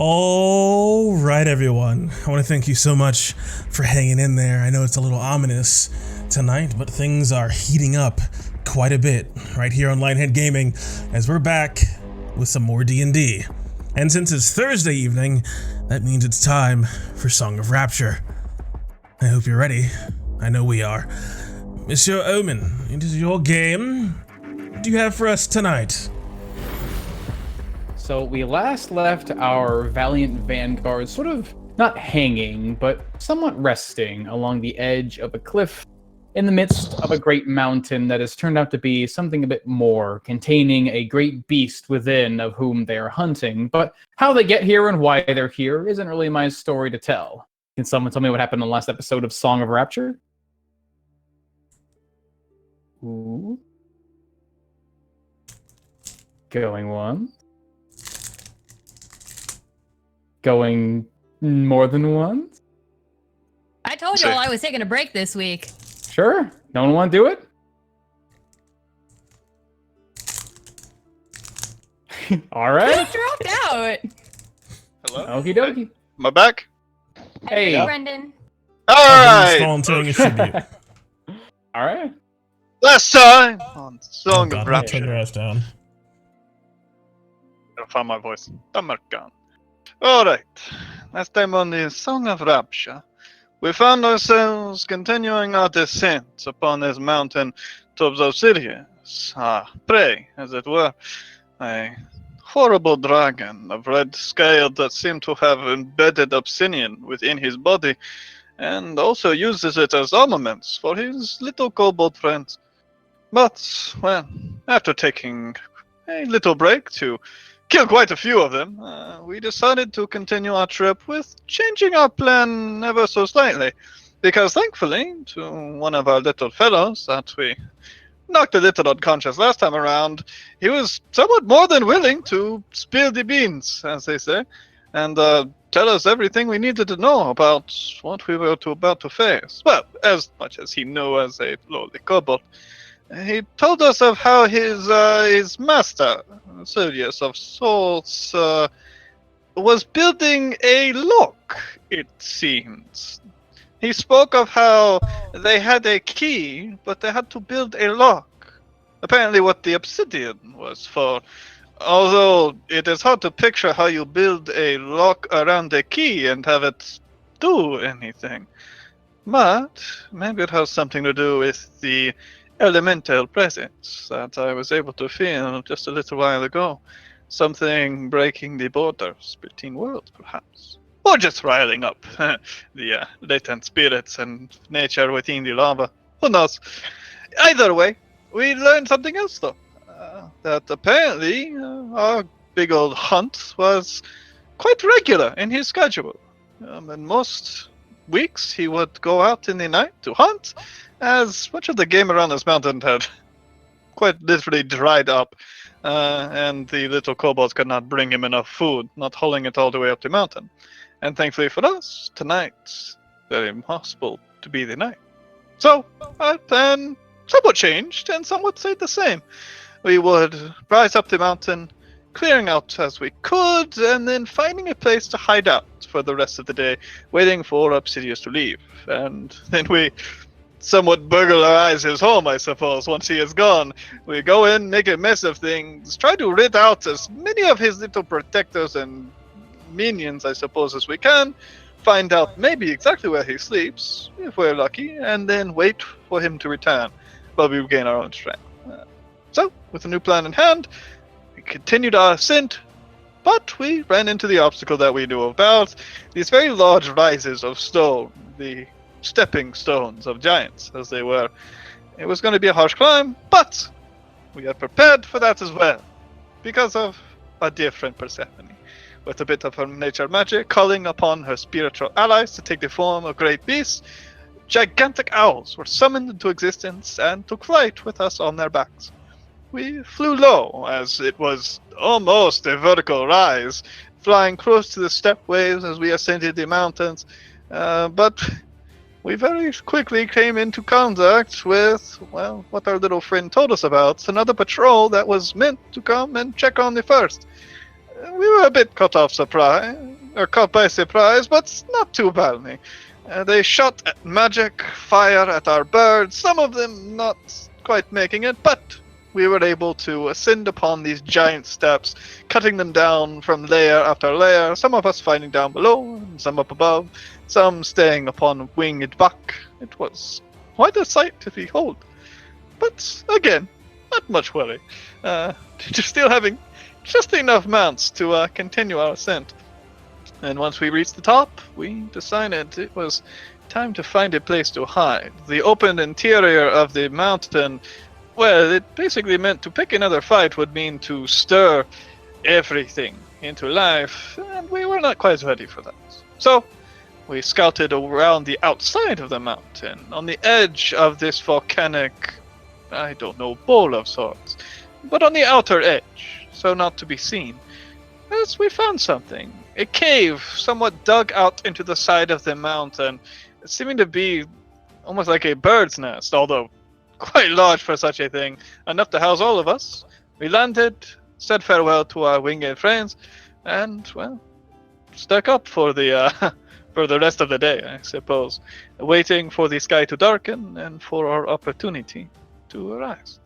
All right, everyone. I want to thank you so much for hanging in there. I know it's a little ominous tonight, but things are heating up quite a bit right here on Lionhead Gaming as we're back with some more D&D. And since it's Thursday evening, that means it's time for Song of Rapture. I hope you're ready. I know we are. Monsieur Omen, it is your game. What do you have for us tonight? So we last left our valiant vanguard sort of not hanging, but somewhat resting along the edge of a cliff in the midst of a great mountain that has turned out to be something a bit more, containing a great beast within of whom they are hunting. But how they get here and why they're here isn't really my story to tell. Can someone tell me what happened in the last episode of Song of Rapture? Ooh. Going once. Going more than once? I told y'all I was taking a break this week. Sure. No one want to do it? All right. Dropped out. Hello? Okie dokie. Am I back? Hey. Hey, Brendan. Everybody's Alright! volunteering a tribute. All right. Last time on Oh Song god, of I'm gonna turn Rapture. your ass down. Gotta find my voice. American. Alright. Last time on the Song of Rapture, we found ourselves continuing our descent upon this mountain towards Osiris, our prey, as it were. A horrible dragon of red scale that seemed to have embedded obsidian within his body, and also uses it as armaments for his little kobold friends. But, well, after taking a little break to kill quite a few of them, we decided to continue our trip with changing our plan ever so slightly. Because thankfully, to one of our little fellows that we knocked a little unconscious last time around, he was somewhat more than willing to spill the beans, as they say, and tell us everything we needed to know about what we were about to face. Well, as much as he knew as a lowly kobold. He told us of how his master, Sirius of sorts, was building a lock, it seems. He spoke of how they had a key, but they had to build a lock. Apparently what the obsidian was for. Although it is hard to picture how you build a lock around a key and have it do anything. But maybe it has something to do with the elemental presence that I was able to feel just a little while ago. Something breaking the borders between worlds, perhaps. Or just riling up the latent spirits and nature within the lava. Who knows? Either way, we learned something else, though. That apparently our big old hunt was quite regular in his schedule. And most weeks he would go out in the night to hunt, as much of the game around this mountain had quite literally dried up, and the little kobolds could not bring him enough food, not hauling it all the way up the mountain. And thankfully for us, tonight's very possible to be the night. So, our plan somewhat changed and somewhat stayed the same. We would rise up the mountain, clearing out as we could, and then finding a place to hide out for the rest of the day, waiting for Obsidius to leave. And then we somewhat burglarize his home, I suppose, once he is gone. We go in, make a mess of things, try to rid out as many of his little protectors and minions, I suppose, as we can, find out maybe exactly where he sleeps, if we're lucky, and then wait for him to return while we regain our own strength. So, with a new plan in hand, we continued our ascent, but we ran into the obstacle that we knew about, these very large rises of stone, the stepping stones of giants, as they were. It was going to be a harsh climb, but we are prepared for that as well, because of our dear friend Persephone, with a bit of her nature magic, calling upon her spiritual allies to take the form of great beasts. Gigantic owls were summoned into existence and took flight with us on their backs. We flew low, as it was almost a vertical rise, flying close to the stepways as we ascended the mountains, but we very quickly came into contact with, well, what our little friend told us about, another patrol that was meant to come and check on the first. We were a bit caught by surprise, but not too badly. They shot at magic, fire at our birds, some of them not quite making it, but we were able to ascend upon these giant steps, cutting them down from layer after layer, some of us fighting down below, and some up above, some staying upon winged buck. It was quite a sight to behold. But, again, not much worry. Still having just enough mounts to continue our ascent. And once we reached the top, we decided it was time to find a place to hide. The open interior of the mountain, well, it basically meant to pick another fight would mean to stir everything into life, and we were not quite ready for that. So, we scouted around the outside of the mountain, on the edge of this volcanic, I don't know, bowl of sorts, but on the outer edge, so not to be seen. As we found something, a cave somewhat dug out into the side of the mountain, seeming to be almost like a bird's nest, although quite large for such a thing, enough to house all of us. We landed, said farewell to our winged friends, and, well, stuck up for the for the rest of the day, I suppose, waiting for the sky to darken and for our opportunity to arise.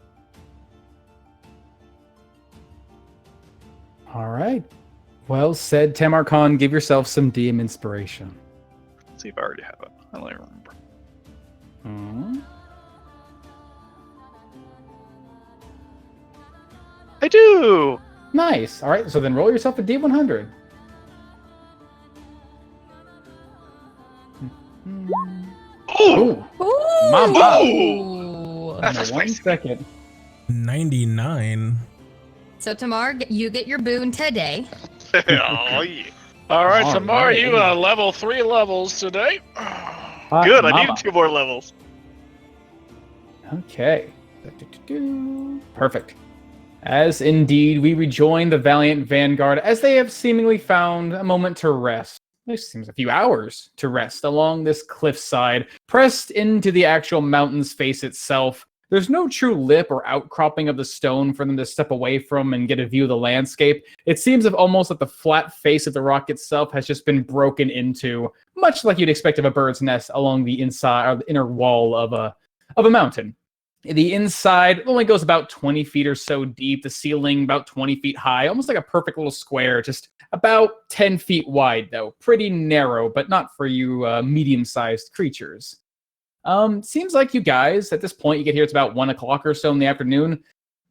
All right. Well said, Tamarkan. Give yourself some DM inspiration. Let's see if I already have it. I don't even remember. Hmm. I do! Nice. All right. So then roll yourself a D100. Oh! Ooh. Mama. Ooh. That's a One spicy. second. 99. So Tamar, you get your boon today. Oh, yeah. All right, All Tamar, right. you level 3 levels today. Hot Good, I mama. need 2 more levels. Okay. Perfect. As indeed we rejoin the valiant vanguard as they have seemingly found a moment to rest. It seems a few hours to rest along this cliffside, pressed into the actual mountain's face itself. There's no true lip or outcropping of the stone for them to step away from and get a view of the landscape. It seems almost like the flat face of the rock itself has just been broken into, much like you'd expect of a bird's nest along the inside or the inner wall of a mountain. The inside only goes about 20 feet or so deep, the ceiling about 20 feet high, almost like a perfect little square, just about 10 feet wide, though. Pretty narrow, but not for you medium-sized creatures. Seems like you guys, at this point, you get here, it's about 1 o'clock or so in the afternoon.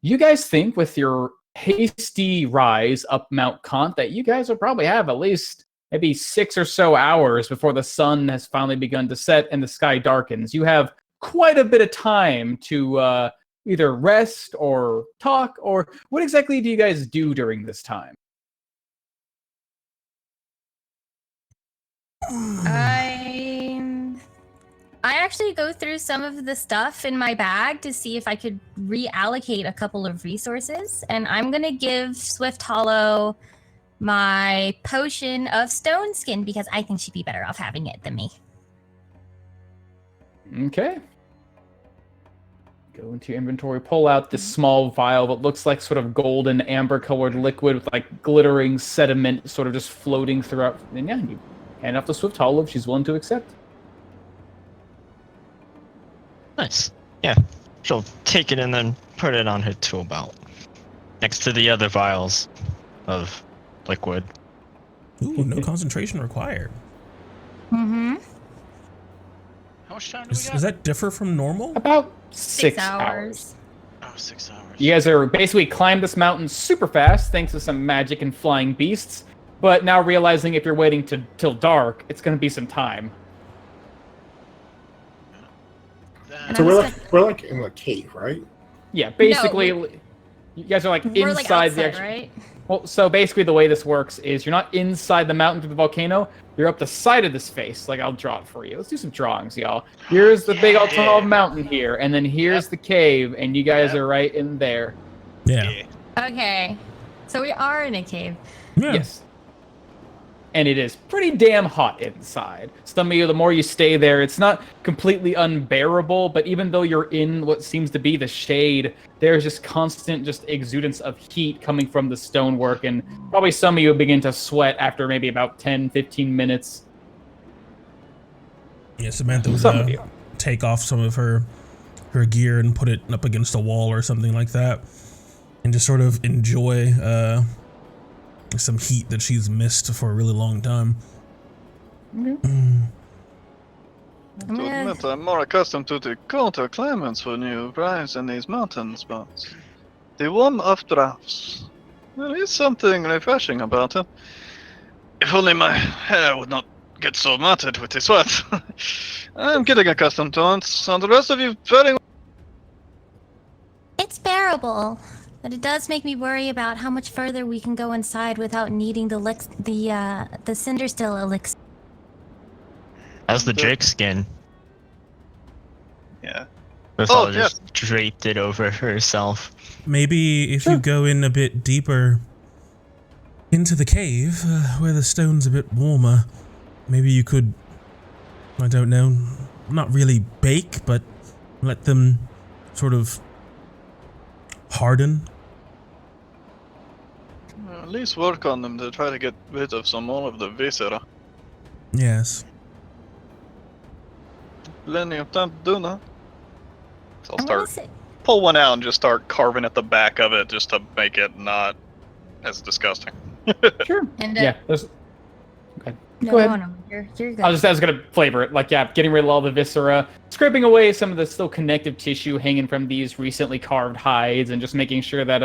You guys think with your hasty rise up Mount Kant that you guys will probably have at least maybe 6 or so hours before the sun has finally begun to set and the sky darkens. You have quite a bit of time to either rest or talk, or what exactly do you guys do during this time? I actually go through some of the stuff in my bag to see if I could reallocate a couple of resources, and I'm gonna give Swift Hollow my potion of stone skin because I think she'd be better off having it than me. Okay. Go into your inventory, pull out this small vial that looks like sort of golden amber colored liquid with like glittering sediment sort of just floating throughout. And yeah, you hand off to Swift Hollow if she's willing to accept. Nice. Yeah. She'll take it and then put it on her tool belt. Next to the other vials of liquid. Ooh, no concentration required. Mm-hmm. How much time do we got? Does that differ from normal? About 6 6 hours. Oh, 6 hours. You guys are basically climbed this mountain super fast thanks to some magic and flying beasts, but now realizing if you're waiting till dark, it's going to be some time. Then- So we're like in a cave, right? Yeah, basically, No, you guys are like We're like inside outside, the actual. right? Well, so basically the way this works is you're not inside the mountain through the volcano. You're up the side of this face. Like, I'll draw it for you. Let's do some drawings, y'all. Here's the big old tall mountain here, and then here's the cave, and you guys are right in there. Yeah. Okay. So we are in a cave. Yeah. Yes. And it is pretty damn hot inside. Some of you, the more you stay there, it's not completely unbearable, but even though you're in what seems to be the shade, there's just constant exudance of heat coming from the stonework, and probably some of you begin to sweat after maybe about 10, 15 minutes. Yeah, Samantha would Some of you. take off some of her gear and put it up against a wall or something like that, and just sort of enjoy some heat that she's missed for a really long time. I'm To gonna- admit, I'm more accustomed to the colder climates when you rise in these mountain spots. The warm updrafts. There is something refreshing about it. If only my hair would not get so matted with the sweat. I'm getting accustomed to it, so the rest of you faring. It's bearable, but it does make me worry about how much further we can go inside without needing the cinder still elixir. How's the drake skin? Yeah. With Oh, all just draped it over herself. Maybe if you go in a bit deeper into the cave, where the stone's a bit warmer, maybe you could, I don't know, not really bake, but let them sort of harden. least work on them to try to get rid of some more of the viscera. Yes. Plenty of time to do that. So I'll I'm gonna start say, pull one out and just start carving at the back of it just to make it not as disgusting. Sure. and Yeah. There's. Okay. no, Go ahead. no, no, you're good. I was gonna flavor it, like, yeah, getting rid of all the viscera, scraping away some of the still connective tissue hanging from these recently carved hides, and just making sure that,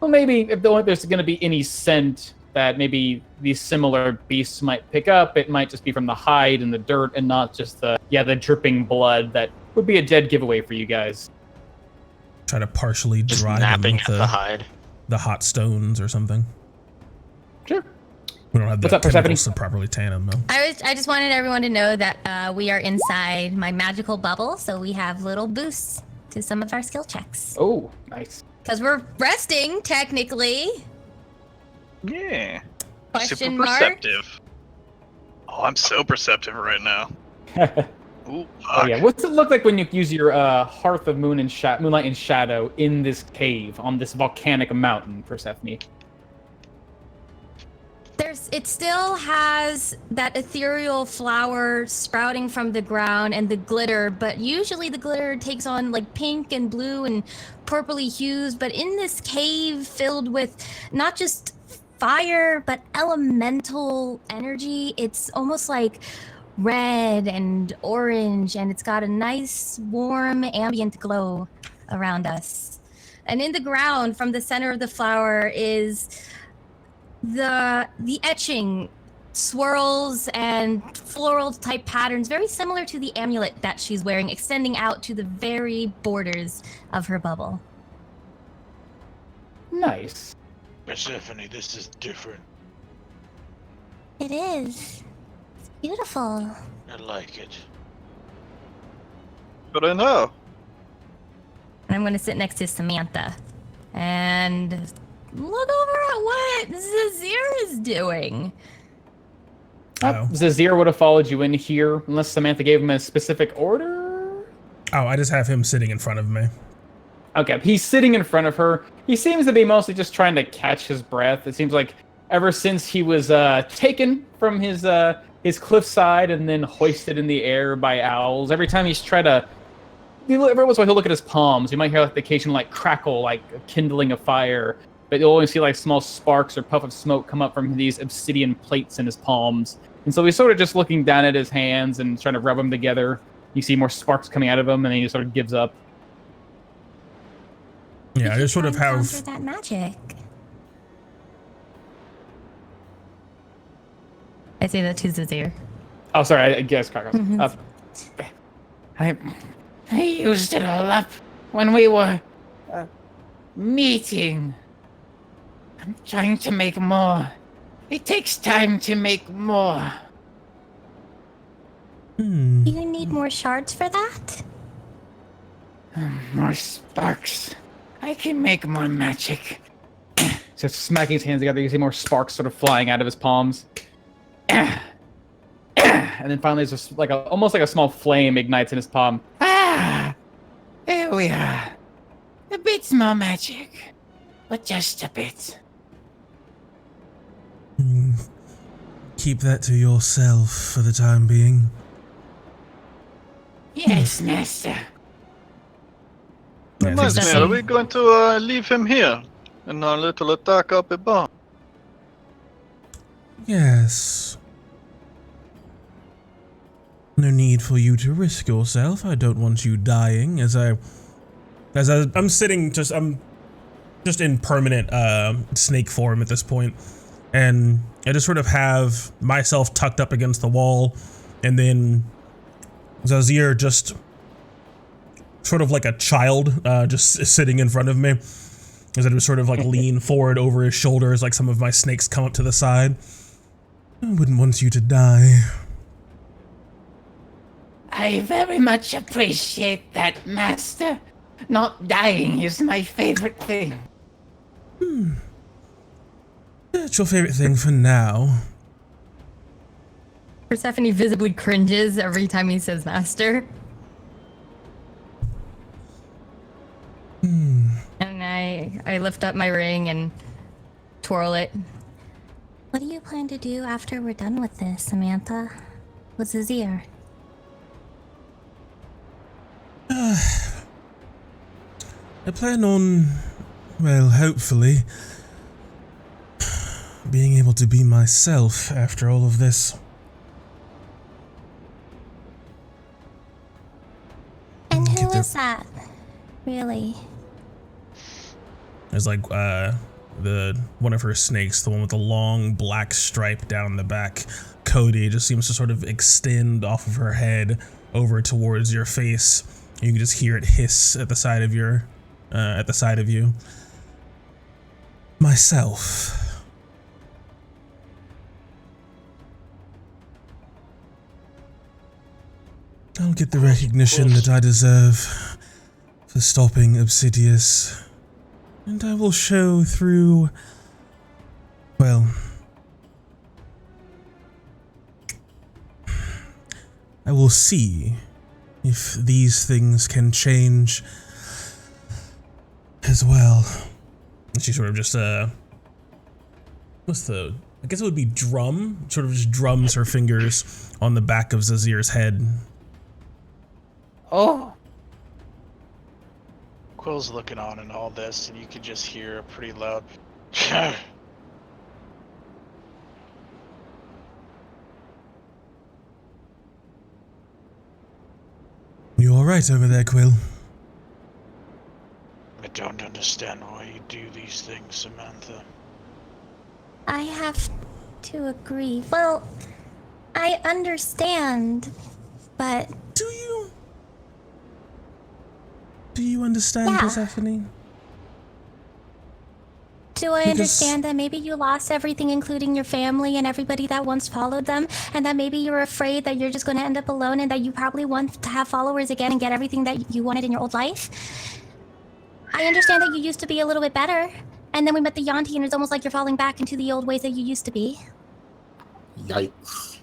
well, maybe if there's gonna be any scent that maybe these similar beasts might pick up, it might just be from the hide and the dirt, and not just the dripping blood that would be a dead giveaway for you guys. Try to partially Just dry them napping with at the hide. the hot stones or something. Sure. We don't have the What's up, chemicals to Persephone? properly tan them, though. I just wanted everyone to know that we are inside my magical bubble, so we have little boosts to some of our skill checks. Oh, nice. Because we're resting, technically. Yeah. Question Super mark? perceptive. Oh, I'm so perceptive right now. Ooh, Oh yeah, what's it look like when you use your Hearth of Moonlight and Shadow in this cave on this volcanic mountain, Persephone? It still has that ethereal flower sprouting from the ground and the glitter, but usually the glitter takes on like pink and blue and purpley hues. But in this cave filled with not just fire but elemental energy, it's almost like red and orange, and it's got a nice warm ambient glow around us. And in the ground from the center of the flower is the etching swirls and floral type patterns very similar to the amulet that she's wearing, extending out to the very borders of her bubble. Nice. Persephone, this is different. It is. It's beautiful. I like it. but I know. I'm going to sit next to Samantha and look over at what Zazir is doing. Oh. Zazir would have followed you in here unless Samantha gave him a specific order. Oh, I just have him sitting in front of me. Okay, he's sitting in front of her. He seems to be mostly just trying to catch his breath. It seems like ever since he was taken from his cliffside and then hoisted in the air by owls, every time he's tried to... Every once in a while he'll look at his palms. You might hear like the occasional like crackle, like kindling a fire. But you'll only see like small sparks or puff of smoke come up from these obsidian plates in his palms. And so he's sort of just looking down at his hands and trying to rub them together. You see more sparks coming out of him, and then he just sort of gives up. Yeah, I just sort of have... Conjure that magic. I say that to Zazir. Oh, sorry, I guess crackle. I used it all up when we were meeting. I'm trying to make more. It takes time to make more. Do you need more shards for that? More sparks. I can make more magic. So smacking his hands together, you see more sparks sort of flying out of his palms. And then finally, it's just like almost like a small flame ignites in his palm. Ah! There we are. A bit more magic. But just a bit. Keep that to yourself for the time being. Yes, master. Yeah, Nice, things man. Are we going to leave him here in our little attack up above? Yes. No need for you to risk yourself. I don't want you dying I'm sitting I'm just in permanent snake form at this point. And I just sort of have myself tucked up against the wall, and then Zazir just sort of like a child just sitting in front of me. As I just sort of like lean forward over his shoulders, like some of my snakes come up to the side. I wouldn't want you to die. I very much appreciate that, master. Not dying is my favorite thing. It's your favorite thing for now. Persephone visibly cringes every time he says master. And I lift up my ring and twirl it. What do you plan to do after we're done with this, Samantha? With Zazir? I plan on, well, hopefully, being able to be myself after all of this. And who is that? Really? There's like the one of her snakes, the one with the long black stripe down the back. Cody just seems to sort of extend off of her head over towards your face. You can just hear it hiss at the side of your, at the side of you. Myself. I'll get the recognition that I deserve for stopping Obsidious. And I will show through, well, I will see if these things can change as well. And she sort of just, what's the, I guess it would be drum, sort of just drums her fingers on the back of Zazir's head. Oh. Quill's looking on in all this, and you can just hear a pretty loud. You all right over there, Quill? I don't understand why you do these things, Samantha. I have to agree. Well, I understand, but... Do you? Do you understand, Yeah. Persephone? Do I Because- understand that maybe you lost everything, including your family and everybody that once followed them, and that maybe you're afraid that you're just going to end up alone and that you probably want to have followers again and get everything that you wanted in your old life? I understand that you used to be a little bit better, and then we met the Yanti and it's almost like you're falling back into the old ways that you used to be. Yikes.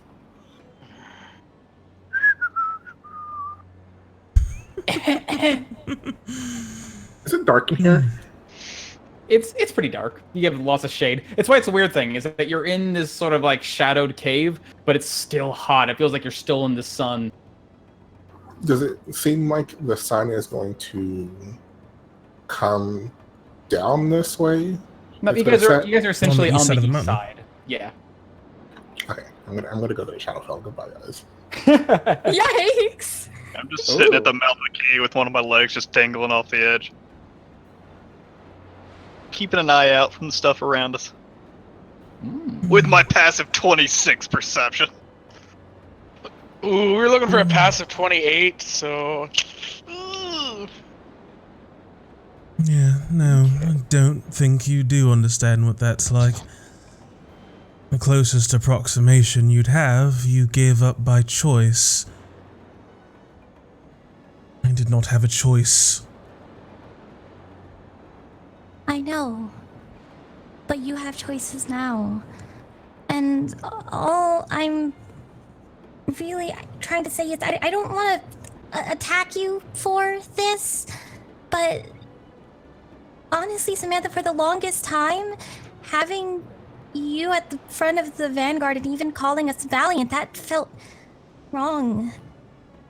Is it dark in here? It's pretty dark. You have lots of shade. It's why it's a weird thing, is that you're in this sort of like shadowed cave, but it's still hot. It feels like you're still in the sun. Does it seem like the sun is going to come down this way? No, It's you gonna guys are set- essentially east on side the of the east mountain. side. Yeah. Okay, I'm gonna go to the Shadowfell. Goodbye, guys. Yikes! I'm just sitting at Ooh. the mouth of the cave with one of my legs just dangling off the edge. Keeping an eye out from the stuff around us. With my passive 26 perception. Ooh, we were looking for a passive 28, so. Yeah, no, I don't think you do understand what that's like. The closest approximation you'd have, you gave up by choice. I did not have a choice. I know. But you have choices now. And all I'm really trying to say is I don't want to attack you for this, but honestly, Samantha, for the longest time, having you at the front of the Vanguard and even calling us Valiant, that felt wrong.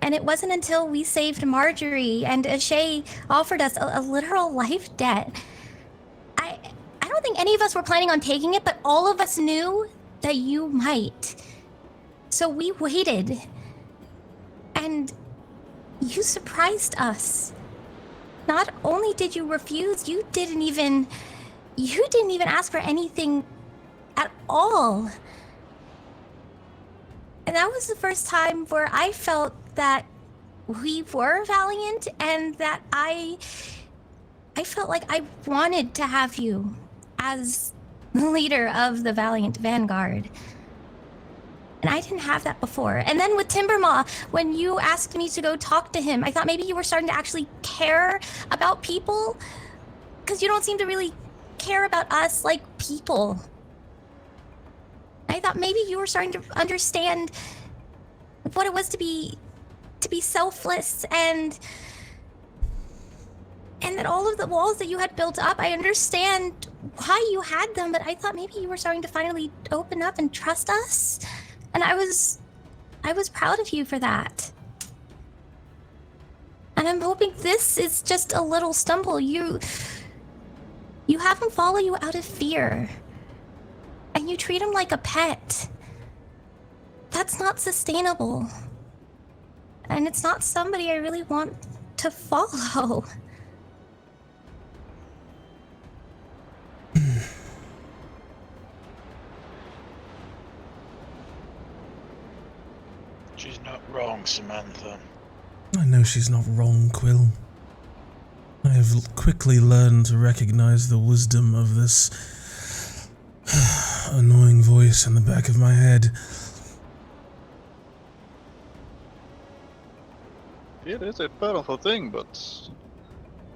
And it wasn't until we saved Marjorie and Ashay offered us a literal life debt. I don't think any of us were planning on taking it, but all of us knew that you might. So we waited. And you surprised us. Not only did you refuse, you didn't even ask for anything at all. And that was the first time where I felt that we were valiant and that I felt like I wanted to have you as the leader of the Valiant Vanguard. And I didn't have that before. And then with Timbermaw, when you asked me to go talk to him, I thought maybe you were starting to actually care about people. Because you don't seem to really care about us like people. I thought maybe you were starting to understand what it was to be selfless and And that all of the walls that you had built up, I understand why you had them, but I thought maybe you were starting to finally open up and trust us. And I was proud of you for that. And I'm hoping this is just a little stumble. You have him follow you out of fear. And you treat him like a pet. That's not sustainable. And it's not somebody I really want to follow. She's not wrong, Samantha. I know she's not wrong, Quill. I have quickly learned to recognize the wisdom of this annoying voice in the back of my head. It is a powerful thing, but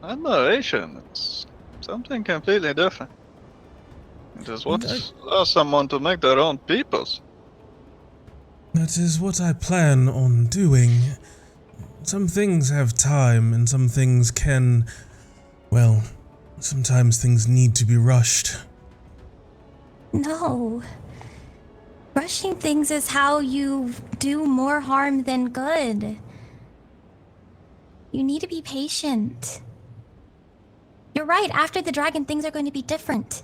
admiration is something completely different. It is what allows someone to make their own peoples. That is what I plan on doing. Some things have time, and some things can... well, sometimes things need to be rushed. No. Rushing things is how you do more harm than good. You need to be patient. You're right, after the dragon, things are going to be different.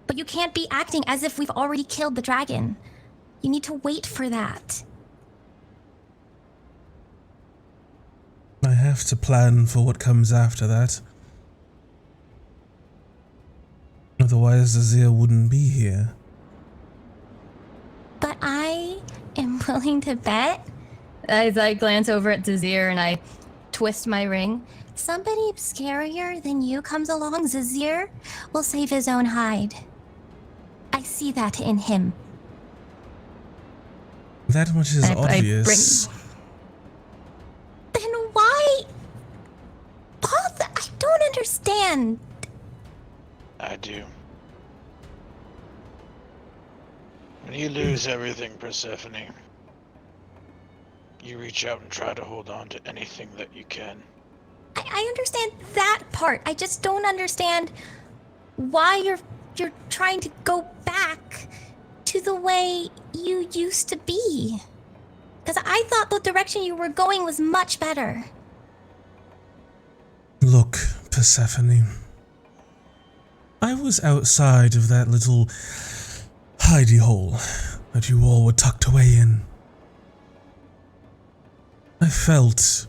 But you can't be acting as if we've already killed the dragon. You need to wait for that. I have to plan for what comes after that. Otherwise, Azir wouldn't be here. But I am willing to bet, as I glance over at Zazir and I twist my ring, somebody scarier than you comes along, Zazir will save his own hide. I see that in him. That much is obvious. Then why? Both? I don't understand. I do. When you lose everything, Persephone, you reach out and try to hold on to anything that you can. I understand that part. I just don't understand why you're trying to go back to the way you used to be. Because I thought the direction you were going was much better. Look, Persephone. I was outside of that little hidey hole that you all were tucked away in. I felt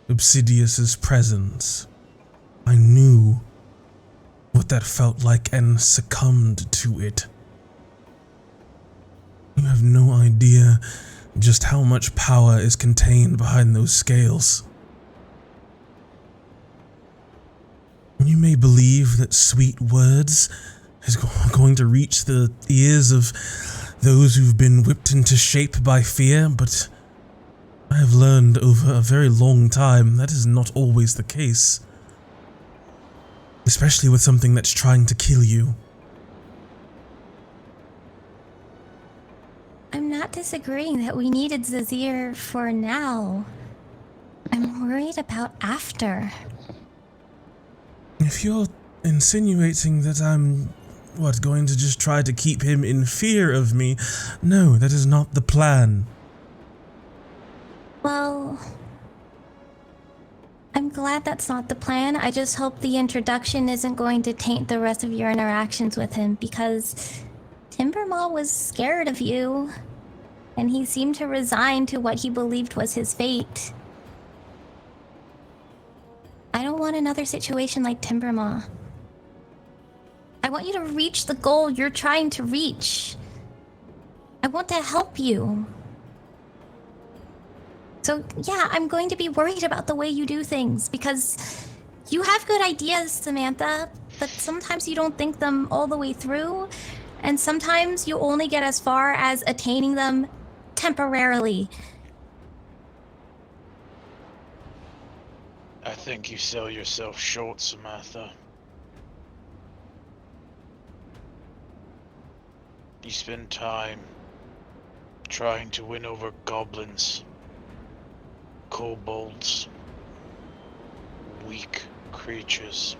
Obsidius's presence. I knew what that felt like and succumbed to it. You have no idea just how much power is contained behind those scales. You may believe that sweet words is going to reach the ears of those who've been whipped into shape by fear, but I have learned over a very long time that is not always the case. Especially with something that's trying to kill you. I'm not disagreeing that we needed Zazir for now. I'm worried about after. If you're insinuating that I'm, going to just try to keep him in fear of me, no, that is not the plan. Well, I'm glad that's not the plan. I just hope the introduction isn't going to taint the rest of your interactions with him, because Timbermaw was scared of you, and he seemed to resign to what he believed was his fate. I don't want another situation like Timbermaw. I want you to reach the goal you're trying to reach. I want to help you. So yeah, I'm going to be worried about the way you do things, because you have good ideas, Samantha, but sometimes you don't think them all the way through, and sometimes you only get as far as attaining them temporarily. I think you sell yourself short, Samantha. You spend time trying to win over goblins, kobolds, weak creatures.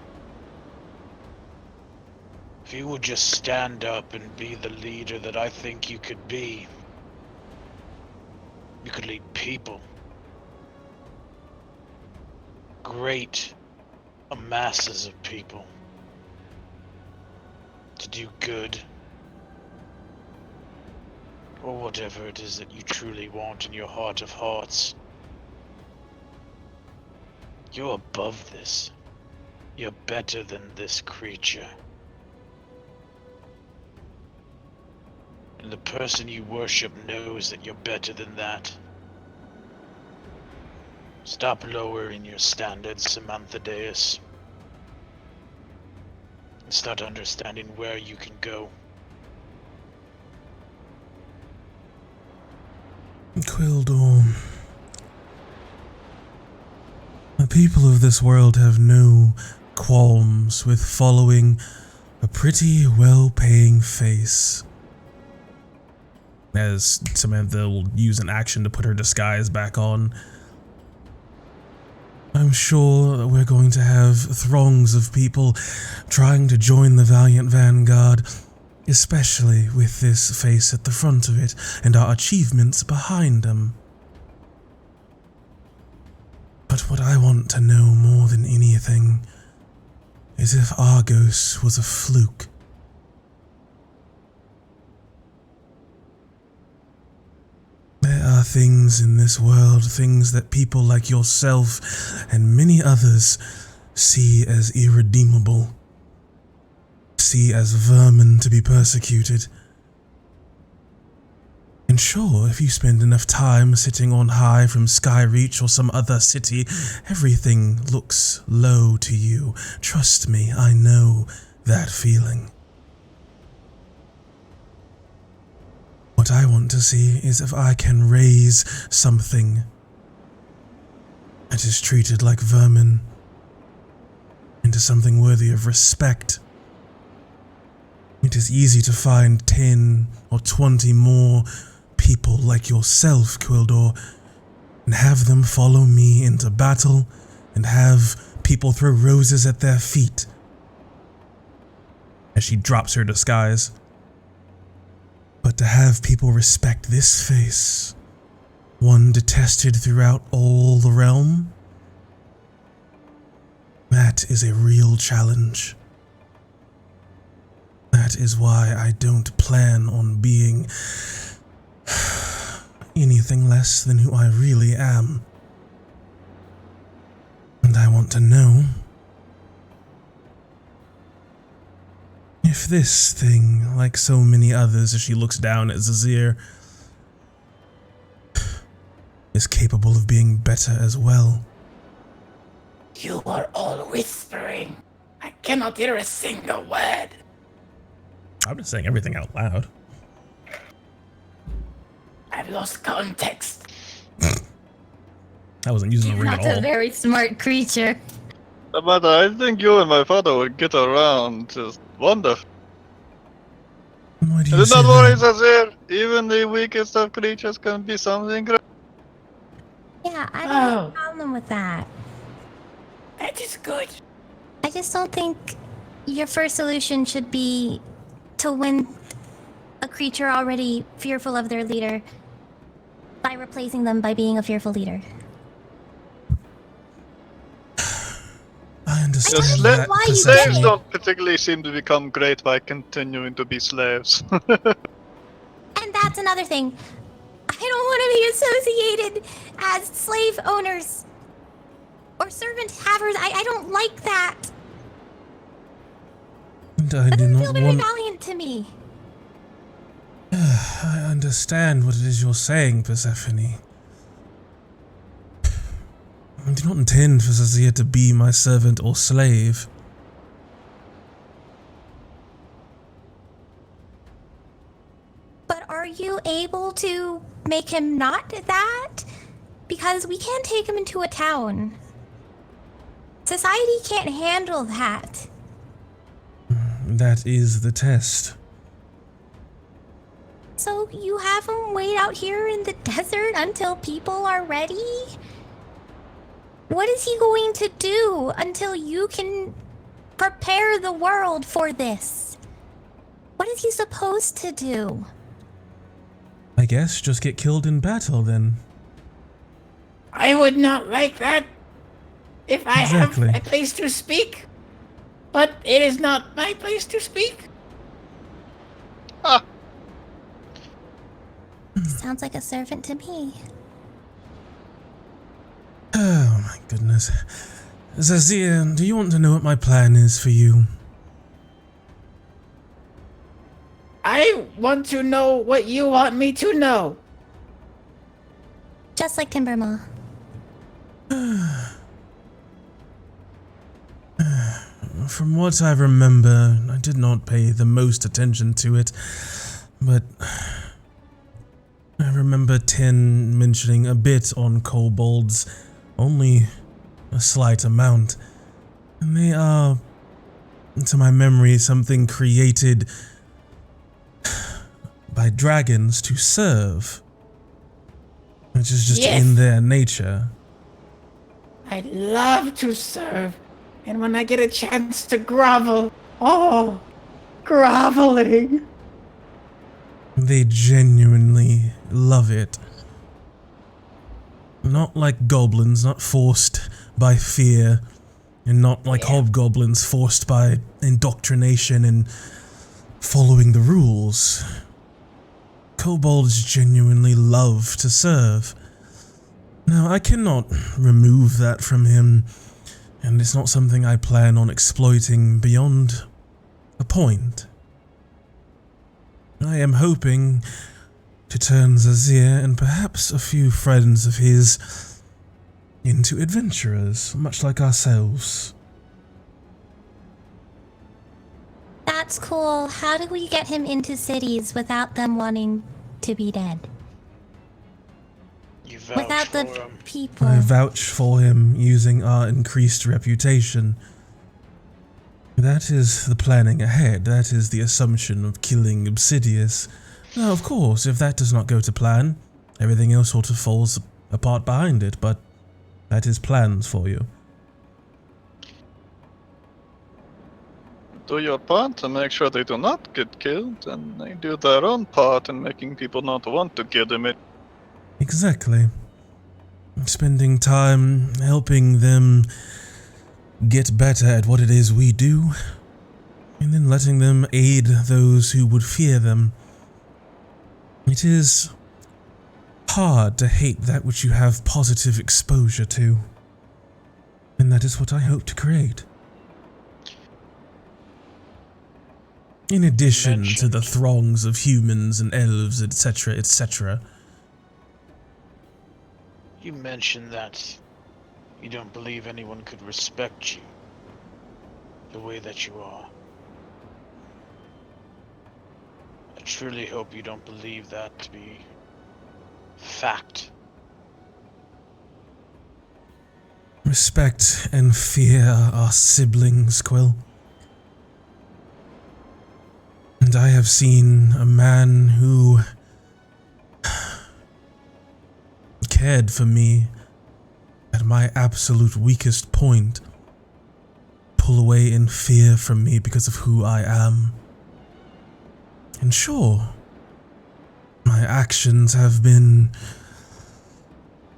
If you would just stand up and be the leader that I think you could be, you could lead people. Great masses of people. To do good. Or whatever it is that you truly want in your heart of hearts. You're above this. You're better than this creature. And the person you worship knows that you're better than that. Stop lowering your standards, Samantha Deus. And start understanding where you can go. Quildor. The people of this world have no qualms with following a pretty well-paying face. As Samantha will use an action to put her disguise back on, I'm sure that we're going to have throngs of people trying to join the Valiant Vanguard, especially with this face at the front of it and our achievements behind them. But what I want to know more than anything is if Argos was a fluke. There are things in this world, things that people like yourself and many others see as irredeemable, see as vermin to be persecuted. And sure, if you spend enough time sitting on high from Skyreach or some other city, everything looks low to you. Trust me, I know that feeling. What I want to see is if I can raise something that is treated like vermin into something worthy of respect. It is easy to find 10 or 20 more people like yourself, Quildor, and have them follow me into battle and have people throw roses at their feet. As she drops her disguise. But to have people respect this face, one detested throughout all the realm, that is a real challenge. That is why I don't plan on being anything less than who I really am. And I want to know if this thing, like so many others as she looks down at Zazir, is capable of being better as well. You are all whispering. I cannot hear a single word. I'm just saying everything out loud. I've lost context. I wasn't using the ring Not at all. a very smart creature. But I think you and my father would get around just wonderful. Why do you Do say not worry, that? Zazir. Even the weakest of creatures can be something great. Yeah, I don't have Oh. a problem with that. That is good. I just don't think your first solution should be to win a creature already fearful of their leader by replacing them by being a fearful leader. I understand understand that. why you did Slaves it. don't particularly seem to become great by continuing to be slaves. And that's another thing. I don't want to be associated as slave owners or servant havers. I don't like that. And I That do doesn't not feel very want... valiant to me. I understand what it is you're saying, Persephone. I do not intend for Zazir to be my servant or slave. But are you able to make him not that? Because we can't take him into a town. Society can't handle that. That is the test. So you have him wait out here in the desert until people are ready? What is he going to do until you can prepare the world for this? What is he supposed to do? I guess just get killed in battle then. I would not like that if I Exactly. have a place to speak. But it is not my place to speak. Ah, Sounds like a servant to me. Oh my goodness. Zazir, do you want to know what my plan is for you? I want to know what you want me to know. Just like Timbermaw. From what I remember, I did not pay the most attention to it, but I remember Tin mentioning a bit on kobolds, only a slight amount, and they are, to my memory, something created by dragons to serve, which is just Yes. in their nature. I love to serve. And when I get a chance to grovel, oh, groveling. They genuinely love it. Not like goblins, not forced by fear, and not like hobgoblins forced by indoctrination and following the rules. Kobolds genuinely love to serve. Now, I cannot remove that from him, and it's not something I plan on exploiting beyond a point. I am hoping to turn Zazir and perhaps a few friends of his into adventurers, much like ourselves. That's cool. How do we get him into cities without them wanting to be dead? You vouch Without for the him. people. I vouch for him using our increased reputation. That is the planning ahead. That is the assumption of killing Obsidious. Now, of course, if that does not go to plan, everything else sort of falls apart behind it, but that is plans for you. do your part to make sure they do not get killed, and they do their own part in making people not want to kill them. Exactly. Spending time helping them get better at what it is we do, and then letting them aid those who would fear them. It is hard to hate that which you have positive exposure to, and that is what I hope to create. In addition to the throngs of humans and elves, etc., etc. You mentioned that you don't believe anyone could respect you the way that you are. I truly hope you don't believe that to be fact. Respect and fear are siblings, Quill. And I have seen a man who cared for me at my absolute weakest point pull away in fear from me because of who I am. And sure, my actions have been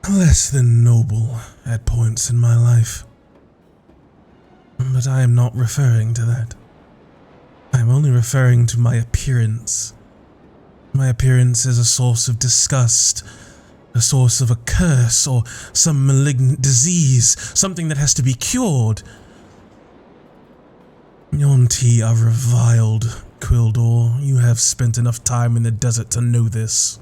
less than noble at points in my life. But I am not referring to that. I am only referring to my appearance. My appearance is a source of disgust, a source of a curse or some malignant disease, something that has to be cured. Yonti are reviled, Quildor. You have spent enough time in the desert to know this.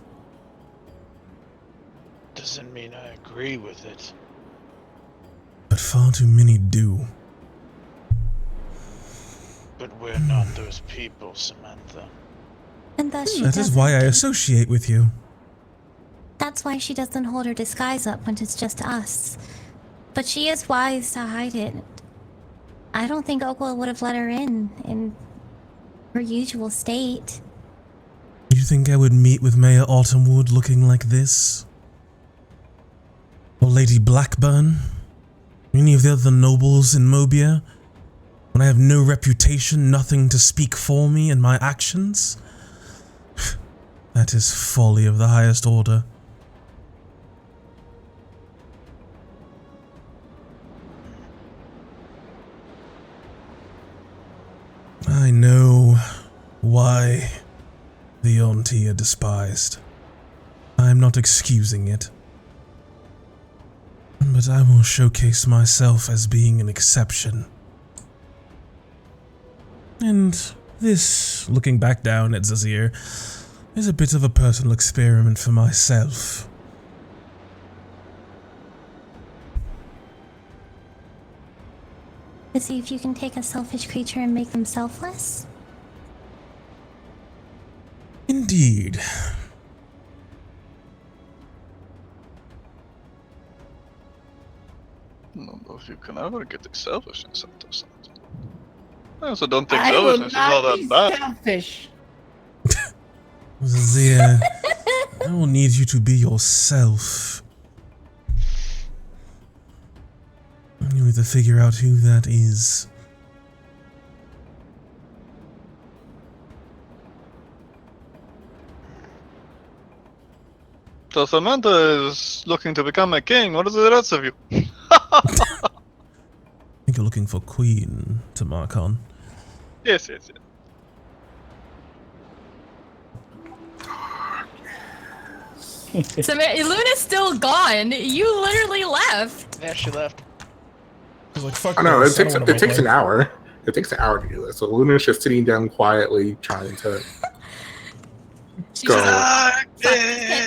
Doesn't mean I agree with it. But far too many do. But we're not those people, Samantha. And thus she That is doesn't why I get- associate with you. That's why she doesn't hold her disguise up when it's just us. But she is wise to hide it. I don't think Oakwood would have let her in her usual state. You think I would meet with Mayor Autumnwood looking like this? Or Lady Blackburn? Any of the other nobles in Mobia? When I have no reputation, nothing to speak for me in my actions? That is folly of the highest order. I know why the Yonti are despised. I am not excusing it. But I will showcase myself as being an exception. And this, looking back down at Zazir, is a bit of a personal experiment for myself. To see if you can take a selfish creature and make them selfless? Indeed. I don't know if you can ever get selfishness out of something. I also don't think I will selfishness is all not that be bad. selfish. Zazir, I will need you to be yourself. You need to figure out who that is. So Samantha is looking to become a king. What is the rest of you? I think you're looking for Queen, Tamarkon. Yes, yes, yes. So Luna's still gone. You literally left. Yeah, she left. I was like, fuck I know, this, it don't takes wanna it takes make an life. hour. It takes an hour to do this. So Luna's just sitting down quietly trying to She's go.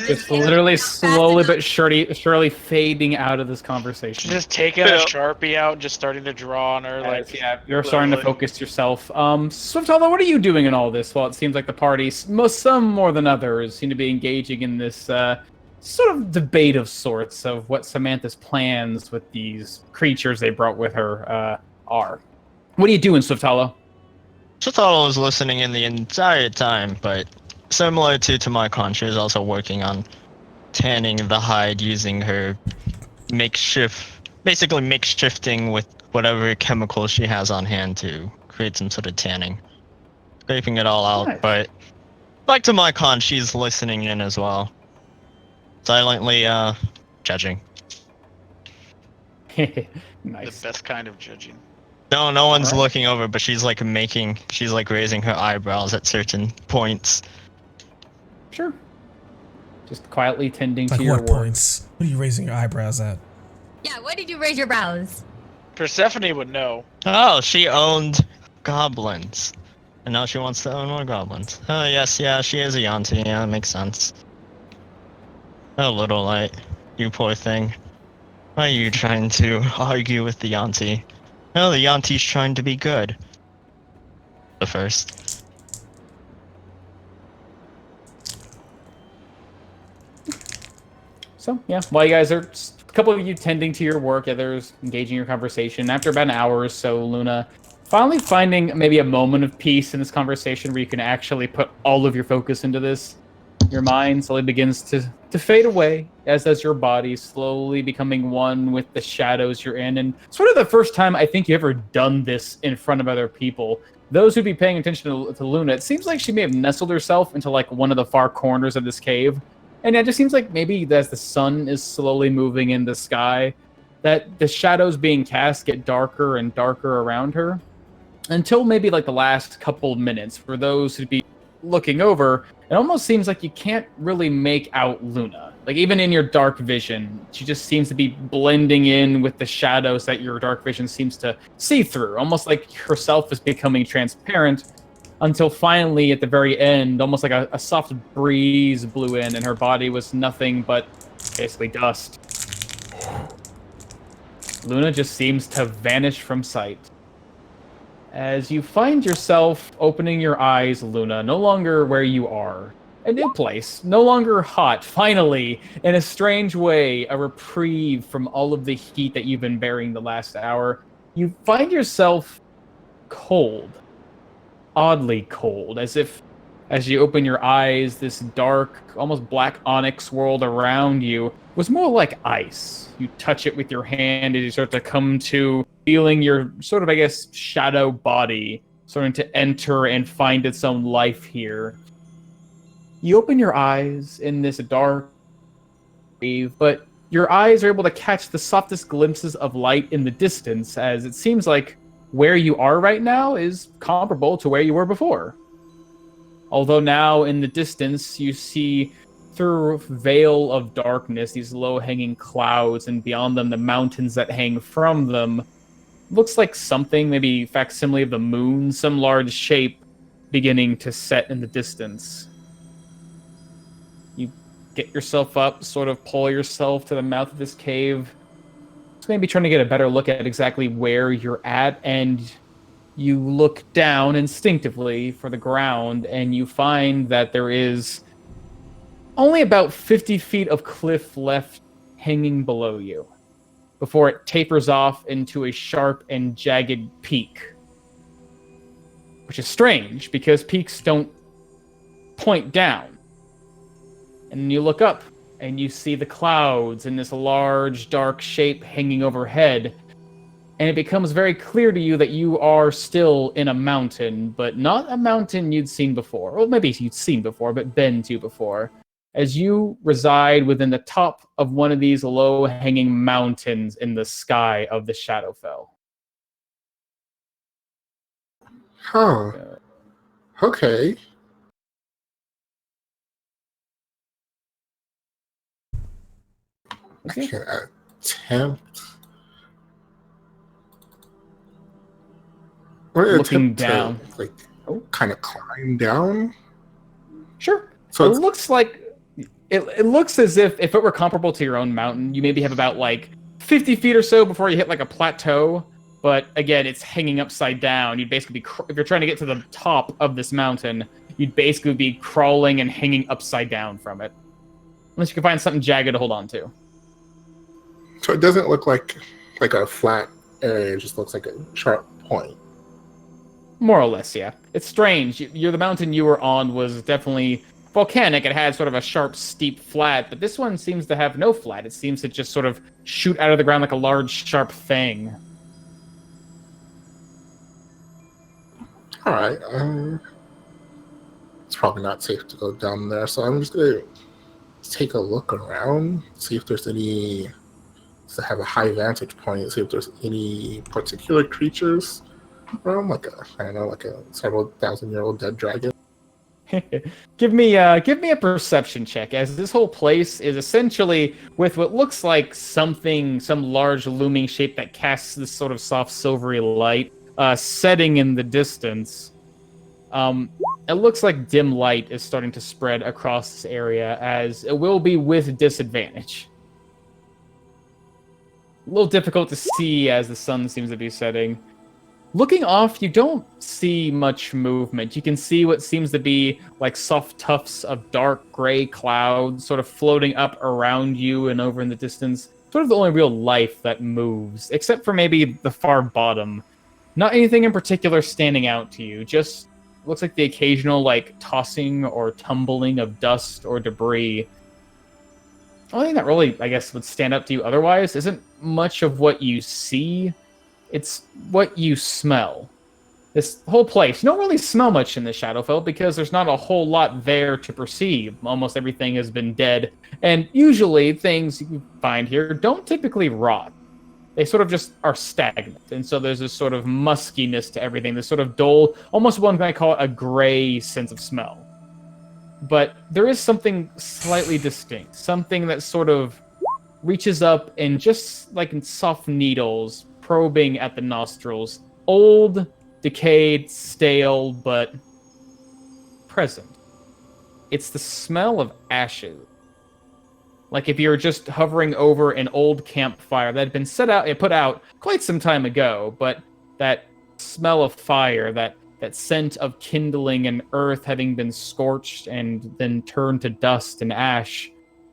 Just literally slowly but surely fading out of this conversation. She's just taking a Yeah. Sharpie out and just starting to draw on her, like, Yeah, you're starting to literally. focus yourself. Swifthollow, what are you doing in all this? Well, it seems like the party, some more than others, seem to be engaging in this sort of debate of sorts of what Samantha's plans with these creatures they brought with her are. What are you doing, Swifthollow? Chithal was listening in the entire time, but similar to Tamarkon, she was also working on tanning the hide using her basically makeshifting with whatever chemicals she has on hand to create some sort of tanning. Scraping it all out, Nice. but like Tamarkon, she's listening in as well. Silently, judging. The Nice. best kind of judging. No one's Alright. looking over, but she's like raising her eyebrows at certain points. Sure. Just quietly tending Like to your what work. points? What are you raising your eyebrows at? Yeah, why did you raise your brows? Persephone would know. Oh, she owned goblins. And now she wants to own more goblins. Oh, yes, yeah, she is a Yanti. Yeah, that makes sense. Oh, Little Light. You poor thing. Why are you trying to argue with the Yanti? No, the Yanti's trying to be good. The first. So yeah, while you guys are a couple of you tending to your work, others engaging your conversation. After about an hour or so, Luna finally finding maybe a moment of peace in this conversation where you can actually put all of your focus into this. Your mind slowly begins to fade away, as does your body, slowly becoming one with the shadows you're in. And sort of the first time I think you've ever done this in front of other people. Those who'd be paying attention to Luna, it seems like she may have nestled herself into like one of the far corners of this cave. And it just seems like maybe as the sun is slowly moving in the sky, that the shadows being cast get darker and darker around her. Until maybe like the last couple minutes, for those who'd be looking over, it almost seems like you can't really make out Luna. Like even in your dark vision, she just seems to be blending in with the shadows that your dark vision seems to see through. Almost like herself is becoming transparent, until finally at the very end, almost like a soft breeze blew in and her body was nothing but basically dust. Luna just seems to vanish from sight. As you find yourself opening your eyes, Luna, no longer where you are. A new place, no longer hot. Finally, in a strange way, a reprieve from all of the heat that you've been bearing the last hour. You find yourself cold. Oddly cold, as if As you open your eyes, this dark, almost black onyx world around you was more like ice. You touch it with your hand as you start to come to, feeling your sort of, I guess, shadow body starting to enter and find its own life here. You open your eyes in this dark cave, but your eyes are able to catch the softest glimpses of light in the distance, as it seems like where you are right now is comparable to where you were before. Although now in the distance you see through a veil of darkness these low-hanging clouds, and beyond them the mountains that hang from them. Looks like something, maybe facsimile of the moon, some large shape beginning to set in the distance. You get yourself up, sort of pull yourself to the mouth of this cave. Just maybe trying to get a better look at exactly where you're at, and you look down instinctively for the ground, and you find that there is only about 50 feet of cliff left hanging below you before it tapers off into a sharp and jagged peak. Which is strange, because peaks don't point down. And you look up, and you see the clouds in this large, dark shape hanging overhead, and it becomes very clear to you that you are still in a mountain, but not a mountain you'd seen before. Well, maybe you'd seen before, but been to before. As you reside within the top of one of these low-hanging mountains in the sky of the Shadowfell. Huh. Okay. I Okay. can attempt. Looking down. To, kind of climb down. Sure. So it looks like it looks as if it were comparable to your own mountain, you maybe have about 50 feet or so before you hit a plateau. But again, it's hanging upside down. You'd basically be, if you're trying to get to the top of this mountain, you'd basically be crawling and hanging upside down from it, unless you can find something jagged to hold on to. So it doesn't look like a flat area. It just looks like a sharp point. More or less, yeah. It's strange. The mountain you were on was definitely volcanic. It had sort of a sharp, steep flat, but this one seems to have no flat. It seems to just sort of shoot out of the ground like a large, sharp fang. All right. It's probably not safe to go down there, so I'm just gonna take a look around, see if there's any. To have a high vantage point, see if there's any particular creatures around, like a several thousand-year-old dead dragon. Give me a perception check, as this whole place is essentially with what looks like some large looming shape that casts this sort of soft silvery light, setting in the distance. It looks like dim light is starting to spread across this area, as it will be with disadvantage. A little difficult to see as the sun seems to be setting. Looking off, you don't see much movement. You can see what seems to be soft tufts of dark gray clouds sort of floating up around you and over in the distance. Sort of the only real life that moves, except for maybe the far bottom. Not anything in particular standing out to you, just looks like the occasional tossing or tumbling of dust or debris. The only thing that really, I guess, would stand up to you otherwise isn't much of what you see. It's what you smell. This whole place, you don't really smell much in the Shadowfell because there's not a whole lot there to perceive. Almost everything has been dead. And usually things you find here don't typically rot. They sort of just are stagnant. And so there's this sort of muskiness to everything, this sort of dull, almost one might call it a gray sense of smell. But there is something slightly distinct, something that sort of reaches up and just in soft needles, probing at the nostrils. Old, decayed, stale, but present. It's the smell of ashes. Like if you were just hovering over an old campfire that had been put out quite some time ago, but that smell of fire, that scent of kindling and earth having been scorched and then turned to dust and ash,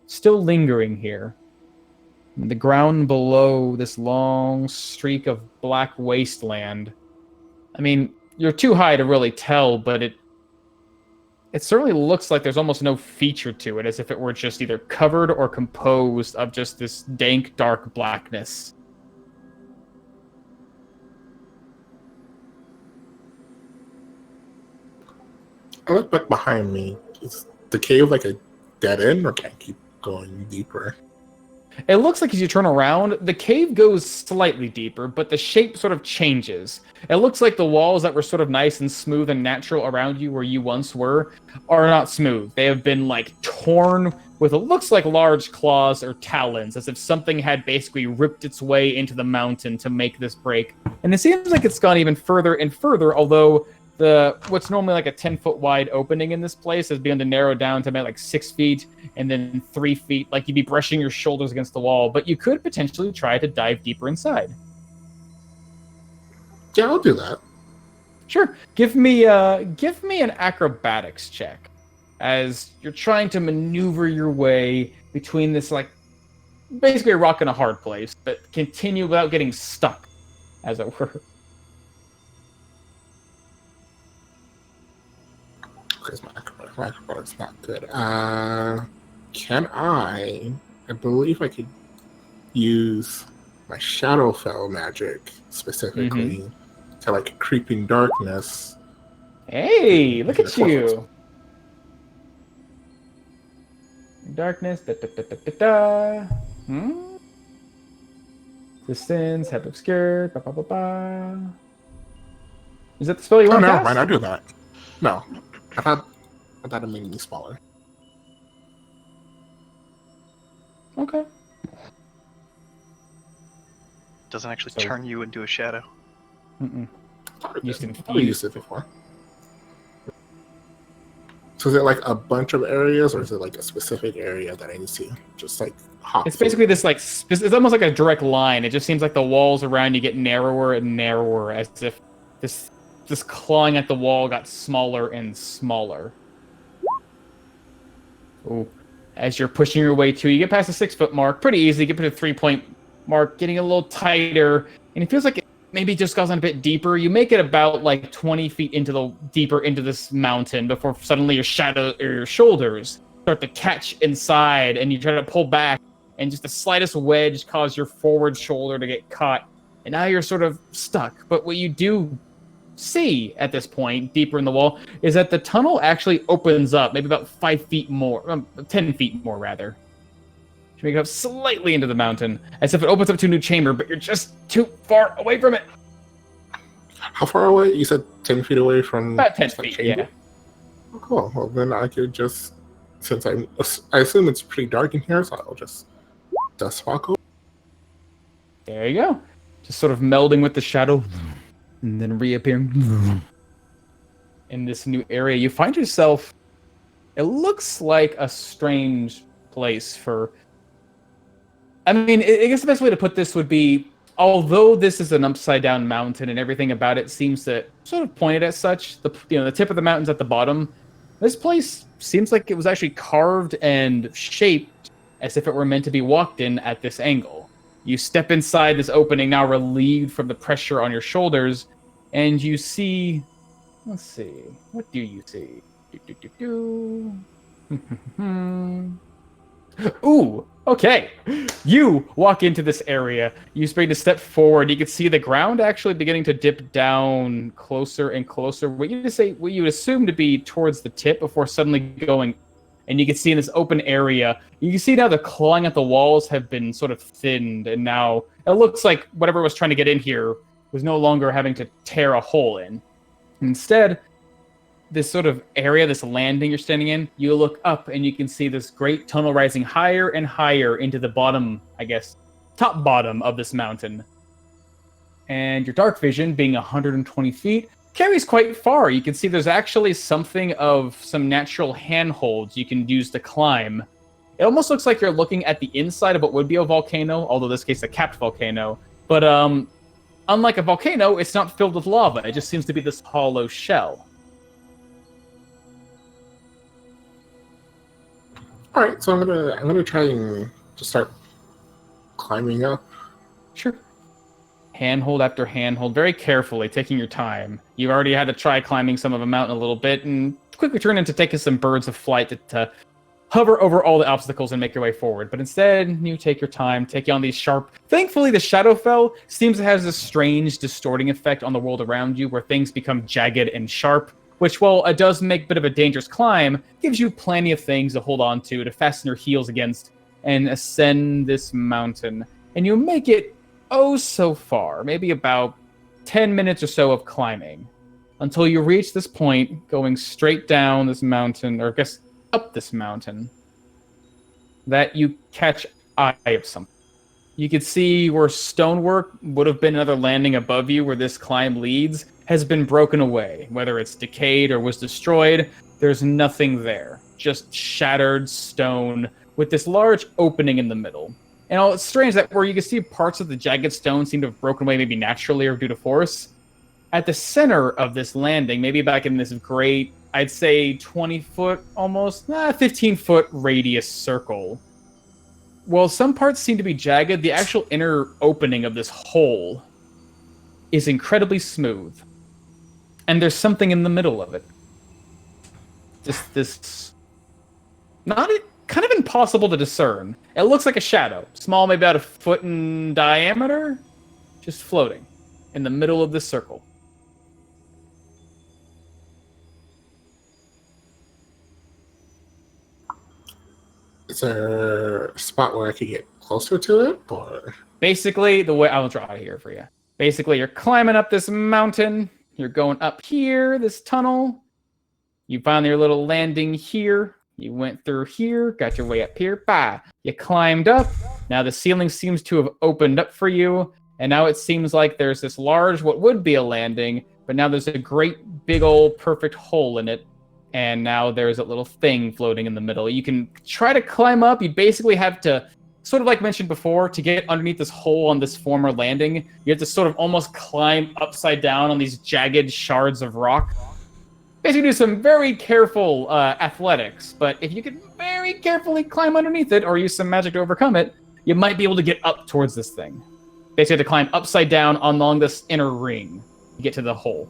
still lingering here. The ground below this long streak of black wasteland. I mean, you're too high to really tell, but It certainly looks like there's almost no feature to it, as if it were just either covered or composed of just this dank, dark blackness. I look back behind me. Is the cave like a dead end, or can I keep going deeper? It looks like as you turn around, the cave goes slightly deeper, but the shape sort of changes. It looks like the walls that were sort of nice and smooth and natural around you where you once were are not smooth. They have been like torn with what looks like large claws or talons, as if something had basically ripped its way into the mountain to make this break. And it seems like it's gone even further and further, although what's normally like a 10-foot wide opening in this place has begun to narrow down to about like 6 feet and then 3 feet, like you'd be brushing your shoulders against the wall, but you could potentially try to dive deeper inside. Yeah, I'll do that. Sure. Give me an acrobatics check as you're trying to maneuver your way between this like basically a rock and a hard place, but continue without getting stuck, as it were. Because my acrobatics not good. Can I believe I could use my Shadowfell magic specifically to like creeping darkness. Hey, look at you. Darkness. Distance. Have obscured. Ba, ba, ba, ba. Is that the spell you want to never cast? mind. I'll do that. No. I thought it made me smaller. Okay. Doesn't actually turn you into a shadow. Used to I've used it before. So is it like a bunch of areas, or is it like a specific area that I need to just like hop It's through? basically this like it's almost like a direct line. It just seems like the walls around you get narrower and narrower, as if this clawing at the wall got smaller and smaller. Ooh. As you're pushing your way to, you get past the 6-foot mark pretty easy. Get to the 3-point mark, getting a little tighter, and it feels like it maybe just goes on a bit deeper. You make it about like 20 feet deeper into this mountain before suddenly your shoulders start to catch inside, and you try to pull back, and just the slightest wedge causes your forward shoulder to get caught, and now you're sort of stuck. But what you do see at this point, deeper in the wall, is that the tunnel actually opens up, maybe about 5 feet more, 10 feet more rather. You make it up slightly into the mountain, as if it opens up to a new chamber, but you're just too far away from it. How far away? You said 10 feet away from... About 10 that feet, chamber? yeah. Oh, cool. Well, then I could just... Since I assume it's pretty dark in here, so I'll just dust walk over. There you go. Just sort of melding with the shadow, and then reappearing in this new area. You find yourself... It looks like a strange place for... I mean, I guess the best way to put this would be, although this is an upside-down mountain and everything about it seems to sort of point it as such, the tip of the mountain's at the bottom, this place seems like it was actually carved and shaped as if it were meant to be walked in at this angle. You step inside this opening, now relieved from the pressure on your shoulders, and you see... Let's see. What do you see? Ooh, okay. You walk into this area. You begin to step forward. You can see the ground actually beginning to dip down closer and closer. What you would assume to be towards the tip before suddenly going. And you can see in this open area, you can see now the clawing at the walls have been sort of thinned, and now it looks like whatever was trying to get in here was no longer having to tear a hole in. Instead, this sort of area, this landing you're standing in, you look up and you can see this great tunnel rising higher and higher into the bottom, I guess, top bottom of this mountain. And your dark vision, being 120 feet, carries quite far. You can see there's actually something of some natural handholds you can use to climb. It almost looks like you're looking at the inside of what would be a volcano, although in this case a capped volcano. But unlike a volcano, it's not filled with lava. It just seems to be this hollow shell. All right, so I'm gonna try and just start climbing up. Sure. Handhold after handhold, very carefully, taking your time. You've already had to try climbing some of the mountain a little bit, and quickly turn into taking some birds of flight to hover over all the obstacles and make your way forward. But instead, you take your time, take on these sharp... Thankfully, the Shadowfell seems to have this strange distorting effect on the world around you where things become jagged and sharp, which, while it does make a bit of a dangerous climb, gives you plenty of things to hold on to fasten your heels against, and ascend this mountain. And you make it so far, maybe about 10 minutes or so of climbing, until you reach this point, going straight down this mountain, or I guess up this mountain, that you catch eye of something. You can see where stonework would have been another landing above you where this climb leads has been broken away. Whether it's decayed or was destroyed, there's nothing there. Just shattered stone with this large opening in the middle. And it's strange that where you can see parts of the jagged stone seem to have broken away maybe naturally or due to force. At the center of this landing, maybe back in this great, I'd say 20-foot almost, 15-foot radius circle. While some parts seem to be jagged, the actual inner opening of this hole is incredibly smooth. And there's something in the middle of it. This not kind of impossible to discern. It looks like a shadow, small, maybe about a foot in diameter, just floating in the middle of this circle. Is there a spot where I could get closer to it, or? Basically, the way I'll draw it here for you. Basically, you're climbing up this mountain. You're going up here, this tunnel. You found your little landing here. You went through here, got your way up here. Bah! You climbed up. Now the ceiling seems to have opened up for you. And now it seems like there's this large, what would be a landing, but now there's a great big old perfect hole in it. And now there's a little thing floating in the middle. You can try to climb up. You basically have to, sort of like mentioned before, to get underneath this hole on this former landing, you have to sort of almost climb upside down on these jagged shards of rock. Basically do some very careful athletics, but if you can very carefully climb underneath it or use some magic to overcome it, you might be able to get up towards this thing. Basically have to climb upside down along this inner ring to get to the hole.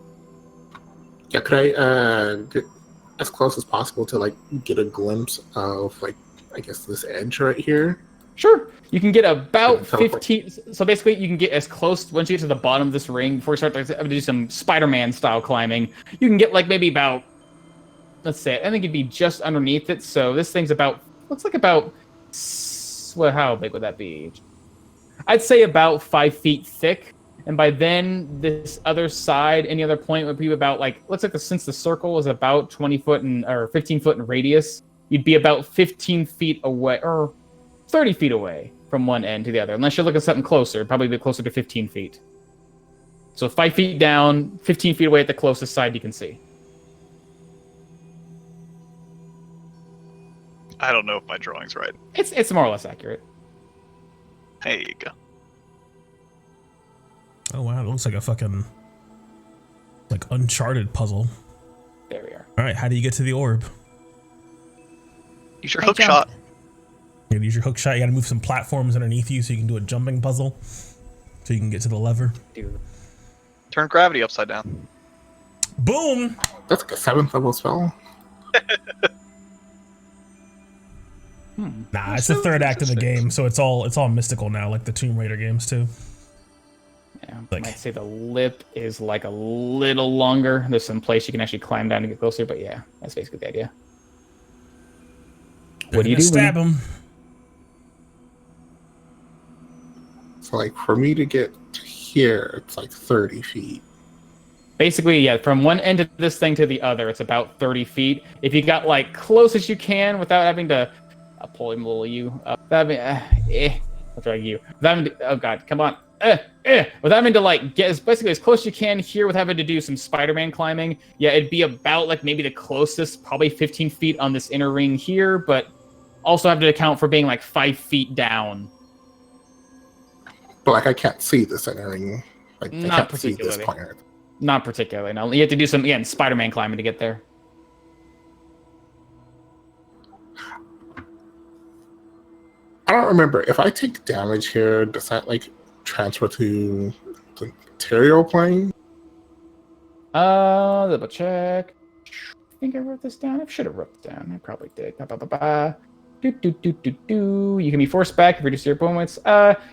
Yeah, could I get as close as possible to like get a glimpse of like, I guess, this edge right here? Sure. You can get about 15. So basically, you can get as close, once you get to the bottom of this ring, before you start to do some Spider-Man style climbing, you can get like maybe about, let's say, I think it'd be just underneath it. So this thing's about, looks like about, well, how big would that be? I'd say about 5 feet thick. And by then, this other side, any other point would be about like, looks like since the circle is about 20 foot or 15 foot in radius, you'd be about 15 feet away, or 30 feet away from one end to the other. Unless you're looking at something closer, probably be closer to 15 feet. So 5 feet down, 15 feet away at the closest side you can see. I don't know if my drawing's right. It's more or less accurate. There you go. Oh wow, it looks like a fucking like Uncharted puzzle. There we are. All right, how do you get to the orb? Use your hook shot. You gotta use your hook shot. You gotta move some platforms underneath you so you can do a jumping puzzle, so you can get to the lever. Dude. Turn gravity upside down. Boom! That's like a 7th level spell. Nah, it's the third act of the game, so it's all mystical now, like the Tomb Raider games too. Yeah, Like- I might say the lip is like a little longer. There's some place you can actually climb down to get closer, but yeah, that's basically the idea. What do you do? Stab him. So like for me to get here, it's like 30 feet. Basically, yeah, from one end of this thing to the other, it's about 30 feet. If you got like close as you can without having to, I'll pull him a little you. I'll drag you. Without having to, oh god, come on. Without having to like get basically as close as you can here with having to do some Spider-Man climbing. Yeah, it'd be about like maybe the closest, probably 15 feet on this inner ring here, but also have to account for being like 5 feet down. But like I can't see this entering. Like I Not can't see this particularly. point. Not particularly, no. You have to do some, again, Spider-Man climbing to get there. I don't remember. If I take damage here, does that like transfer to the material plane? Double check. think I wrote this down. I should have wrote it down. I probably did. Do, do, do, do, do. You can be forced back if you reduce your points.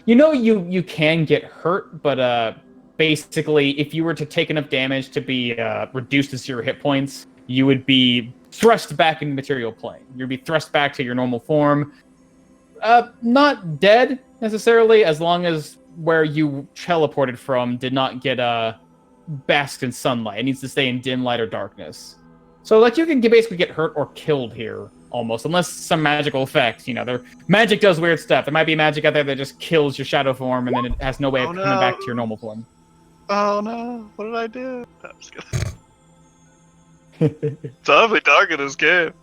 You can get hurt, but basically, if you were to take enough damage to be reduced to 0 hit points, you would be thrust back into the material plane. You'd be thrust back to your normal form. Not dead necessarily, as long as where you teleported from did not get basked in sunlight. It needs to stay in dim light or darkness. So, like, you can basically get hurt or killed here, almost, unless some magical effect. Magic does weird stuff. There might be magic out there that just kills your shadow form, and then it has no way of coming back to your normal form. Oh no, what did I do? No, I'm just kidding. It's awfully dark in this game.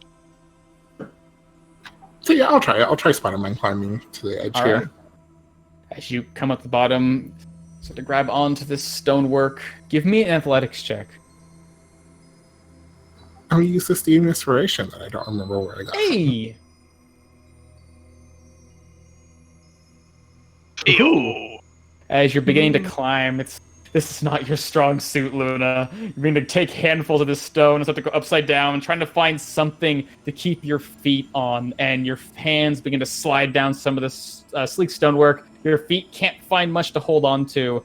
So yeah, I'll try it. I'll try Spider-Man climbing to the edge here. Right. As you come up the bottom, so to grab onto this stonework, give me an athletics check. I'm gonna use this Steam inspiration that I don't remember where I got. Hey! Ew. As you're beginning to climb, this is not your strong suit, Luna. You're going to take handfuls of this stone and start to go upside down, trying to find something to keep your feet on, and your hands begin to slide down some of this sleek stonework. Your feet can't find much to hold on to,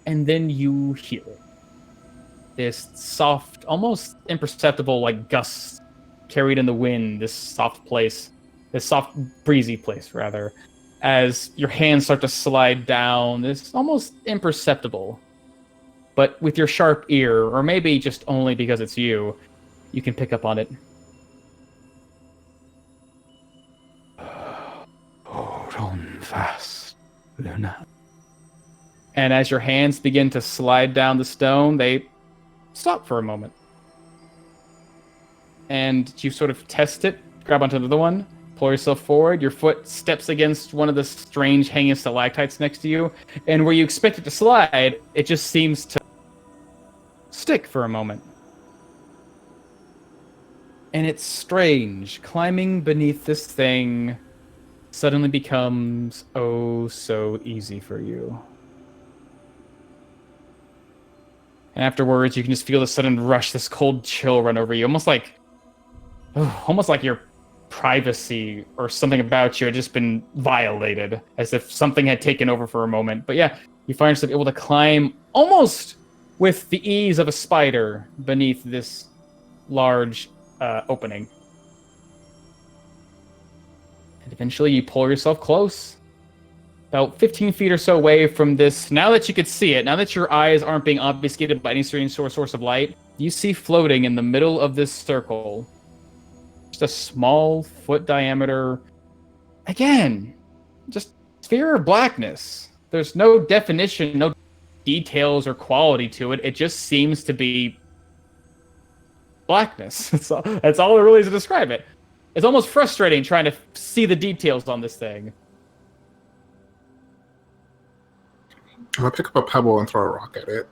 and then you hear this soft, almost imperceptible, like gusts carried in the wind, this soft, breezy place, rather. As your hands start to slide down, it's almost imperceptible. But with your sharp ear, or maybe just only because it's you can pick up on it. Hold on fast, Luna. And as your hands begin to slide down the stone, they stop for a moment. And you sort of test it, grab onto the other one, pull yourself forward, your foot steps against one of the strange hanging stalactites next to you, and where you expect it to slide, it just seems to stick for a moment. And it's strange. Climbing beneath this thing suddenly becomes oh so easy for you. And afterwards, you can just feel the sudden rush, this cold chill run over you, almost like your privacy or something about you had just been violated, as if something had taken over for a moment. But yeah, you find yourself able to climb almost with the ease of a spider beneath this large opening. And eventually you pull yourself close, about 15 feet or so away from this. Now that you could see it, now that your eyes aren't being obfuscated by any strange source of light, you see floating in the middle of this circle just a small foot diameter, again, just sphere of blackness. There's no definition, no details or quality to it. It just seems to be blackness. That's all there really is to describe it. It's almost frustrating trying to see the details on this thing. I'm gonna pick up a pebble and throw a rock at it.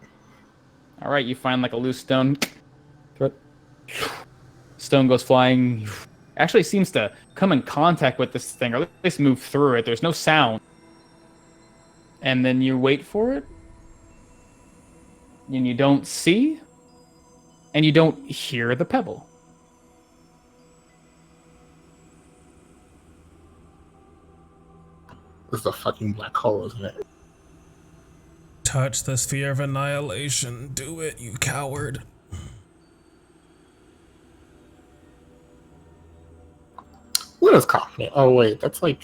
All right, you find like a loose stone. Throw it. Stone goes flying. Actually seems to come in contact with this thing, or at least move through it. There's no sound. And then you wait for it. And you don't see. And you don't hear the pebble. This is a fucking black hole, isn't it? Touch the sphere of annihilation. Do it, you coward. Luna's confident. Oh wait, that's like...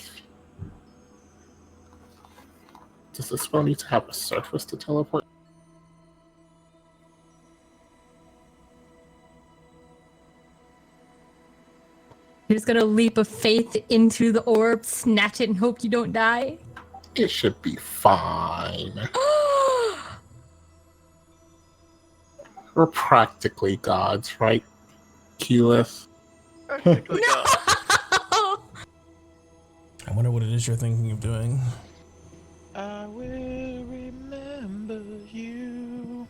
Does this spell need to have a surface to teleport? You're just gonna leap of faith into the orb, snatch it, and hope you don't die? It should be fine. We're practically gods, right, Keyleth? Practically No! God. I wonder what it is you're thinking of doing. I will remember you.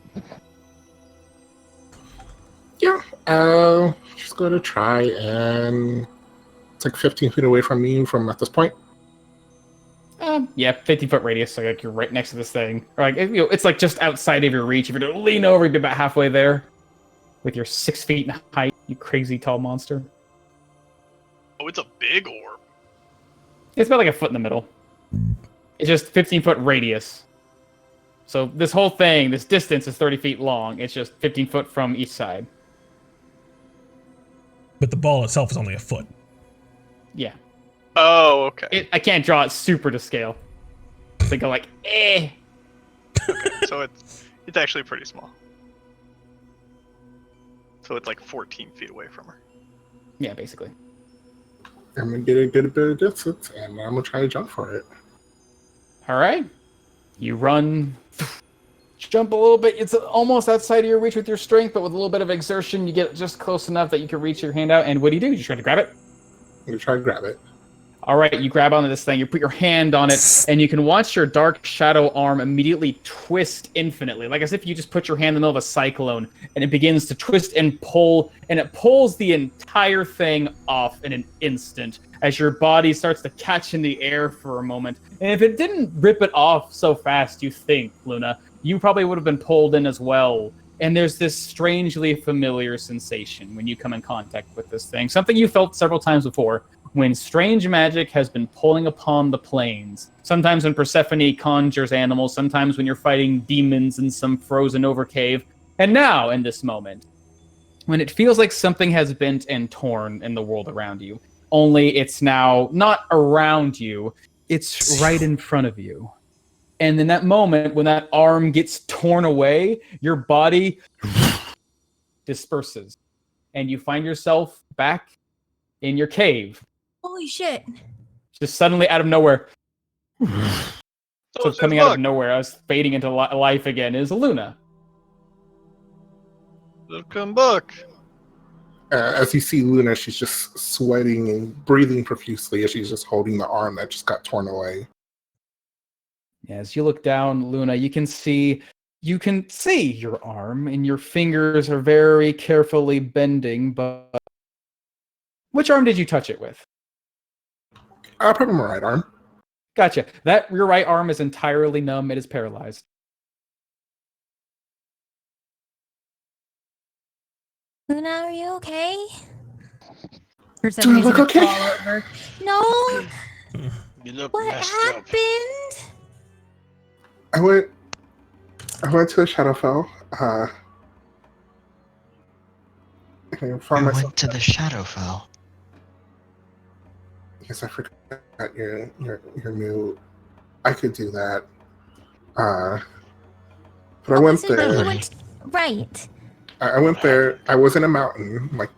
Yeah, just going to try, and it's like 15 feet away from me from at this point. Yeah, 50-foot radius, so like you're right next to this thing. Or like it's like just outside of your reach. If you're to lean over, you'd be about halfway there, with your 6 feet in height. You crazy tall monster. Oh, it's a big orb. It's about like a foot in the middle. It's just 15-foot radius. So this whole thing, this distance is 30 feet long. It's just 15 foot from each side. But the ball itself is only a foot. Yeah. Oh, okay. I can't draw it super to scale. They go like, eh. Okay, so it's actually pretty small. So it's like 14 feet away from her. Yeah, basically. I'm gonna get a good bit of distance, and I'm gonna try to jump for it. All right. You run, jump a little bit. It's almost outside of your reach with your strength, but with a little bit of exertion, you get just close enough that you can reach your hand out. And what do? You try to grab it? I'm gonna try to grab it. All right, you grab onto this thing, you put your hand on it, and you can watch your dark shadow arm immediately twist infinitely, like as if you just put your hand in the middle of a cyclone, and it begins to twist and it pulls the entire thing off in an instant as your body starts to catch in the air for a moment. And if it didn't rip it off so fast, you think, Luna, you probably would have been pulled in as well. And there's this strangely familiar sensation when you come in contact with this thing, something you felt several times before, when strange magic has been pulling upon the plains. Sometimes when Persephone conjures animals, sometimes when you're fighting demons in some frozen over cave. And now, in this moment, when it feels like something has bent and torn in the world around you, only it's now not around you, it's right in front of you. And in that moment, when that arm gets torn away, your body disperses. And you find yourself back in your cave. Holy shit. Just suddenly out of nowhere. So it's coming out of luck. nowhere, I was fading into life again, is Luna. Welcome back. As you see Luna, she's just sweating and breathing profusely as she's just holding the arm that just got torn away. As you look down, Luna, you can see your arm, and your fingers are very carefully bending, but which arm did you touch it with? Probably my right arm. Gotcha. Your right arm is entirely numb. It is paralyzed. Luna, are you okay? For Do I look okay? fall over. No. You look What messed up. happened? I went to the Shadowfell. And I found You myself. went to the Shadowfell. Yes, I forgot you're new. I could do that. But I went So you there. went- right. I went there. I was in a mountain, like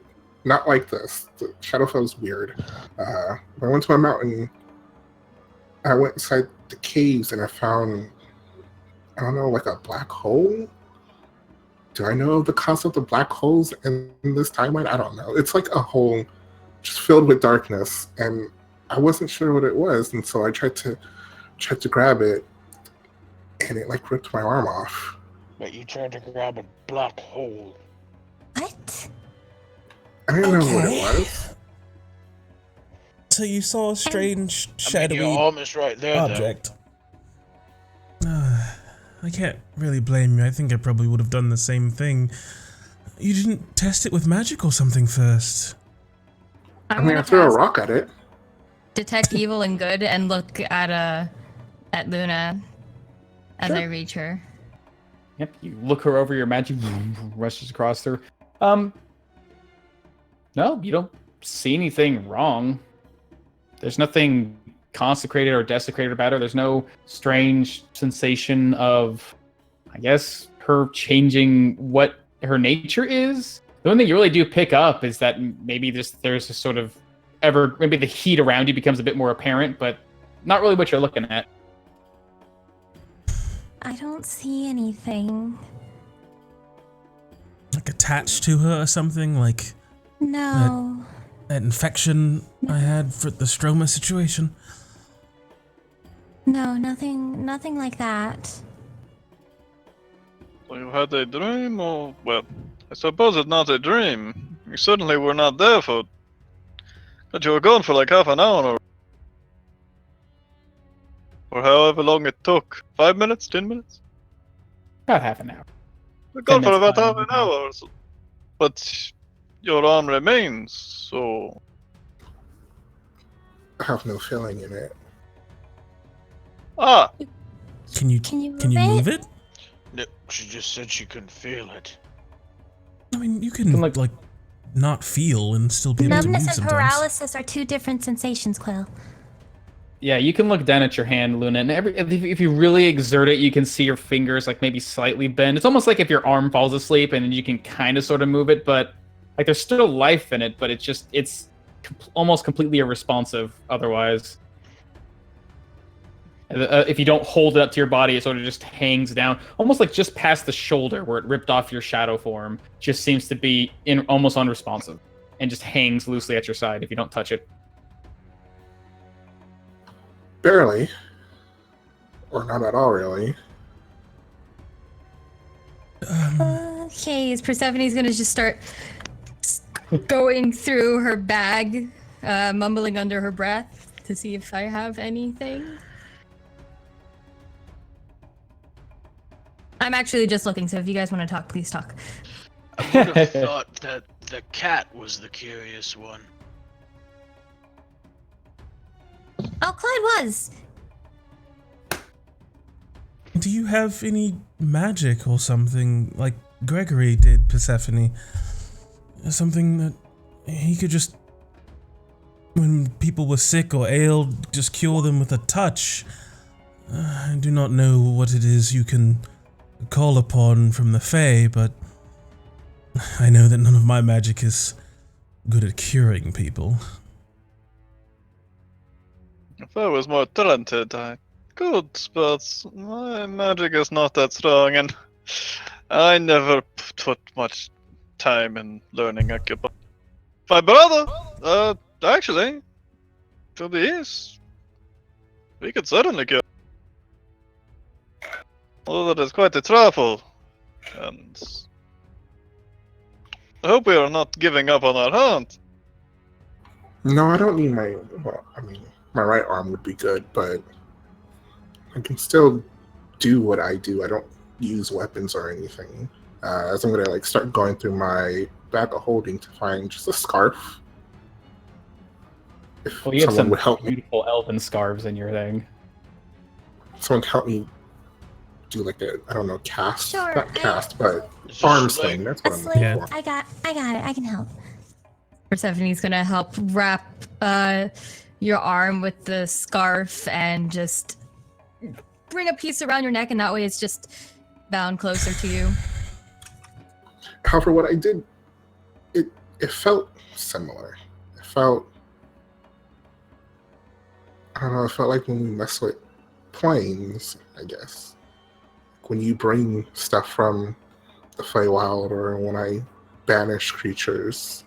not like this. The Shadowfell's weird. I went to a mountain. I went inside the caves and I found, I don't know, like a black hole. Do I know the concept of black holes in this timeline? I don't know. It's like a hole just filled with darkness, and I wasn't sure what it was, and so I tried to grab it, and it like ripped my arm off. But you tried to grab a black hole. What? I didn't know what it Okay. was. So you saw a strange, I mean, shadowy you're almost right there, object. I can't really blame you. I think I probably would have done the same thing. You didn't test it with magic or something first. I mean, I threw a rock at it. Detect evil and good and look at Luna as Sure. I reach her. Yep, you look her over, your magic rushes across her. No, you don't see anything wrong. There's nothing consecrated or desecrated about her. There's no strange sensation of, I guess, her changing what her nature is. The only thing you really do pick up is that maybe there's a sort of maybe the heat around you becomes a bit more apparent, but not really what you're looking at. I don't see anything. Like attached to her or something? Like No. that infection I had for the stroma situation? No, nothing like that. So you had a dream, or well, I suppose it's not a dream. You certainly were not there for. But you were gone for like half an hour, or however long it took. 5 minutes, 10 minutes. About half an hour. We're gone 10 for minutes about half time. an hour. Or so. But your arm remains, so I have no feeling in it. ah, Can you Can you move it? No, she just said she couldn't feel it. I mean, you can like- like not feel and still be able to move Numbness and sometimes. paralysis are two different sensations, Quill. Yeah, you can look down at your hand, Luna, and if you really exert it, you can see your fingers like maybe slightly bend. It's almost like if your arm falls asleep, and then you can kind of sort of move it, but like there's still life in it, but it's almost completely irresponsive otherwise. If you don't hold it up to your body, it sort of just hangs down, almost like just past the shoulder where it ripped off your shadow form. Just seems to be almost unresponsive, and just hangs loosely at your side if you don't touch it. Barely. Or not at all, really. Okay, Persephone's gonna just start going through her bag, mumbling under her breath to see if I have anything. I'm actually just looking, so if you guys want to talk, please talk. I would have thought that the cat was the curious one. Oh, Clyde was. Do you have any magic or something like Gregory did, Persephone? Something that he could just, when people were sick or ailed, just cure them with a touch. I do not know what it is you can call upon from the Fae, but I know that none of my magic is good at curing people. if I was more talented, I could, but my magic is not that strong, and I never put much time in learning acupuncture. My brother, actually, to the east, we could certainly cure. Although that is quite a travel, and I hope we are not giving up on our hunt. No, I don't need my. Well, I mean, my right arm would be good, but I can still do what I do. I don't use weapons or anything. As I'm gonna start going through my bag of holding to find just a scarf. If Well, you have someone some would help me, beautiful elven scarves in your thing. someone could help me do I don't know, cast, Sure, not cast, but It's arms just like- thing. That's A what I'm sling. looking for. I got it. I can help. Persephone's gonna help wrap your arm with the scarf and just bring a piece around your neck, and that way it's just bound closer to you. However, what I did, it felt similar. It felt, I don't know, it felt like when we mess with planes, I guess. When you bring stuff from the Feywild, or when I banish creatures.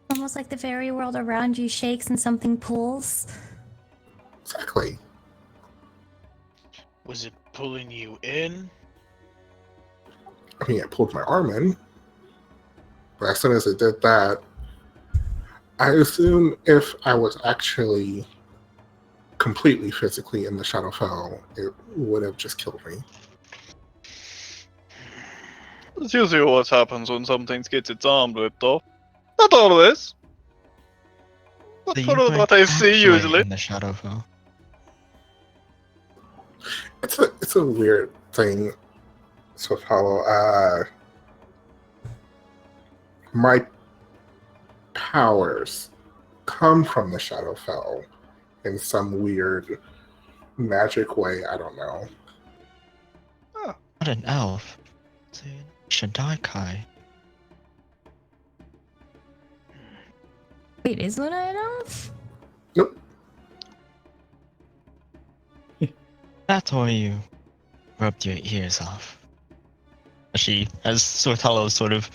Almost like the very world around you shakes and something pulls. Exactly. Was it pulling you in? I mean, it pulled my arm in. But as soon as it did that, I assume if I was actually completely physically in the Shadowfell, it would have just killed me. That's usually what happens when something gets its arm ripped off. Not always. But So for you weren't what I see actually usually. in the Shadowfell. It's a weird thing. So follow. My powers come from the Shadowfell in some weird magic way. I don't know. What an elf. Shadaikai. Wait, is Luna an elf? Nope. That's why you rubbed your ears off. She, as Sortalo sort of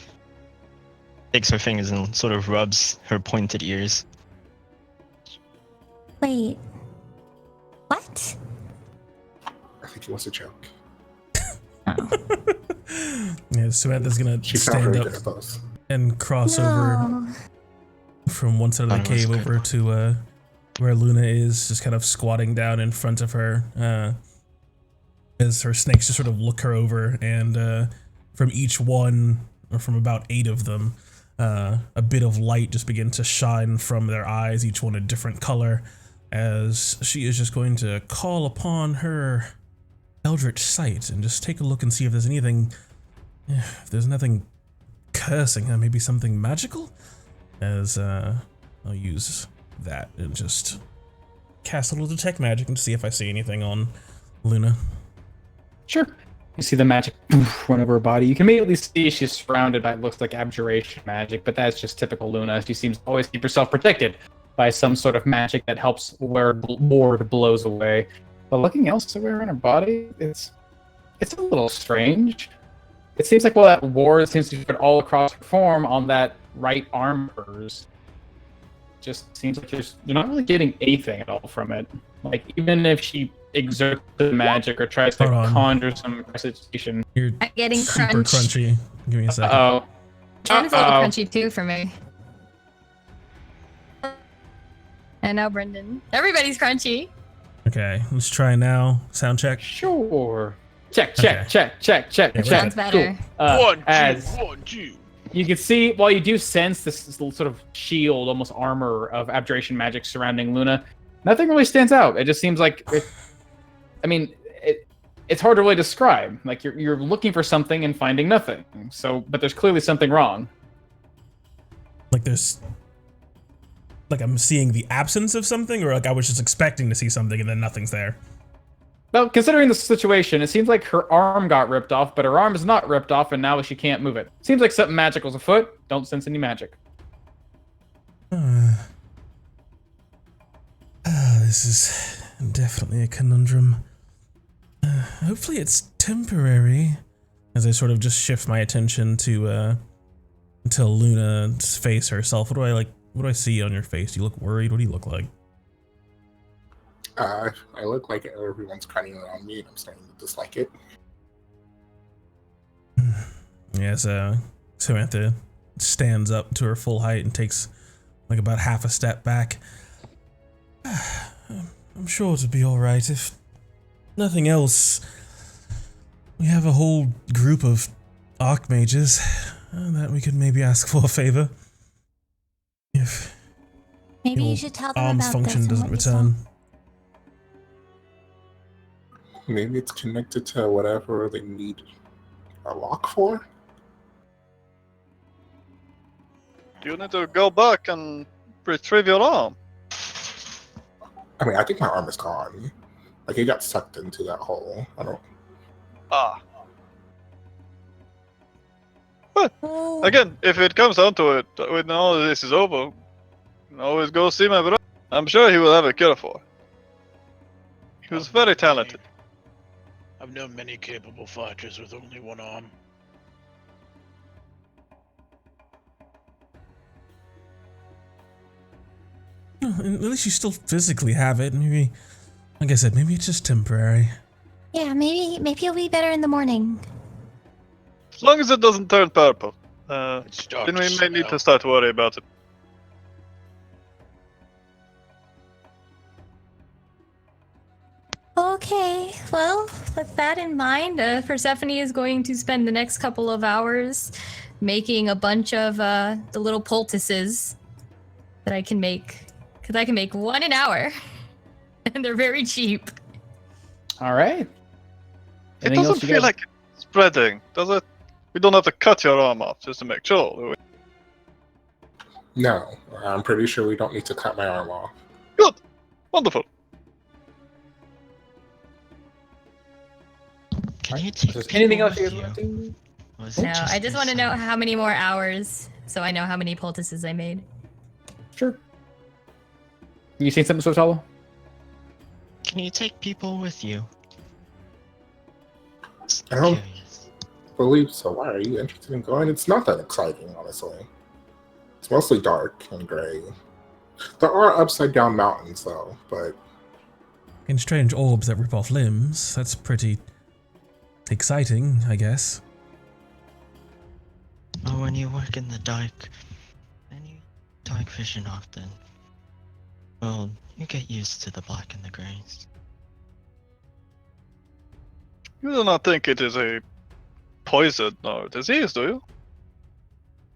takes her fingers and sort of rubs her pointed ears. Wait. What? I think it was a joke. Yeah, Samantha's gonna She's not stand very up good at those. and cross over No. from one side of the Thought it was cave good. over to where Luna is, just kind of squatting down in front of her, as her snakes just sort of look her over, and from each one or from about 8 of them, a bit of light just begins to shine from their eyes, each one a different color, as she is just going to call upon her eldritch sight and just take a look and see if there's anything, if there's nothing cursing her, maybe something magical, as I'll use that and just cast a little detect magic and see if I see anything on Luna. Sure. You see the magic run over her body. You can immediately see she's surrounded by what looks like abjuration magic, but that's just typical Luna. She seems to always keep herself protected by some sort of magic that helps where ward blows away. But looking elsewhere in her body, it's a little strange. It seems like, well, that ward seems to be spread all across her form on that right arm of hers. Just seems like you're not really getting anything at all from it. Like, even if she exerts the magic or tries to conjure some precipitation. You're getting super crunch. crunchy. Give me a second. Oh, Jordan's a little crunchy too for me. And now Brendan. Everybody's crunchy. Okay, let's try now. Sound check. Sure. Check. Okay. Sounds better. Cool. 1, 2. You can see, while you do sense this sort of shield, almost armor of abjuration magic surrounding Luna, nothing really stands out. It just seems like, it's hard to really describe. Like, you're looking for something and finding nothing. So, but there's clearly something wrong. Like I'm seeing the absence of something, or like I was just expecting to see something and then nothing's there. Well, considering the situation, it seems like her arm got ripped off, but her arm is not ripped off, and now she can't move it. Seems like something magical's afoot. Don't sense any magic. This is definitely a conundrum. Hopefully it's temporary. As I sort of just shift my attention to Luna's face herself. What do I see on your face? Do you look worried? What do you look like? I look like everyone's cutting around me, and I'm starting to dislike it. Yes, Samantha stands up to her full height and takes like about half a step back. I'm sure it'll be alright. If nothing else, we have a whole group of archmages that we could maybe ask for a favor. If Maybe you should tell them arms about function this and doesn't what you saw. return. Maybe it's connected to whatever they need a lock for? Do you need to go back and retrieve your arm? I mean, I think my arm is gone. Like, it got sucked into that hole. I don't... Ah. But, again, if it comes down to it, when all of this is over, you can always go see my brother. I'm sure he will have a cure for it. He was very talented. I've known many capable fighters with only one arm. At least you still physically have it. Maybe, like I said, maybe it's just temporary. Yeah, maybe you'll be better in the morning. As long as it doesn't turn purple, It's dark then to we may need smell. to start to worry about it. Okay, well, with that in mind, Persephone is going to spend the next couple of hours making a bunch of the little poultices that I can make. Because I can make one an hour. And they're very cheap. All right. It Anything else doesn't you feel guys- like it's spreading, does it? We don't have to cut your arm off just to make sure, do we? No, I'm pretty sure we don't need to cut my arm off. Good. Wonderful. Can you take Just- Anything people else you with guys want to do? Or is it No, I just this want to know one? how many more hours so I know how many poultices I made. Sure. You seen something, Swift Hollow? Can you take people with you? Just I don't- curious. Believe so. Why are you interested in going? It's not that exciting, honestly. It's mostly dark and gray. There are upside down mountains, though, but And strange orbs that rip off limbs. That's pretty exciting, I guess. Oh, when you work in the dark, and you dark vision often, well, you get used to the black and the grays. You do not think it is a poison or disease, do you?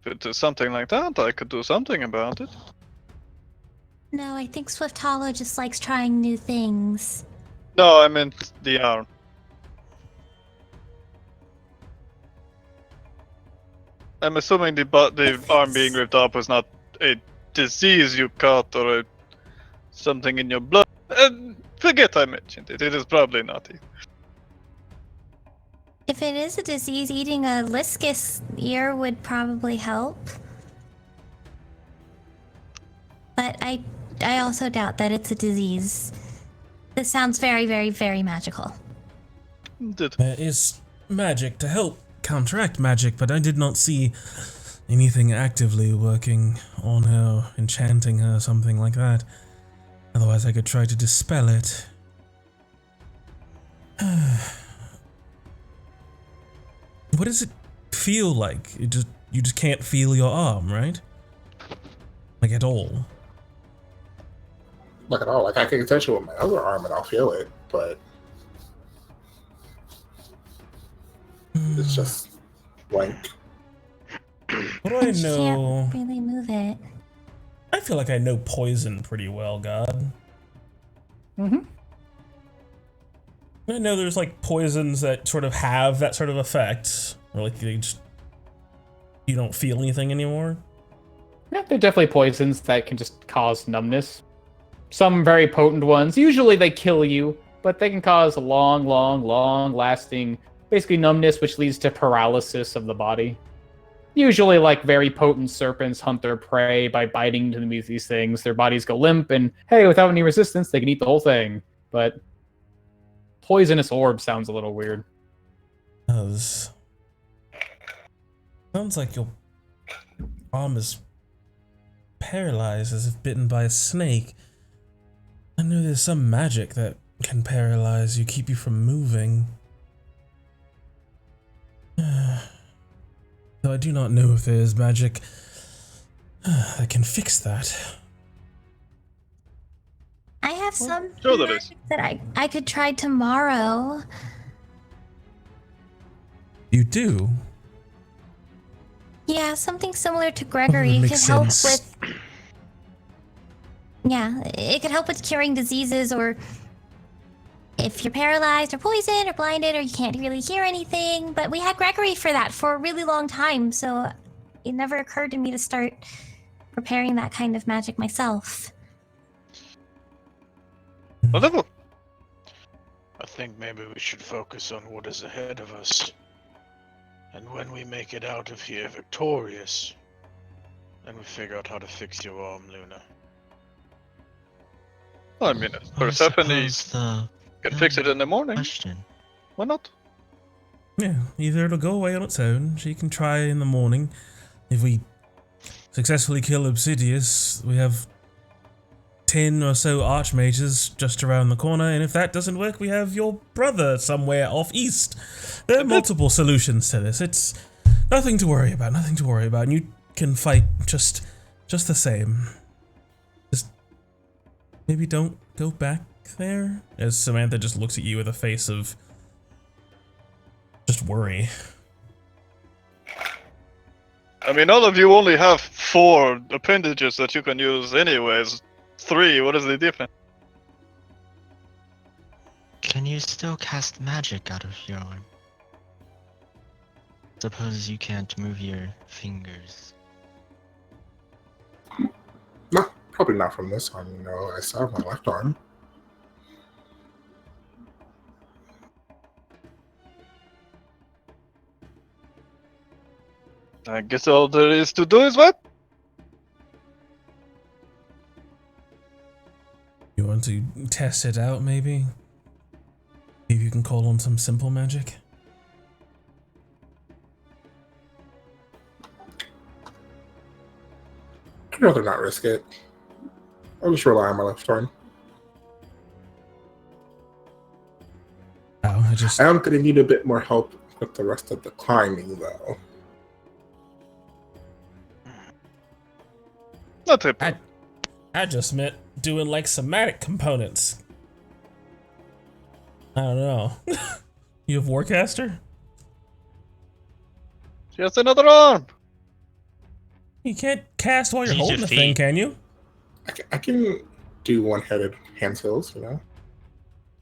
if it is something like that, I could do something about it. No, I think Swift Hollow just likes trying new things. No, I meant the arm. I'm assuming the arm being ripped off was not a disease you caught or something in your blood. Forget I mentioned it. It is probably not it. If it is a disease, eating a Liscus ear would probably help. But I also doubt that it's a disease. This sounds very, very, very magical. There is magic to help counteract magic, but I did not see anything actively working on her, enchanting her, something like that. Otherwise, I could try to dispel it. What does it feel like? You just can't feel your arm, right? Like at all. Like at all. Like I can touch it with my other arm and I'll feel it, but it's just blank. What do I She know? can't really move it. I feel like I know poison pretty well, God. Mm-hmm. I know there's like poisons that sort of have that sort of effect, or like you don't feel anything anymore. Yeah, they're definitely poisons that can just cause numbness. Some very potent ones, usually they kill you, but they can cause a long lasting, basically numbness, which leads to paralysis of the body. Usually, like very potent serpents hunt their prey by biting into these things. Their bodies go limp, and hey, without any resistance, they can eat the whole thing. But poisonous orb sounds a little weird. Sounds like your arm is paralyzed as if bitten by a snake. I know there's some magic that can paralyze you, keep you from moving. Though I do not know if there is magic that can fix that. I have some Sure there is. magic that I could try tomorrow. You do? Yeah, something similar to Gregory could makes help sense. with. Yeah, it could help with curing diseases, or if you're paralyzed or poisoned or blinded or you can't really hear anything. But we had Gregory for that for a really long time, so it never occurred to me to start preparing that kind of magic myself. Wonderful. I think maybe we should focus on what is ahead of us. And when we make it out of here victorious, then we figure out how to fix your arm, Luna. I mean, if I Persephone suppose the can fix it in the morning. question. Why not? Yeah, either it'll go away on its own, she can try in the morning. If we successfully kill Obsidius, we have 10 or so archmages just around the corner, and if that doesn't work, we have your brother somewhere off east. There are multiple solutions to this. It's nothing to worry about, and you can fight just the same. Just maybe don't go back there, as Samantha just looks at you with a face of just worry. I mean, all of you only have 4 appendages that you can use anyways. 3, what is the difference? Can you still cast magic out of your arm? Suppose you can't move your fingers. No, probably not from this arm, you know. I still have my left arm. I guess all there is to do is what? You want to test it out, maybe? See if you can call on some simple magic? I'd rather not risk it. I'll just rely on my left arm. Oh, I am going to need a bit more help with the rest of the climbing, though. Not a I just meant doing like somatic components. I don't know. You have Warcaster? She has another arm. You can't cast while you're Use your holding the thing, feet. can you? I can do one-handed hand skills, you know?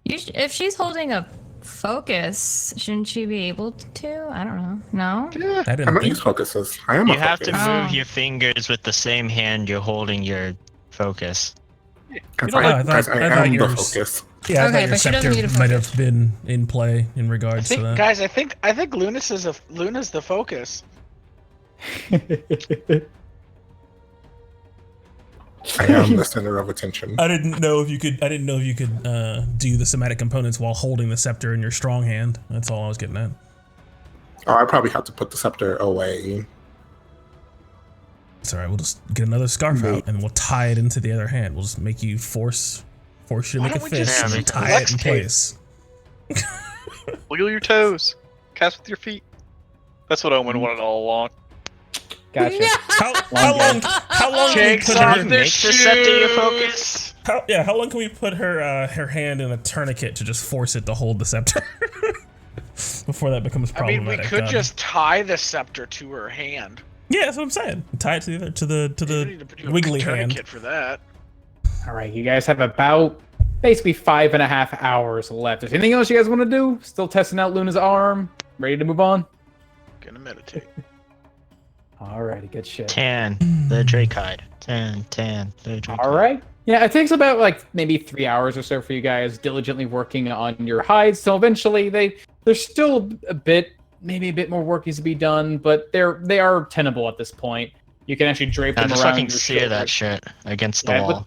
If she's holding a focus, shouldn't she be able to? I don't know. No? Yeah. I I didn't don't think. use focuses. I am You a have to focus. move Oh. your fingers with the same hand you're holding your focus. Guys, You know, I guys, thought I am the yours- focus. Yeah, I Okay, thought your but she doesn't scepter need a might focus. have been in play in I regards think, to that. guys, I think Luna's the focus. I am the center of attention. I didn't know if you could. I didn't know if you could do the somatic components while holding the scepter in your strong hand. That's all I was getting at. Oh, I probably have to put the scepter away. It's all right. We'll just get another scarf Wait. out and we'll tie it into the other hand. We'll just make you force you to Why make a don't we just fist and use tie flex it in tape? place. Wiggle your toes. Cast with your feet. That's what Owen wanted all along. Gotcha. How long can we Takes put off her? the Make the scepter your shoes. focus. How long can we put her hand in a tourniquet to just force it to hold the scepter before that becomes I mean, problematic? we could just tie the scepter to her hand. Yeah, that's what I'm saying. Tie it to the You need to put a wiggly tourniquet hand. for that. All right, you guys have about basically 5.5 hours left. Is there anything else you guys want to do? Still testing out Luna's arm? Ready to move on? Gonna meditate. Alrighty, good shit. Tan the Drake hide. Tan the Drake All right. Yeah, it takes about like maybe 3 hours or so for you guys diligently working on your hides. So eventually, there's still maybe a bit more work needs to be done, but they are tenable at this point. You can actually drape Now them just around fucking your sear that shoulders. shit against the Yeah, wall.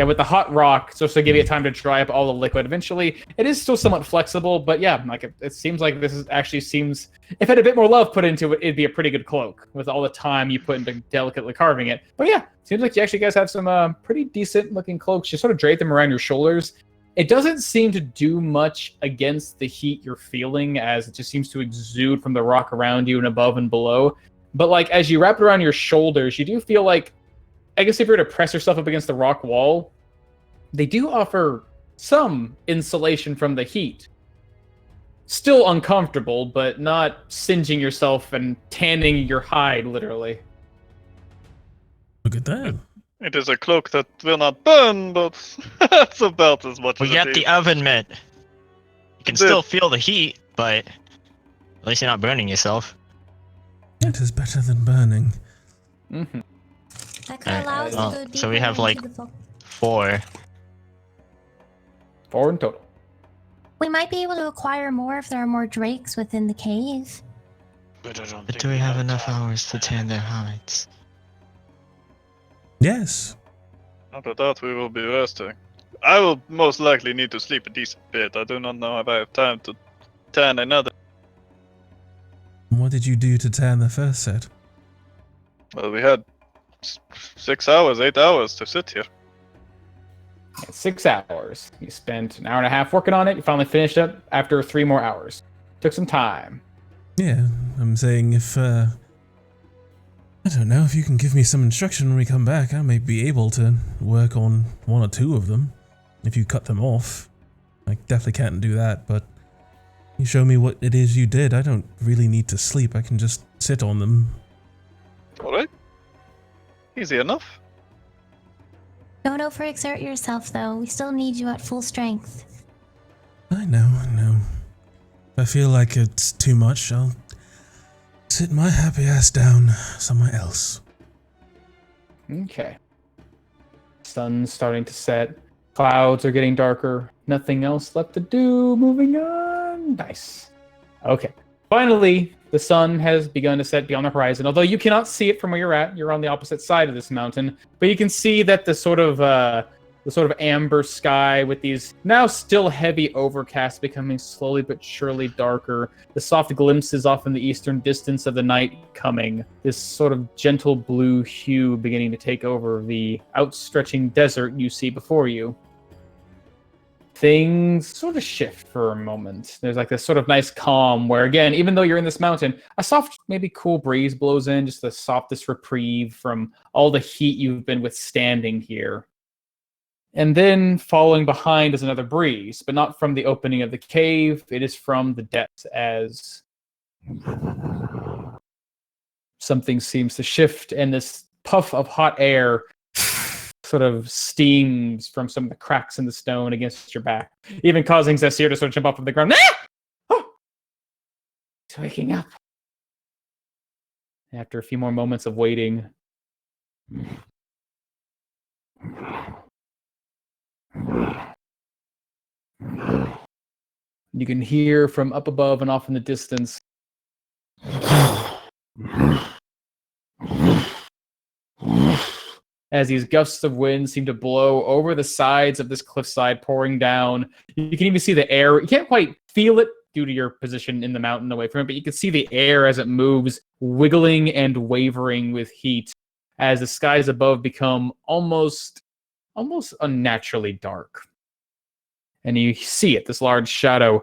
With the hot rock, so to give you time to dry up all the liquid. Eventually, it is still somewhat flexible, but yeah, like it seems like this is actually seems. If it had a bit more love put into it, it'd be a pretty good cloak with all the time you put into delicately carving it. But yeah, seems like you actually guys have some pretty decent looking cloaks. You sort of drape them around your shoulders. It doesn't seem to do much against the heat you're feeling, as it just seems to exude from the rock around you and above and below. But like as you wrap it around your shoulders, you do feel like, I guess if you were to press yourself up against the rock wall, they do offer some insulation from the heat. Still uncomfortable, but not singeing yourself and tanning your hide, literally. Look at that. It is a cloak that will not burn, but that's about as much We as got it the is. oven mitt. You can Dude. still feel the heat, but at least you're not burning yourself. It is better than burning. Mm-hmm. That could Alright, allow us well, to go deeper so we have, into like, the fo- 4. 4 in total. We might be able to acquire more if there are more drakes within the cave. But I don't But think do we have enough time. hours to tan their hides? Yes. After that, we will be resting. I will most likely need to sleep a decent bit. I do not know if I have time to tan another. What did you do to tan the first set? Well, we had 6 hours, 8 hours to sit here. 6 hours. You spent an hour and a half working on it. You finally finished up after 3 more hours. Took some time. Yeah, I'm saying if, I don't know, if you can give me some instruction when we come back, I may be able to work on 1 or 2 of them. If you cut them off. I definitely can't do that, but you show me what it is you did. I don't really need to sleep. I can just sit on them. Alright. Easy enough. Don't overexert yourself, though. We still need you at full strength. I know. If I feel like it's too much, I'll sit my happy ass down somewhere else. Okay. Sun's starting to set. Clouds are getting darker. Nothing else left to do. Moving on. Nice. Okay. Finally, the sun has begun to set beyond the horizon. Although you cannot see it from where you're at, you're on the opposite side of this mountain. But you can see that the sort of amber sky with these now still heavy overcasts becoming slowly but surely darker. The soft glimpses off in the eastern distance of the night coming. This sort of gentle blue hue beginning to take over the outstretching desert you see before you. Things sort of shift for a moment. There's like this sort of nice calm where, again, even though you're in this mountain, a soft, maybe cool breeze blows in, just the softest reprieve from all the heat you've been withstanding here. And then following behind is another breeze, but not from the opening of the cave. It is from the depths as something seems to shift, and this puff of hot air sort of steams from some of the cracks in the stone against your back, even causing Zesir to sort of jump off of the ground. Ah! Oh! He's waking up. After a few more moments of waiting, you can hear from up above and off in the distance as these gusts of wind seem to blow over the sides of this cliffside, pouring down. You can even see the air. You can't quite feel it due to your position in the mountain away from it, but you can see the air as it moves, wiggling and wavering with heat as the skies above become almost unnaturally dark. And you see it, this large shadow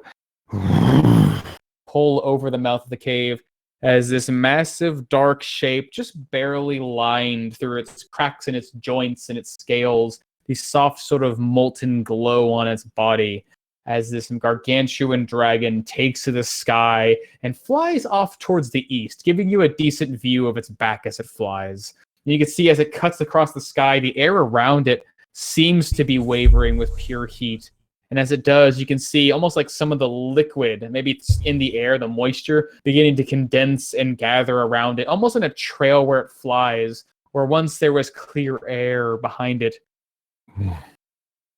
pull over the mouth of the cave as this massive dark shape, just barely lined through its cracks in its joints and its scales, the soft sort of molten glow on its body, as this gargantuan dragon takes to the sky and flies off towards the east, giving you a decent view of its back as it flies. And you can see as it cuts across the sky, the air around it seems to be wavering with pure heat. And as it does, you can see almost like some of the liquid, maybe it's in the air, the moisture, beginning to condense and gather around it, almost in a trail where it flies, where once there was clear air behind it,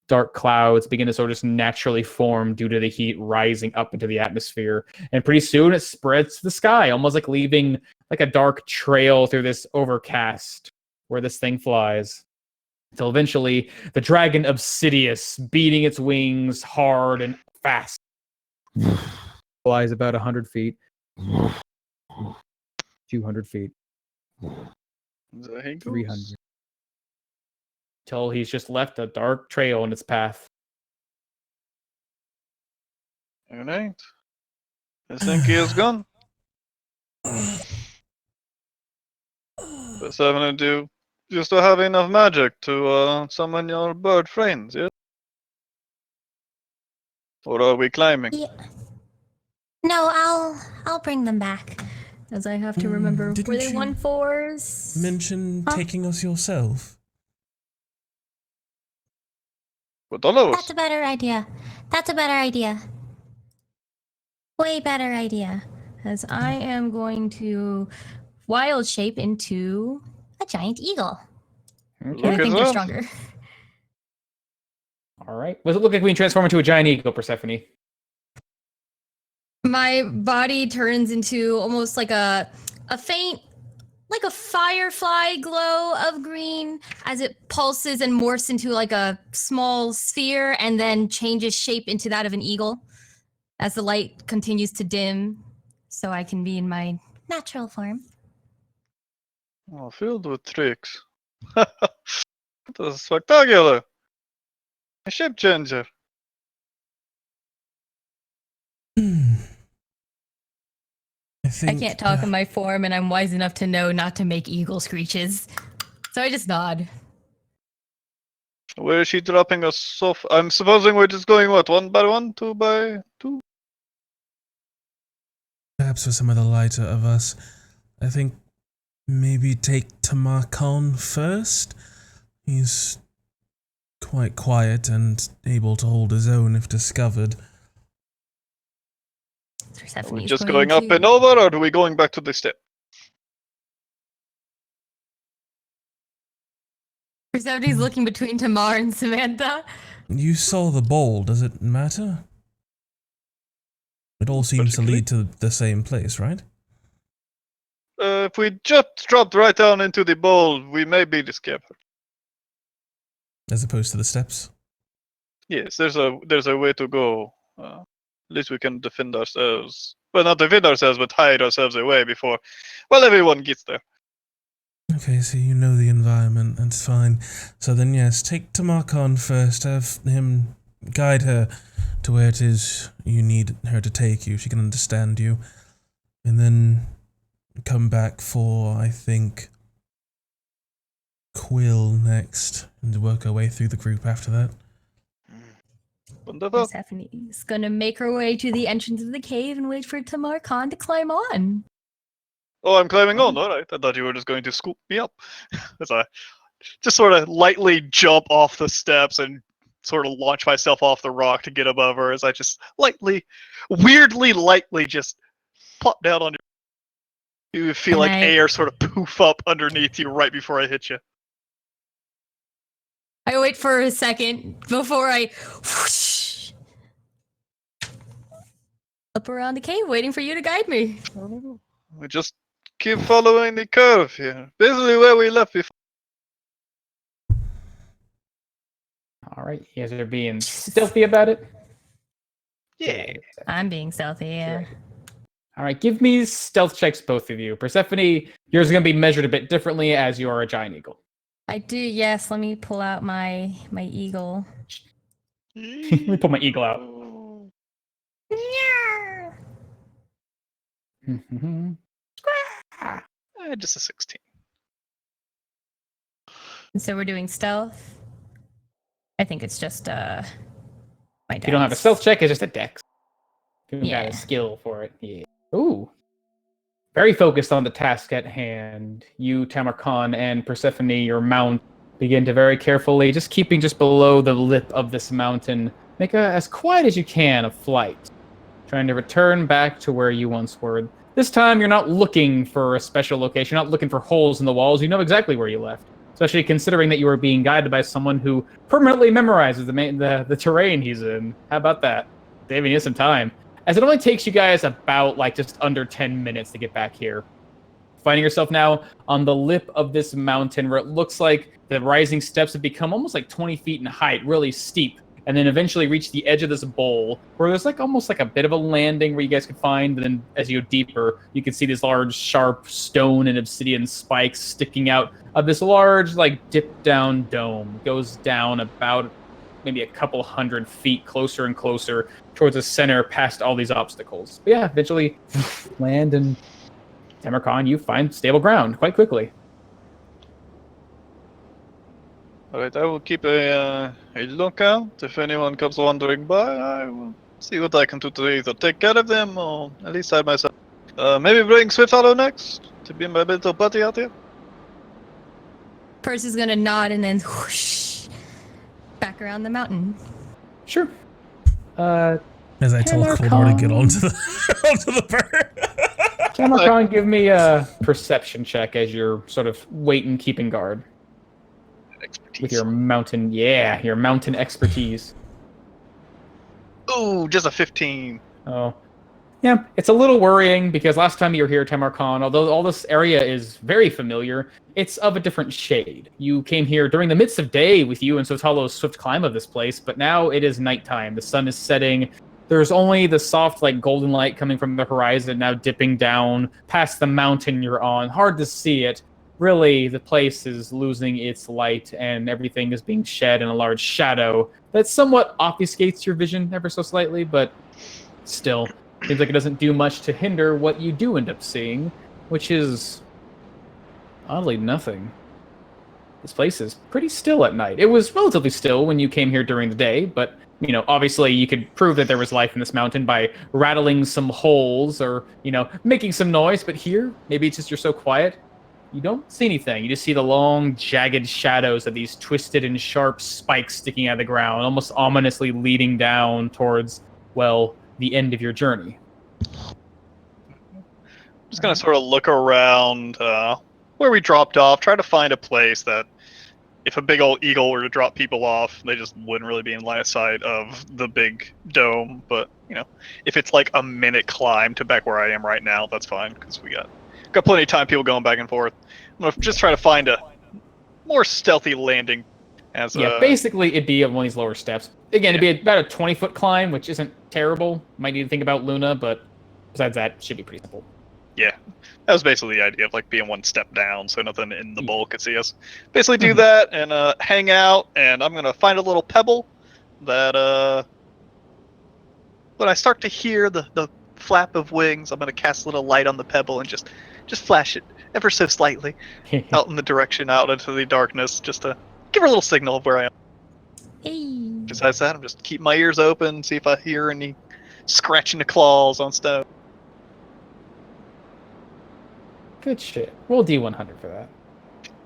dark clouds begin to sort of just naturally form due to the heat rising up into the atmosphere. And pretty soon it spreads to the sky, almost like leaving like a dark trail through this overcast where this thing flies. Until eventually, the dragon Obsidious, beating its wings hard and fast, flies about 100 feet, 200 feet, There he goes. 300. Till he's just left a dark trail in its path. All right. I think he is gone. But Seven, do you still have enough magic to summon your bird friends, yes? Or are we climbing? Yeah. No, I'll bring them back. As I have to remember, were didn't they you 1/4s? Mention Huh? taking us yourself. With all of us? That's a better idea. That's a better idea. Way better idea. As I am going to wild shape into a giant eagle. And I Look think at they're that. stronger. All right. What does it look like when you transform into a giant eagle, Persephone? My body turns into almost like a faint, like a firefly glow of green as it pulses and morphs into like a small sphere and then changes shape into that of an eagle as the light continues to dim so I can be in my natural form. Oh, filled with tricks. That is spectacular. A shape changer. I can't talk in my form, and I'm wise enough to know not to make eagle screeches. So I just nod. Where is she dropping us off? I'm supposing we're just going, what, 1 by 1, 2 by 2? Perhaps for some of the lighter of us, I think maybe take Tamarkon first. He's quite quiet and able to hold his own if discovered. Are we just going up and over, or are we going back to the step? Persephone's looking between Tamar and Samantha. You saw the bowl, does it matter? It all seems to lead to the same place, right? If we just dropped right down into the bowl, we may be discovered. As opposed to the steps? Yes, there's a way to go. At least we can defend ourselves. Well, not defend ourselves, but hide ourselves away before, well, everyone gets there. Okay, so you know the environment, that's fine. So then yes, take Tamarkon first, have him guide her to where it is you need her to take you, she can understand you. And then come back for, I think, Quill next, and work our way through the group after that. Wonderful. Persephone's gonna make her way to the entrance of the cave and wait for Tamar Khan to climb on. Oh, I'm climbing on. All right. I thought you were just going to scoop me up. As I just sort of lightly jump off the steps and sort of launch myself off the rock to get above her as I just weirdly lightly just plop down on you. You feel And like I- air sort of poof up underneath you right before I hit you. I wait for a second before I whoosh, up around the cave, waiting for you to guide me. We just keep following the curve here. Basically where we left before. All right, you guys are being stealthy about it. Yeah. I'm being stealthy, yeah. All right, give me stealth checks, both of you. Persephone, yours is going to be measured a bit differently as you are a giant eagle. I do, yes. Let me pull out my eagle. Let me pull my eagle out. Just a 16. So we're doing stealth. I think it's just my If you don't have a dice. stealth check, it's just a dex. You got Yeah. a skill for it. Yeah. Ooh. Very focused on the task at hand. You, Tamarkan, and Persephone, your mount, begin to very carefully, just keeping just below the lip of this mountain, make as quiet as you can a flight, trying to return back to where you once were. This time, you're not looking for a special location, you're not looking for holes in the walls. You know exactly where you left. Especially considering that you were being guided by someone who permanently memorizes the terrain he's in. How about that? Saving you some time. As it only takes you guys about just under 10 minutes to get back here. Finding yourself now on the lip of this mountain where it looks like the rising steps have become almost 20 feet in height, really steep, and then eventually reach the edge of this bowl where there's almost a bit of a landing where you guys can find, and then as you go deeper, you can see these large, sharp stone and obsidian spikes sticking out of this large, dip down dome. It goes down about maybe a couple hundred feet closer and closer towards the center past all these obstacles. But yeah, eventually land, and Tamarkan, you find stable ground quite quickly. Alright, I will keep a lookout. If anyone comes wandering by, I will see what I can do to either take care of them or at least hide myself. Maybe bring Swift Hollow next to be my little buddy out here. Percy's gonna nod and then whoosh back around the mountain. Sure. As I tell Koldor to get onto the onto the bird. Tamarkan, give me a perception check as you're sort of waiting, keeping guard. Expertise. With your mountain, your mountain expertise. Ooh, just a 15. Oh. Yeah, it's a little worrying because last time you were here, Tamarkan, although all this area is very familiar, it's of a different shade. You came here during the midst of day with you and Sotalo's swift climb of this place, but now it is nighttime. The sun is setting. There's only the soft, golden light coming from the horizon now dipping down past the mountain you're on. Hard to see it. Really, the place is losing its light and everything is being shed in a large shadow that somewhat obfuscates your vision ever so slightly, but still, seems like it doesn't do much to hinder what you do end up seeing, which is oddly nothing. This place is pretty still at night. It was relatively still when you came here during the day, but obviously you could prove that there was life in this mountain by rattling some holes or, making some noise, but here, maybe it's just you're so quiet, you don't see anything. You just see the long, jagged shadows of these twisted and sharp spikes sticking out of the ground, almost ominously leading down towards, the end of your journey. I'm just gonna sort of look around where we dropped off, try to find a place that if a big old eagle were to drop people off, they just wouldn't really be in line of sight of the big dome. But, if it's a minute climb to back where I am right now, that's fine, because we got plenty of time, people going back and forth. I'm gonna just try to find a more stealthy landing. Basically it'd be on one of these lower steps. Again, it'd be about a 20-foot climb, which isn't terrible. Might need to think about Luna, but besides that, it should be pretty simple. Yeah, that was basically the idea of being one step down, so nothing in the bowl could see us. Basically do that and hang out, and I'm gonna find a little pebble that when I start to hear the flap of wings, I'm gonna cast a little light on the pebble and just flash it ever so slightly out in the direction, out into the darkness, just to give her a little signal of where I am. Hey. Besides that, I'm just keep my ears open, see if I hear any scratching the claws on stone. Good shit. Roll D100 for that.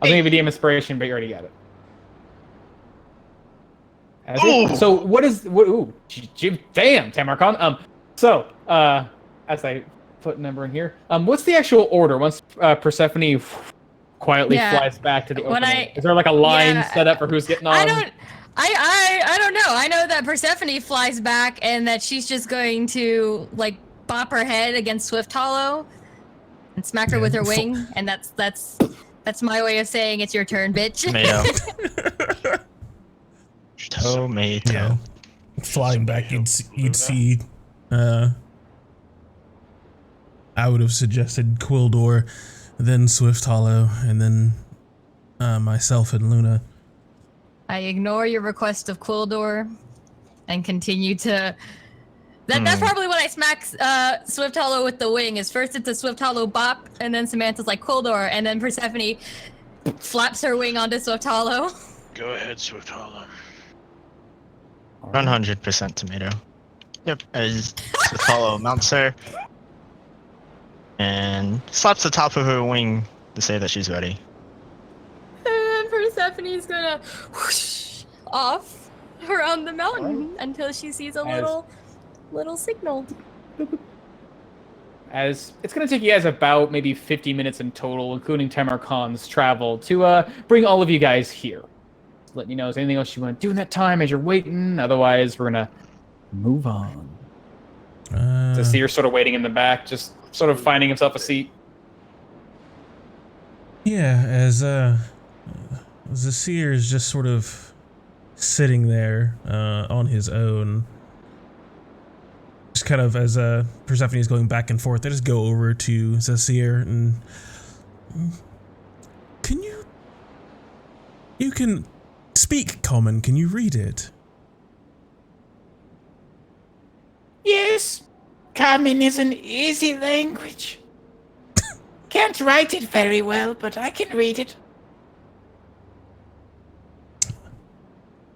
I'll give you DM inspiration, but you already got it. So what is ooh, damn, Tamarcon. As I put a number in here, what's the actual order once Persephone quietly flies back to the opening? Is there like a line set up for who's getting on? I don't know. I know that Persephone flies back and that she's just going to like bop her head against Swift Hollow and smack her with her wing, and that's my way of saying it's your turn, bitch. Tomato. Yeah. Flying back, you'd see. I would have suggested Quildor, then Swift Hollow, and then myself and Luna. I ignore your request of Quildor and continue to. That's probably when I smack Swift Hollow with the wing. Is first it's a Swift Hollow bop, and then Samantha's like Quildor, and then Persephone flaps her wing onto Swift Hollow. Go ahead, Swift Hollow. 100% tomato. Yep, as Swift Hollow mounts her and slaps the top of her wing to say that she's ready. And then Persephone's gonna whoosh off around the mountain until she sees a little signal. As it's going to take you guys about maybe 50 minutes in total, including Tamarcon's travel, to bring all of you guys here. Letting you know, is there anything else you want to do in that time as you're waiting? Otherwise, we're going to move on. So see, you're sort of waiting in the back, just sort of finding himself a seat. Yeah, as Zasir is just sort of sitting there on his own. Just kind of as Persephone is going back and forth, I just go over to Zasir and you can speak common, can you read it? Yes, common is an easy language. Can't write it very well, but I can read it.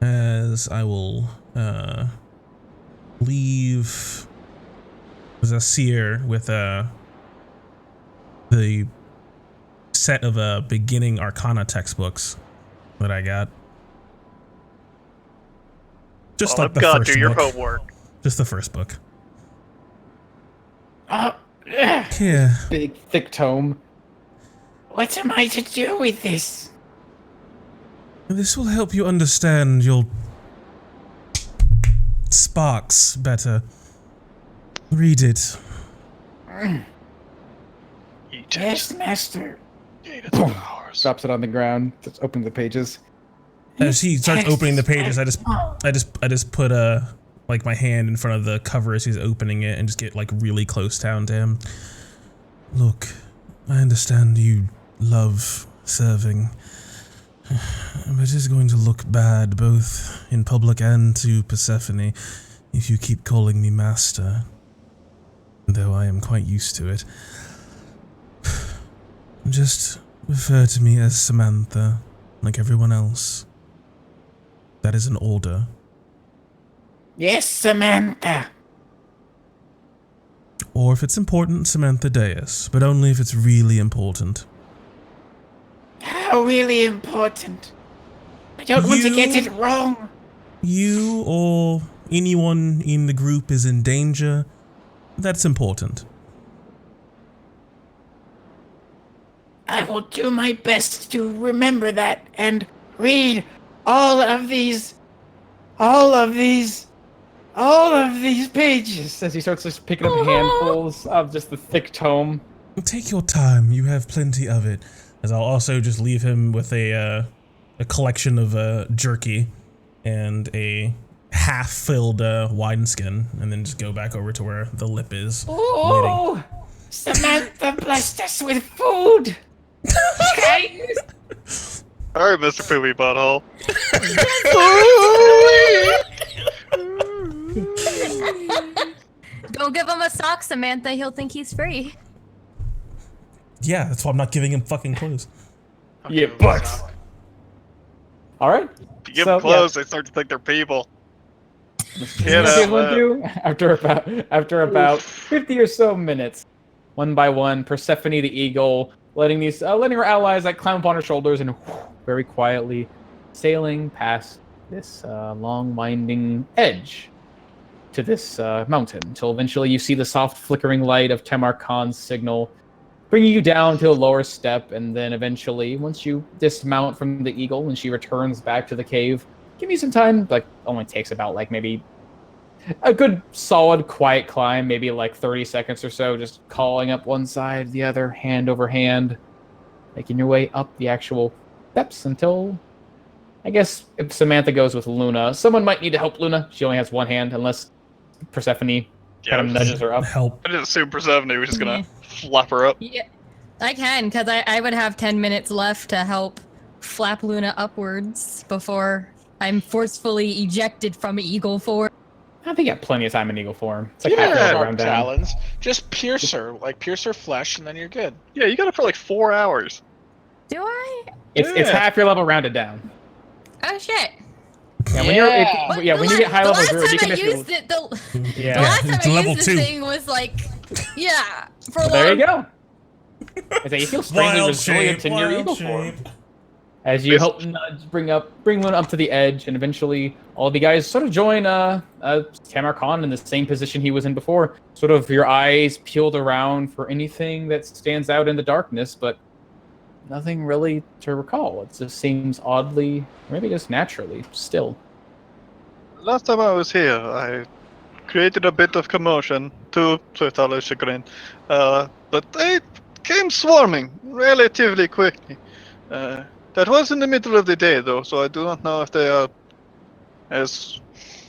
As I will leave Zasir with the set of beginning Arcana textbooks that I got. Just like the first do your book. homework. Just the first book. Oh, Yeah. Big, thick tome. what am I to do with this? This will help you understand your sparks better. Read it. Eat Yes, master. Eat its powers. Drops it on the ground, just opens the pages. As he starts opening the pages, I just put like my hand in front of the cover as he's opening it and just get like really close down to him. Look, I understand you love serving, but it is going to look bad both in public and to Persephone if you keep calling me master, though I am quite used to it. Just refer to me as Samantha, like everyone else. That is an order. Yes, Samantha. Or if it's important, Samantha Deus, but only if it's really important. How really important. I don't want to get it wrong. You or anyone in the group is in danger, that's important. I will do my best to remember that and read all of these pages. As he starts just picking up handfuls of just the thick tome. Take your time, you have plenty of it. As I'll also just leave him with a collection of jerky and a half-filled wineskin, and then just go back over to where the lip is. Oh, Samantha blessed us with food. Kindness. Alright, Mr. Poopy Butthole. Don't give him a sock, Samantha. He'll think he's free. Yeah, that's why I'm not giving him fucking clothes. Yeah, bucks. Alright. If you give them clothes, they start to think they're people. You know, after about 50 or so minutes, one by one, Persephone the eagle letting her allies like climb upon her shoulders and very quietly sailing past this long winding edge to this mountain until eventually you see the soft flickering light of Tamar Khan's signal bringing you down to a lower step, and then eventually once you dismount from the eagle and she returns back to the cave, give me some time, like only takes about like maybe a good solid quiet climb, maybe like 30 seconds or so, just calling up one side, the other, hand over hand, making your way up the actual steps until, I guess, if Samantha goes with Luna, someone might need to help Luna. She only has one hand, unless Persephone kind of nudges her up. Help. I just assume Persephone was just gonna flap her up. Yeah, I can, because I would have 10 minutes left to help flap Luna upwards before I'm forcefully ejected from Eagle form. I think you have plenty of time in eagle form. It's like Yeah, half an hour sharp down. talons. Just pierce her, like pierce her flesh, and then you're good. Yeah, you got it for like 4 hours. Do I? It's half your level rounded down. Oh shit. Yeah, when Yeah. when you get high level druid, you can the basically. last time I used it, the Yeah. last time it's I level used 2. this thing was like, yeah, for Well, there you long. go. I say you feel strangely resilient in your eagle form. As you help nudge, bring one up to the edge, and eventually all of you guys sort of join Tamar Khan in the same position he was in before. Sort of your eyes peeled around for anything that stands out in the darkness, but nothing really to recall. It just seems oddly, maybe just naturally, still. Last time I was here, I created a bit of commotion, to Swiftala's chagrin, but they came swarming relatively quickly. That was in the middle of the day, though, so I do not know if they are as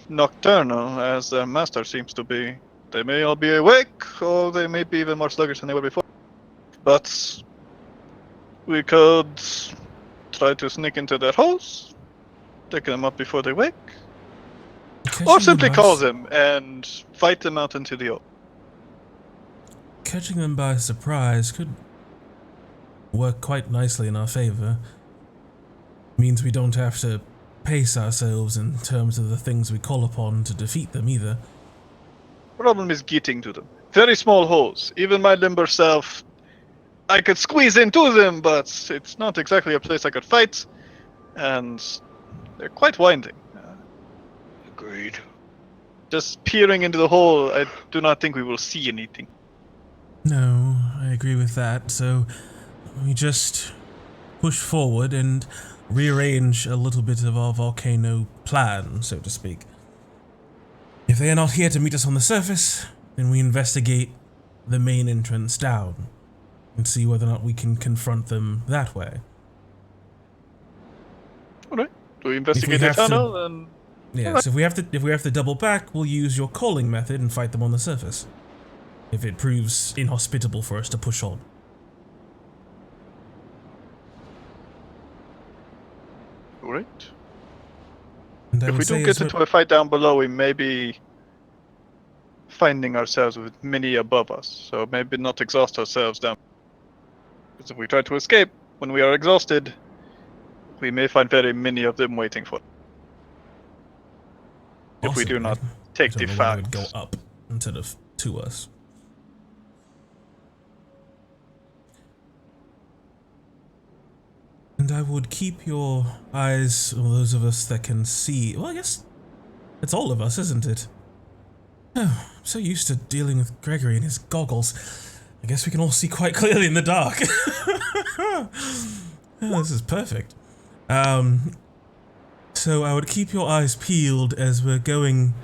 nocturnal as their master seems to be. They may all be awake, or they may be even more sluggish than they were before. But we could try to sneak into their house, take them up before they wake, or simply call them and fight them out into the open. Catching them by surprise could work quite nicely in our favor. Means we don't have to pace ourselves in terms of the things we call upon to defeat them either. Problem is getting to them. Very small holes. Even my limber self, I could squeeze into them, but it's not exactly a place I could fight, and they're quite winding. Agreed. Just peering into the hole, I do not think we will see anything. No, I agree with that, so we just push forward and rearrange a little bit of our volcano plan, so to speak. If they are not here to meet us on the surface, then we investigate the main entrance down and see whether or not we can confront them that way. Alright. Do we investigate the tunnel? And Yes, if we have to double back, we'll use your calling method and fight them on the surface. If it proves inhospitable for us to push on. Alright. And I If would we say do as get into a fight down below, we may be finding ourselves with many above us, so maybe not exhaust ourselves down. Because if we try to escape when we are exhausted, we may find very many of them waiting for us. If we do not take the I would go facts. up instead of to us. And I would keep your eyes, or those of us that can see. Well, I guess it's all of us, isn't it? Oh, I'm so used to dealing with Gregory and his goggles. I guess we can all see quite clearly in the dark. Oh, this is perfect. So I would keep your eyes peeled as we're going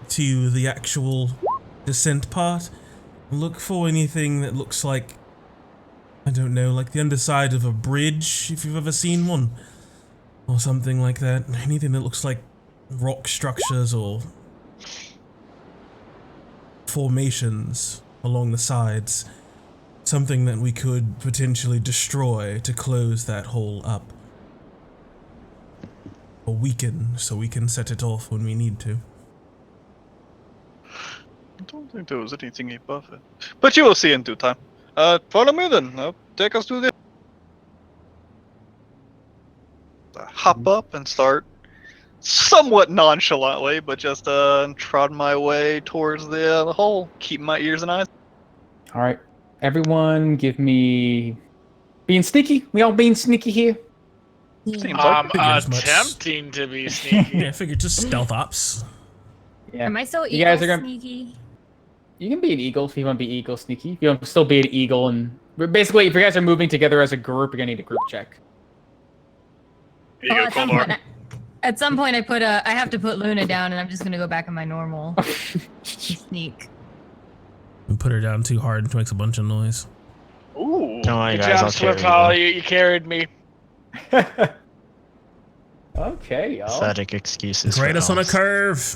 to the actual descent part. Look for anything that looks like, I don't know, like the underside of a bridge, if you've ever seen one. Or something like that. Anything that looks like rock structures or formations along the sides. Something that we could potentially destroy to close that hole up. Or weaken, so we can set it off when we need to. I don't think there was anything above it. But you will see in due time. Follow me then. Take us to the... hop up and start somewhat nonchalantly, but just trod my way towards the hole. Keep my ears and eyes. All right, everyone, give me Being sneaky? We all being sneaky here? Seems like Figured as much. Attempting to be sneaky. Yeah, I figured just stealth ops. Yeah. Am I still You guys eagle are gonna- sneaky? You can be an eagle if you want to be eagle sneaky. If you want to still be an eagle, and basically, if you guys are moving together as a group, you're gonna need a group check. Here you go, Coldor. At some point, I have to put Luna down, and I'm just gonna go back in my normal sneak. We put her down too hard, it makes a bunch of noise. Ooh. Don't worry, Good guys, job, I'll carry Swift you. Hollow. You carried me. Okay, y'all. Pathetic excuses. Grade for us on a elves. curve.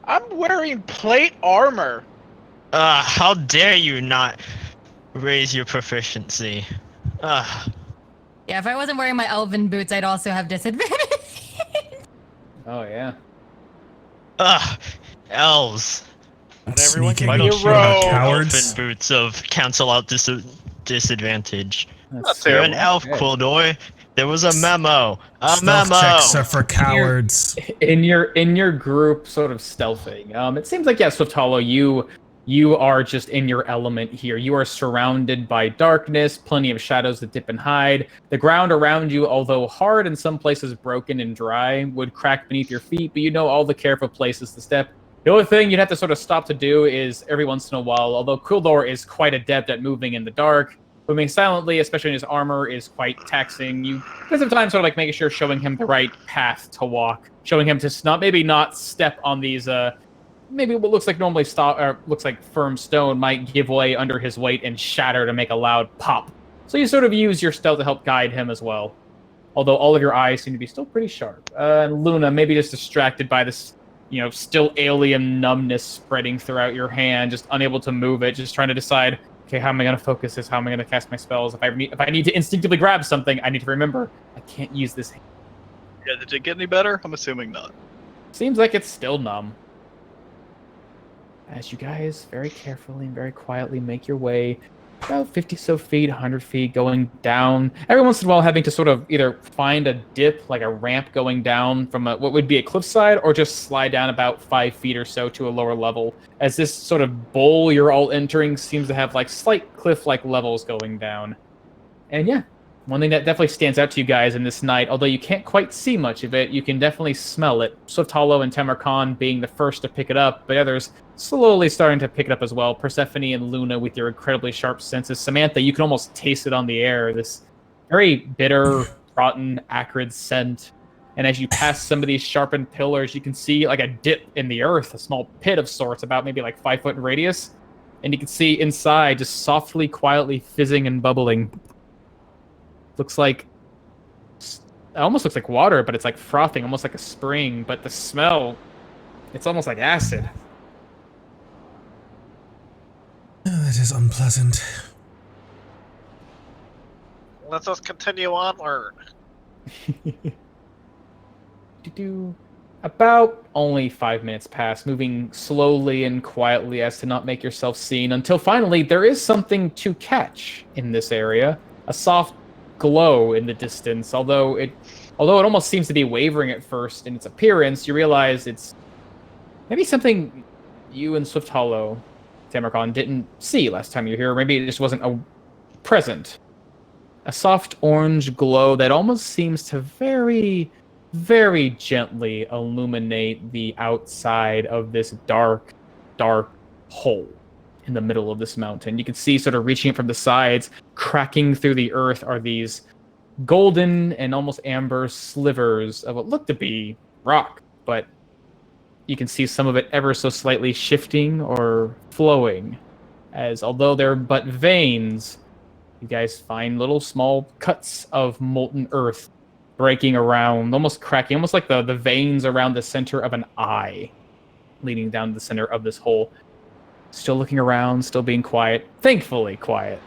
I'm wearing plate armor. How dare you not raise your proficiency? Yeah, if I wasn't wearing my elven boots, I'd also have disadvantage. Oh yeah. Elves. Not everyone Sneaking. can Why be don't a you have rogue. Cowards. elfin boots of cancel out disadvantage? That's You're an terrible. elf, Okay. Quildor. There was a memo. A Stealth memo. checks are for cowards. In your group, sort of stealthing. It seems like Swift Hollow, you are just in your element here. You are surrounded by darkness, plenty of shadows that dip and hide. The ground around you, although hard in some places, broken and dry, would crack beneath your feet. But you know all the careful places to step. The only thing you'd have to sort of stop to do is every once in a while. Although Quildor is quite adept at moving in the dark, moving silently, especially in his armor, is quite taxing. You spend some time sort of like making sure, showing him the right path to walk, showing him to not step on these maybe what looks like normally looks like firm stone might give way under his weight and shatter to make a loud pop. So you sort of use your stealth to help guide him as well. Although all of your eyes seem to be still pretty sharp. And Luna, maybe just distracted by this, still alien numbness spreading throughout your hand, just unable to move it, just trying to decide, okay, how am I going to focus this? How am I going to cast my spells? If I need to instinctively grab something, I need to remember I can't use this hand. Yeah, did it get any better? I'm assuming not. Seems like it's still numb. As you guys very carefully and very quietly make your way about 50 so feet, 100 feet, going down. Every once in a while having to sort of either find a dip, like a ramp going down from what would be a cliffside, or just slide down about 5 feet or so to a lower level. As this sort of bowl you're all entering seems to have like slight cliff-like levels going down. And yeah, one thing that definitely stands out to you guys in this night, although you can't quite see much of it, you can definitely smell it. Swift Hollow and Tamarkan being the first to pick it up, but others slowly starting to pick it up as well. Persephone and Luna with your incredibly sharp senses. Samantha, you can almost taste it on the air. This very bitter, rotten, acrid scent. And as you pass some of these sharpened pillars, you can see like a dip in the earth, a small pit of sorts, about maybe like 5 foot in radius. And you can see inside, just softly, quietly fizzing and bubbling. Looks like, it almost looks like water, but it's like frothing, almost like a spring. But the smell, it's almost like acid. That is unpleasant. Let us continue onward. About only 5 minutes pass, moving slowly and quietly as to not make yourself seen, until finally there is something to catch in this area. A soft glow in the distance, although it almost seems to be wavering at first in its appearance, you realize it's maybe something you and Swift Hollow, Tamarkan, didn't see last time you were here. Maybe it just wasn't a present. A soft orange glow that almost seems to very, very gently illuminate the outside of this dark, dark hole in the middle of this mountain. You can see, sort of reaching from the sides, cracking through the earth, are these golden and almost amber slivers of what look to be rock, but you can see some of it ever so slightly shifting or flowing, as although they're but veins, you guys find little small cuts of molten earth breaking around, almost cracking, almost like the veins around the center of an eye leading down the center of this hole. Still looking around, still being quiet. Thankfully quiet.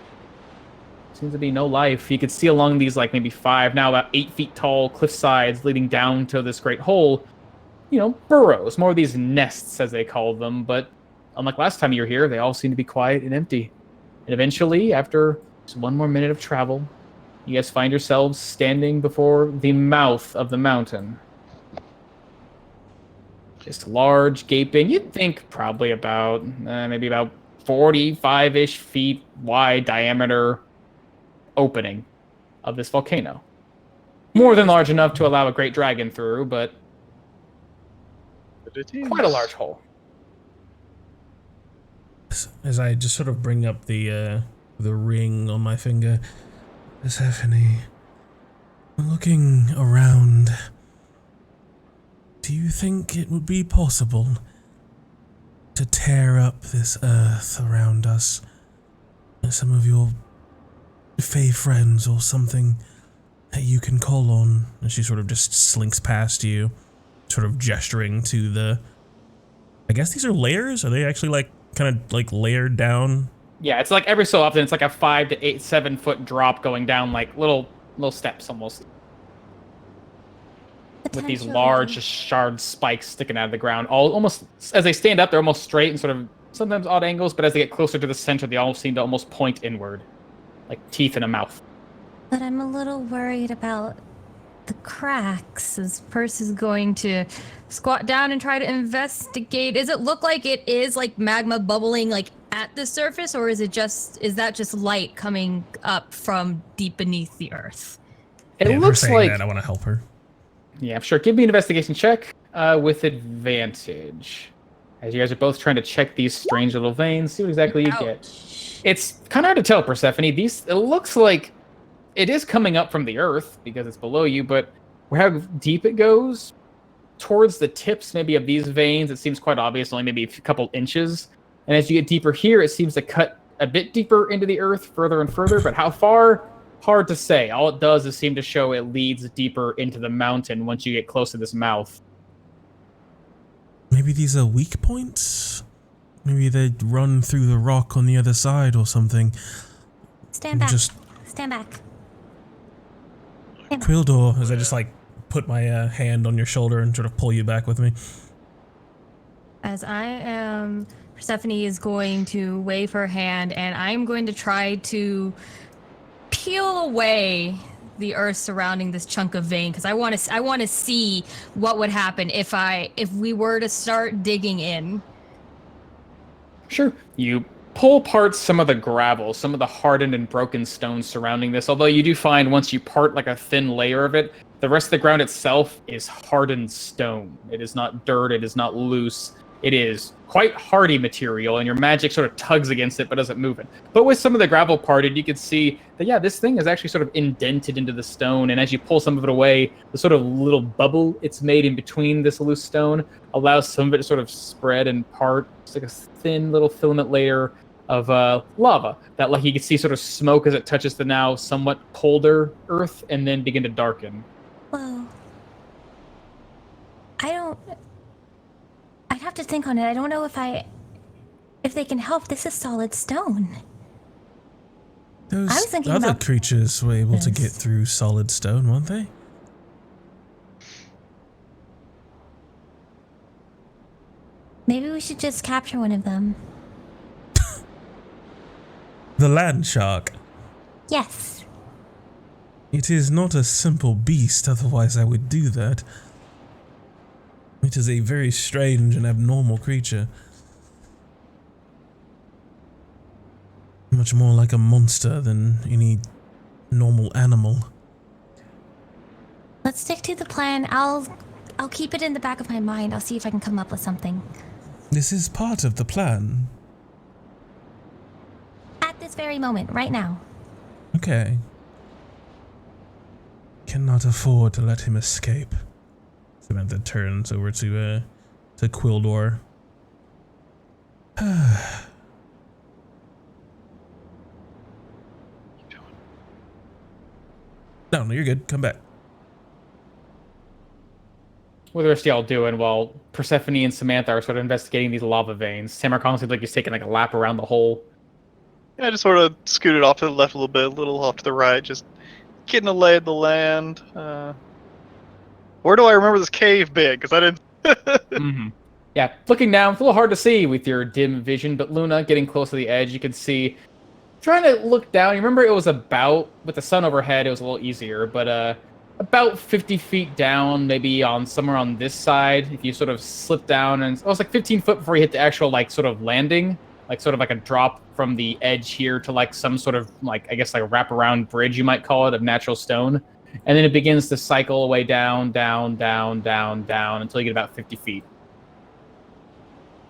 Seems to be no life. You could see along these like maybe 5, now about 8 feet tall cliff sides leading down to this great hole, burrows, more of these nests as they call them, but unlike last time you were here, they all seem to be quiet and empty. And eventually, after just 1 more minute of travel, you guys find yourselves standing before the mouth of the mountain. Just large, gaping, you'd think probably about, maybe about 45-ish feet wide diameter opening of this volcano. More than large enough to allow a great dragon through, but quite a large hole. As I just sort of bring up the ring on my finger, Persephone, looking around, do you think it would be possible to tear up this earth around us? Some of your fey friends or something that you can call on? And she sort of just slinks past you, sort of gesturing to the... I guess these are layers? Are they actually like kind of like layered down? Yeah, it's like every so often, it's like a 5 to 8, 7 foot drop going down, like little steps almost. With these large shard spikes sticking out of the ground. Almost as they stand up, they're almost straight and sort of sometimes odd angles, but as they get closer to the center, they all seem to almost point inward, like teeth in a mouth. But I'm a little worried about the cracks. This person is going to squat down and try to investigate. Does it look like it is like magma bubbling like at the surface, or is that just light coming up from deep beneath the earth? It looks like that, I want to help her. Yeah, sure. Give me an investigation check with advantage. As you guys are both trying to check these strange little veins, see what exactly you get. It's kind of hard to tell, Persephone. It looks like it is coming up from the earth because it's below you, but how deep it goes towards the tips maybe of these veins, it seems quite obvious, only maybe a couple inches. And as you get deeper here, it seems to cut a bit deeper into the earth, further and further, but how far? Hard to say. All it does is seem to show it leads deeper into the mountain once you get close to this mouth. Maybe these are weak points? Maybe they run through the rock on the other side or something. Stand back. Stand back. Quildor, as I just like put my hand on your shoulder and sort of pull you back with me. As I am, Persephone is going to wave her hand, and I'm going to try to peel away the earth surrounding this chunk of vein, because I want to see what would happen if we were to start digging in. Sure. You pull apart some of the gravel, some of the hardened and broken stones surrounding this, although you do find once you part like a thin layer of it, the rest of the ground itself is hardened stone. It is not dirt, it is not loose. It is quite hardy material, and your magic sort of tugs against it but doesn't move it. But with some of the gravel parted, you can see that, yeah, this thing is actually sort of indented into the stone, and as you pull some of it away, the sort of little bubble it's made in between this loose stone allows some of it to sort of spread and part. It's like a thin little filament layer of lava that, like, you can see sort of smoke as it touches the now somewhat colder earth and then begin to darken. Whoa. I'd have to think on it. I don't know if they can help. This is solid stone. Those I was thinking other about creatures were able to this. get through solid stone, weren't they? Maybe we should just capture one of them. The land shark. Yes. It is not a simple beast, otherwise I would do that. It is a very strange and abnormal creature. Much more like a monster than any normal animal. Let's stick to the plan. I'll keep it in the back of my mind. I'll see if I can come up with something. This is part of the plan. At this very moment, right now. Okay. Cannot afford to let him escape. Samantha turns over to Quildor. No, you're good. Come back. What are the rest of y'all doing while Persephone and Samantha are sort of investigating these lava veins? Samarkand seems like he's taking like a lap around the hole. Yeah, I just sort of scooted off to the left a little bit, a little off to the right, just getting a lay of the land. Where do I remember this cave being? Because I didn't... Mm-hmm. Yeah, looking down, it's a little hard to see with your dim vision, but Luna, getting close to the edge, you can see... Trying to look down, you remember it was about... With the sun overhead, it was a little easier, but about 50 feet down, maybe on somewhere on this side, if you sort of slip down, and it was like 15 foot before you hit the actual, like, sort of landing, like sort of like a drop from the edge here to like some sort of like I guess like a wraparound bridge you might call it of natural stone, and then it begins to cycle away down, down, down, down, down until you get about 50 feet.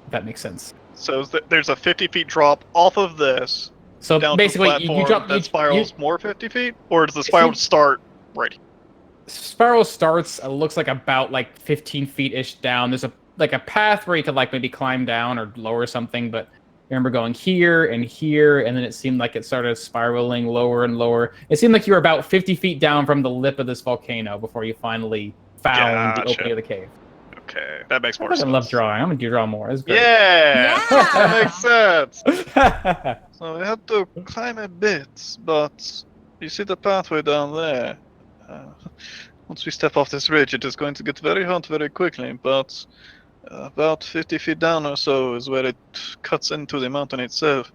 If that makes sense. So there's a 50 feet drop off of this So down basically, to the platform you drop that spirals more 50 feet, or does the See- spiral start right here? Spiral starts looks like about like 15 feet ish down. There's a like a path where you could like maybe climb down or lower something, but I remember going here, and then it seemed like it started spiraling lower and lower. It seemed like you were about 50 feet down from the lip of this volcano before you finally found the Gotcha. opening of the cave. Okay, that makes I more fucking sense. love drawing. I'm gonna draw more. It's great. Yeah, Yeah. that makes sense. So we have to climb a bit, but you see the pathway down there. Once we step off this ridge, it is going to get very hot very quickly, but about 50 feet down or so is where it cuts into the mountain itself.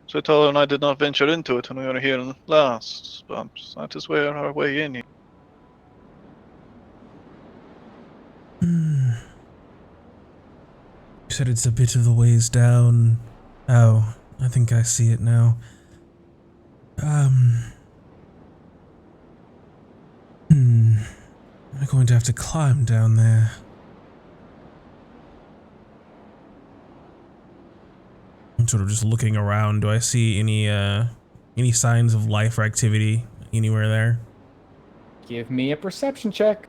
Switala and I did not venture into it when we were here last, but that is where our way in. You said it's a bit of the ways down. Oh, I think I see it now. I'm going to have to climb down there. I'm sort of just looking around. Do I see any signs of life or activity anywhere there? Give me a perception check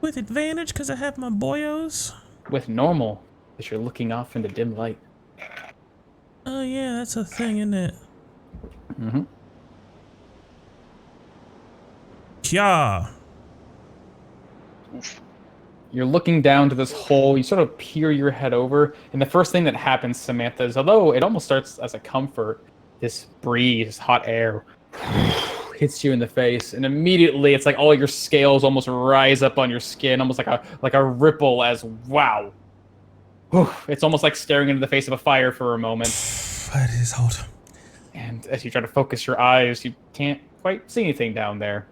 With advantage, because I have my boyos? with normal, as you're looking off into dim light. Oh yeah, that's a thing, isn't it? Mm-hmm. Kya! You're looking down to this hole. You sort of peer your head over, and the first thing that happens, Samantha, is although it almost starts as a comfort, this breeze, this hot air, hits you in the face, and immediately it's like all your scales almost rise up on your skin, almost like a ripple. As wow, it's almost like staring into the face of a fire for a moment. That is hot. And as you try to focus your eyes, you can't quite see anything down there.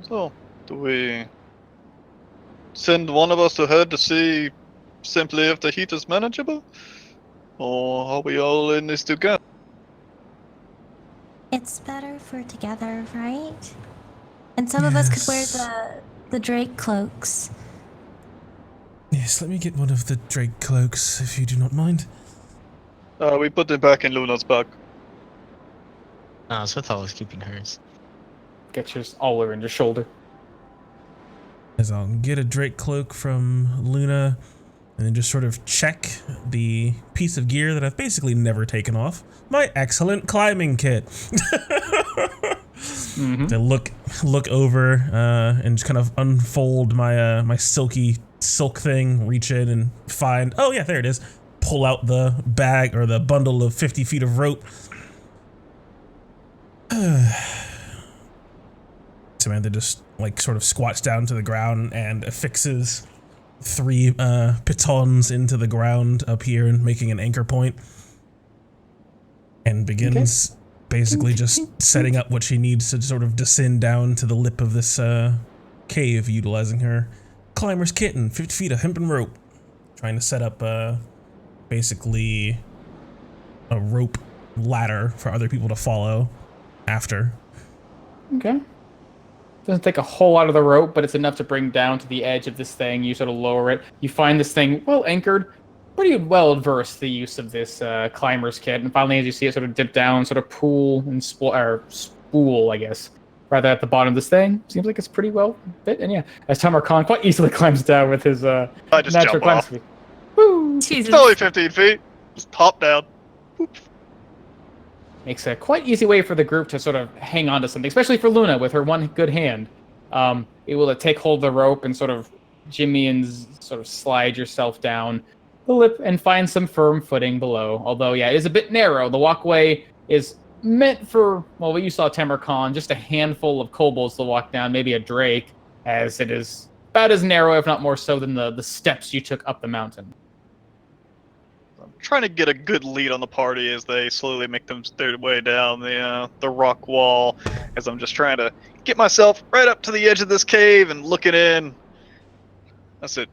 So, do we send one of us ahead to see simply if the heat is manageable? Or are we all in this together? It's better if we're together, right? And some of us could wear the Drake cloaks. Yes, let me get one of the Drake cloaks, if you do not mind. We put them back in Luna's bag. No, Swithala's keeping hers. Get yours all over in your shoulder. As I'll get a Drake cloak from Luna, and then just sort of check the piece of gear that I've basically never taken off. My excellent climbing kit. To look over and just kind of unfold my my silky silk thing, reach in and find, oh yeah, there it is. Pull out the bag or the bundle of 50 feet of rope. Samantha just like sort of squats down to the ground and affixes 3 pitons into the ground up here and making an anchor point, and begins basically just setting up what she needs to sort of descend down to the lip of this cave, utilizing her climber's kit and 50 feet of hempen rope, trying to set up basically a rope ladder for other people to follow after. Okay. Doesn't take a whole lot of the rope, but it's enough to bring down to the edge of this thing. You sort of lower it. You find this thing well anchored, pretty well versed to the use of this climber's kit. And finally, as you see it sort of dip down, sort of pool and spool, I guess, rather at the bottom of this thing. Seems like it's pretty well fit. And yeah, as Tamar Khan quite easily climbs down with his I just natural jump climb off. speed. Woo! Jesus. It's only 15 feet. Just top down. Makes a quite easy way for the group to sort of hang on to something, especially for Luna with her one good hand. Able to take hold of the rope and sort of jimmy and sort of slide yourself down the lip and find some firm footing below. Although, yeah, it is a bit narrow. The walkway is meant for, well, what you saw Tamar Khan, just a handful of kobolds to walk down, maybe a drake, as it is about as narrow, if not more so, than the steps you took up the mountain. I'm trying to get a good lead on the party as they slowly make their way down the rock wall, as I'm just trying to get myself right up to the edge of this cave and looking in. That's it.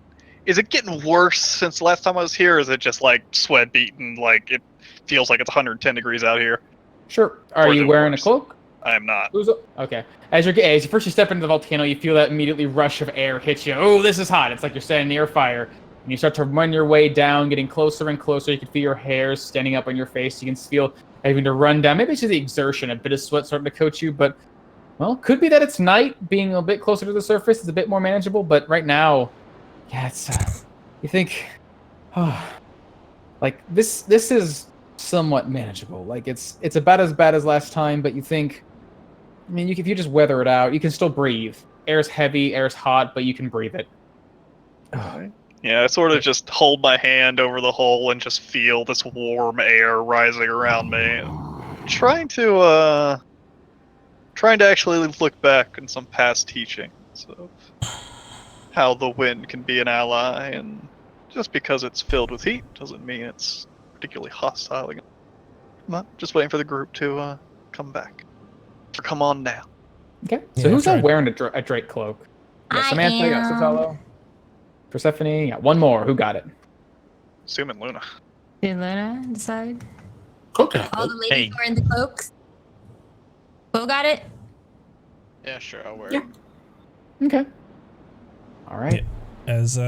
Is it getting worse since the last time I was here? Or is it just like sweat beaten? Like it feels like it's 110 degrees out here. Sure. Are Or is you it wearing worse? a cloak? I am not. Okay. As you first step into the volcano, you feel that immediately rush of air hit you. Oh, this is hot. It's like you're standing near a fire. And you start to run your way down, getting closer and closer. You can feel your hair standing up on your face. You can feel having to run down. Maybe it's just the exertion, a bit of sweat starting to coat you. But, well, could be that it's night. Being a bit closer to the surface is a bit more manageable. But right now, yeah, it's... you think... Oh, like, this is somewhat manageable. Like, it's about as bad as last time, but you think... I mean, if you just weather it out, you can still breathe. Air's heavy, air's hot, but you can breathe it. Yeah, I sort of just hold my hand over the hole and just feel this warm air rising around me. Trying to actually look back in some past teachings of how the wind can be an ally, and just because it's filled with heat doesn't mean it's particularly hostile. But just waiting for the group to come back. Or come on now. Okay, so Yeah, who's that's not wearing a Drake cloak? You got I Samantha, you got am. Sotelo, Persephone, you got one more. Who got it? Assuming Luna. Did Luna decide? Okay. All the ladies Hey. wearing the cloaks. Who got it? Yeah, sure, I'll wear Yeah. it. Okay. All right. As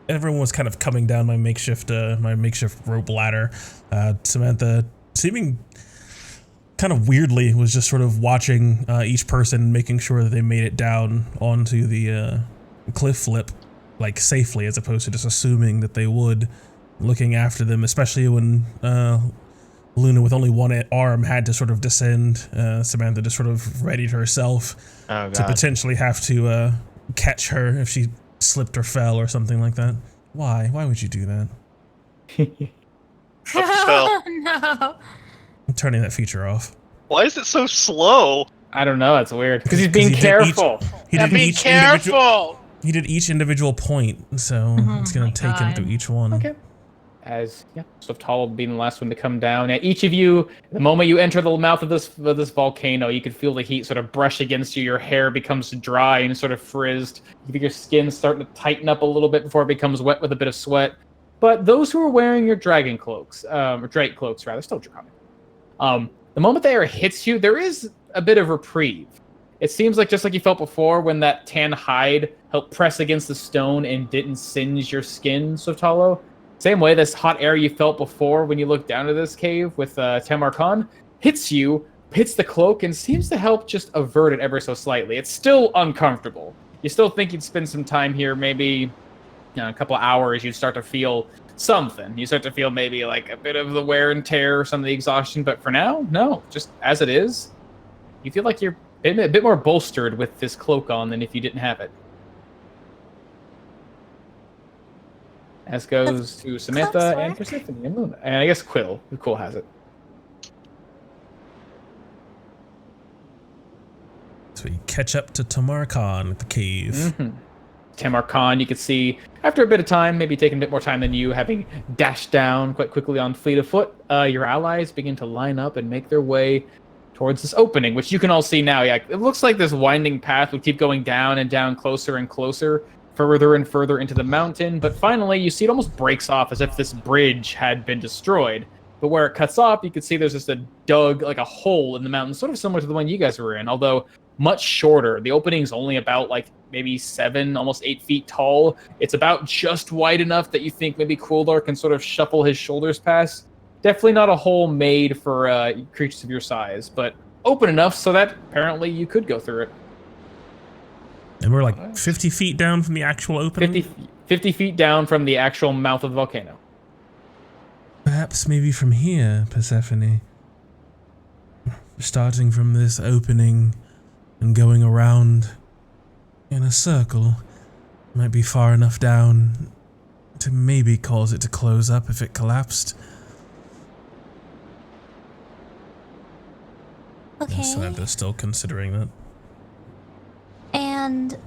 everyone was kind of coming down my makeshift rope ladder, Samantha, seeming kind of weirdly, was just sort of watching each person, making sure that they made it down onto the cliff lip, like safely, as opposed to just assuming that they would, looking after them, especially when Luna, with only one arm, had to sort of descend. Samantha just sort of readied herself Oh, to God. potentially have to catch her if she slipped or fell or something like that. Why? Why would you do that? Spell. No. I'm turning that feature off. Why is it so slow? I don't know. That's weird. Because he's 'Cause being he did careful. He Yeah, did be each individual. careful! He did each individual point, so Oh it's gonna my take him God. through each one. Okay. Swift being the last one to come down. And each of you, the moment you enter the mouth of this volcano, you can feel the heat sort of brush against you. Your hair becomes dry and sort of frizzed. You feel your skin starting to tighten up a little bit before it becomes wet with a bit of sweat. But those who are wearing your dragon cloaks, or Drake cloaks rather, still drowning. The moment the air hits you, there is a bit of reprieve. It seems like just like you felt before when that tan hide helped press against the stone and didn't singe your skin, Sotelo. Same way, this hot air you felt before when you looked down to this cave with Tamar Khan hits you, hits the cloak, and seems to help just avert it ever so slightly. It's still uncomfortable. You still think you'd spend some time here, maybe a couple of hours, you'd start to feel something. You start to feel maybe like a bit of the wear and tear, some of the exhaustion, but for now, no. Just as it is, you feel like you're a bit more bolstered with this cloak on than if you didn't have it. As goes to Samantha cloaks and work. Persephone and Luna. And I guess Quill. Quill has it. So you catch up to Tamar Khan at the cave. Mm-hmm. Tamar Khan, you could see, after a bit of time, maybe taking a bit more time than you, having dashed down quite quickly on fleet of foot, your allies begin to line up and make their way towards this opening, which you can all see now. Yeah, it looks like this winding path would keep going down and down, closer and closer, further and further into the mountain, but finally you see it almost breaks off as if this bridge had been destroyed. But where it cuts off, you can see there's just a like a hole in the mountain, sort of similar to the one you guys were in, although much shorter. The opening's only about like maybe 7, almost 8 feet tall. It's about just wide enough that you think maybe Quildar can sort of shuffle his shoulders past. Definitely not a hole made for creatures of your size, but open enough so that apparently you could go through it. And we're like 50 feet down from the actual opening? 50 feet down from the actual mouth of the volcano. Perhaps maybe from here, Persephone. Starting from this opening and going around in a circle might be far enough down to maybe cause it to close up if it collapsed. Okay. Samantha's still considering that. And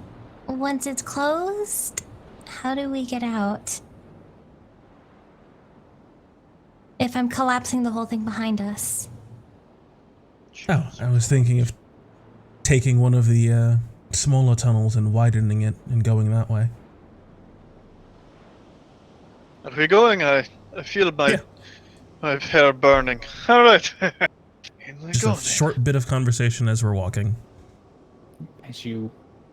once it's closed, how do we get out? If I'm collapsing the whole thing behind us. Oh, I was thinking of taking one of the smaller tunnels and widening it and going that way. Are we going? I feel my hair burning. All right. In we Just go a then. short bit of conversation as we're walking. As you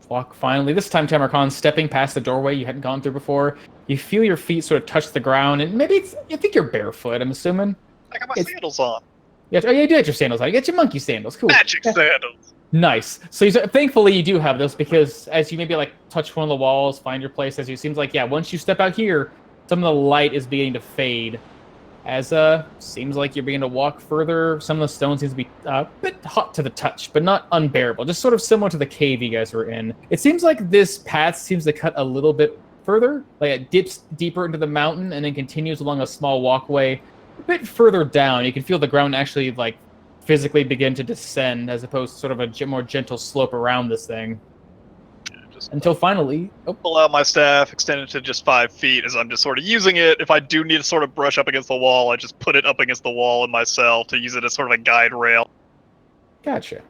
walk finally, this time Tamarcon stepping past the doorway you hadn't gone through before, you feel your feet sort of touch the ground, and maybe I think you're barefoot, I'm assuming. I got my sandals on. Oh yeah, you do have your sandals on. You got your monkey sandals. Cool. Magic sandals. Nice. So thankfully you do have those, because as you maybe like touch one of the walls, find your place, as you seems like, yeah, once you step out here, some of the light is beginning to fade. As seems like you're beginning to walk further. Some of the stone seems to be a bit hot to the touch, but not unbearable. Just sort of similar to the cave you guys were in. It seems like this path seems to cut a little bit further, like it dips deeper into the mountain and then continues along a small walkway a bit further down. You can feel the ground actually like physically begin to descend, as opposed to sort of a more gentle slope around this thing. Just Until finally, pull out my staff, extend it to just 5 feet as I'm just sort of using it. If I do need to sort of brush up against the wall, I just put it up against the wall in my cell to use it as sort of a guide rail. Gotcha.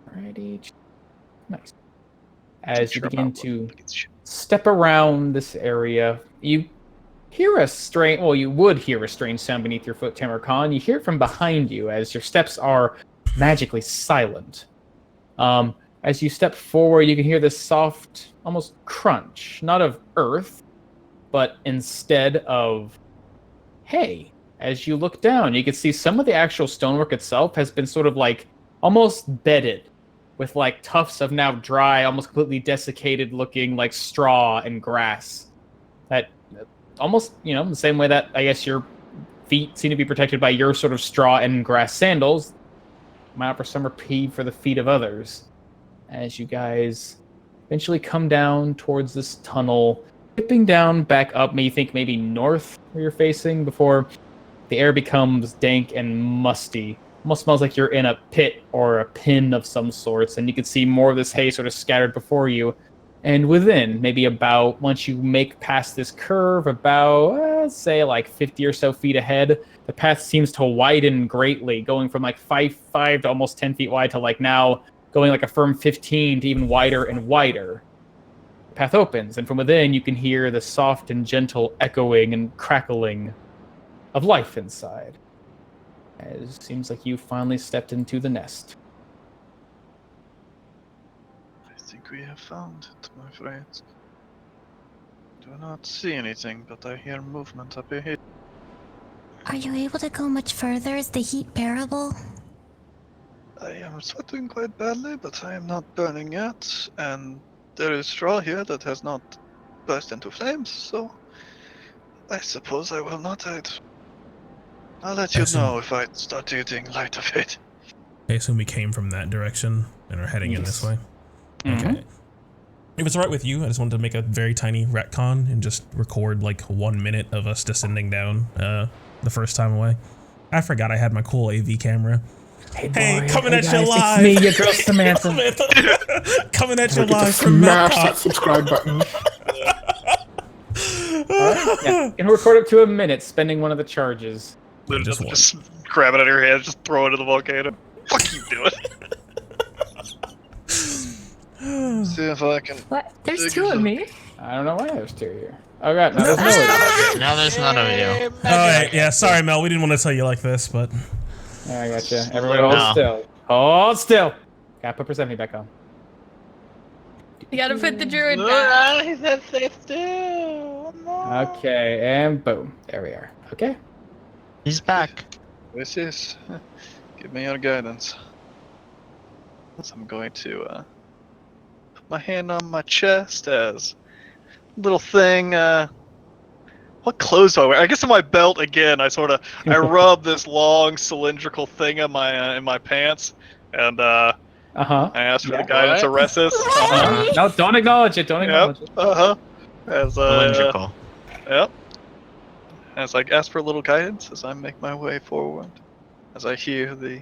Alrighty. Nice. As you begin to step around this area, you hear a strange, well, you would hear a strange sound beneath your foot, Tamarcon. You hear it from behind you as your steps are magically silent. As you step forward, you can hear this soft, almost crunch, not of earth, but instead of hay. As you look down, you can see some of the actual stonework itself has been sort of like almost bedded with like tufts of now dry, almost completely desiccated looking like straw and grass. That almost, the same way that I guess your feet seem to be protected by your sort of straw and grass sandals, might offer some reprieve for the feet of others. As you guys eventually come down towards this tunnel, dipping down back up, maybe north where you're facing, before the air becomes dank and musty. Almost smells like you're in a pit or a pen of some sorts, and you can see more of this hay sort of scattered before you. And within, maybe about, once you make past this curve, about, say, like 50 or so feet ahead, the path seems to widen greatly, going from like 5 to almost 10 feet wide to like now going like a firm 15 to even wider and wider. The path opens, and from within you can hear the soft and gentle echoing and crackling of life inside. As it seems like you finally stepped into the nest. I think we have found it, my friends. Do not see anything, but I hear movement up ahead. Are you able to go much further? Is the heat bearable? I am sweating quite badly, but I am not burning yet, and there is straw here that has not burst into flames, so I suppose I will not hide. I'll let you know if I start getting light of it. I assume we came from that direction and are heading in this way. Okay. If it's alright with you, I just wanted to make a very tiny retcon and just record like 1 minute of us descending down the first time away. I forgot I had my cool AV camera. Hey, coming at you live. It's me, your girl Samantha. Coming at you live from smash Mount that subscribe button. Alright, yeah. You can record up to a minute, spending one of the charges. Literally just grab it out of your hand, just throw it in the volcano. Fuck you doing? See if I can. What? There's 2 of me. I don't know why there's 2 here. Oh god, no, there's no way. Now there's none of you. Alright, yeah, sorry Mel, we didn't want to tell you like this, but... I gotcha. Everybody hold still. Hold still! Gotta put Persephone back on. You gotta put the druid back. Okay, and boom. There we are. Okay. He's back. This is. Give me your guidance. So I'm going to put my hand on my chest as little thing. What clothes do I wear? I guess in my belt again. I rub this long cylindrical thing in my pants, and I ask for the guidance of Ressus. No, don't acknowledge it. Don't acknowledge it. As Cylindrical. Yep. As I ask for a little guidance as I make my way forward, as I hear the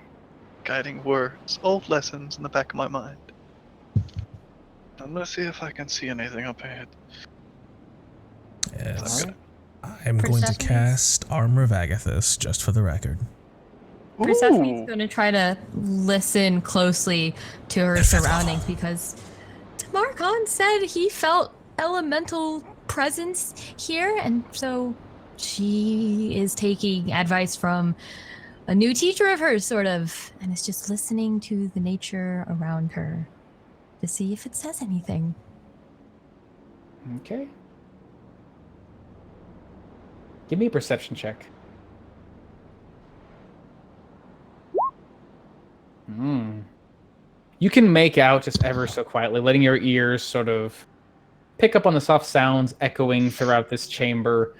guiding words, old lessons in the back of my mind. I'm gonna see if I can see anything up ahead. Yes. I'm going to cast Armor of Agathis, just for the record. Persephone's going to try to listen closely to her surroundings because Tamarcon said he felt elemental presence here, and so she is taking advice from a new teacher of hers, sort of, and is just listening to the nature around her to see if it says anything. Okay. Give me a perception check. You can make out just ever so quietly, letting your ears sort of pick up on the soft sounds echoing throughout this chamber.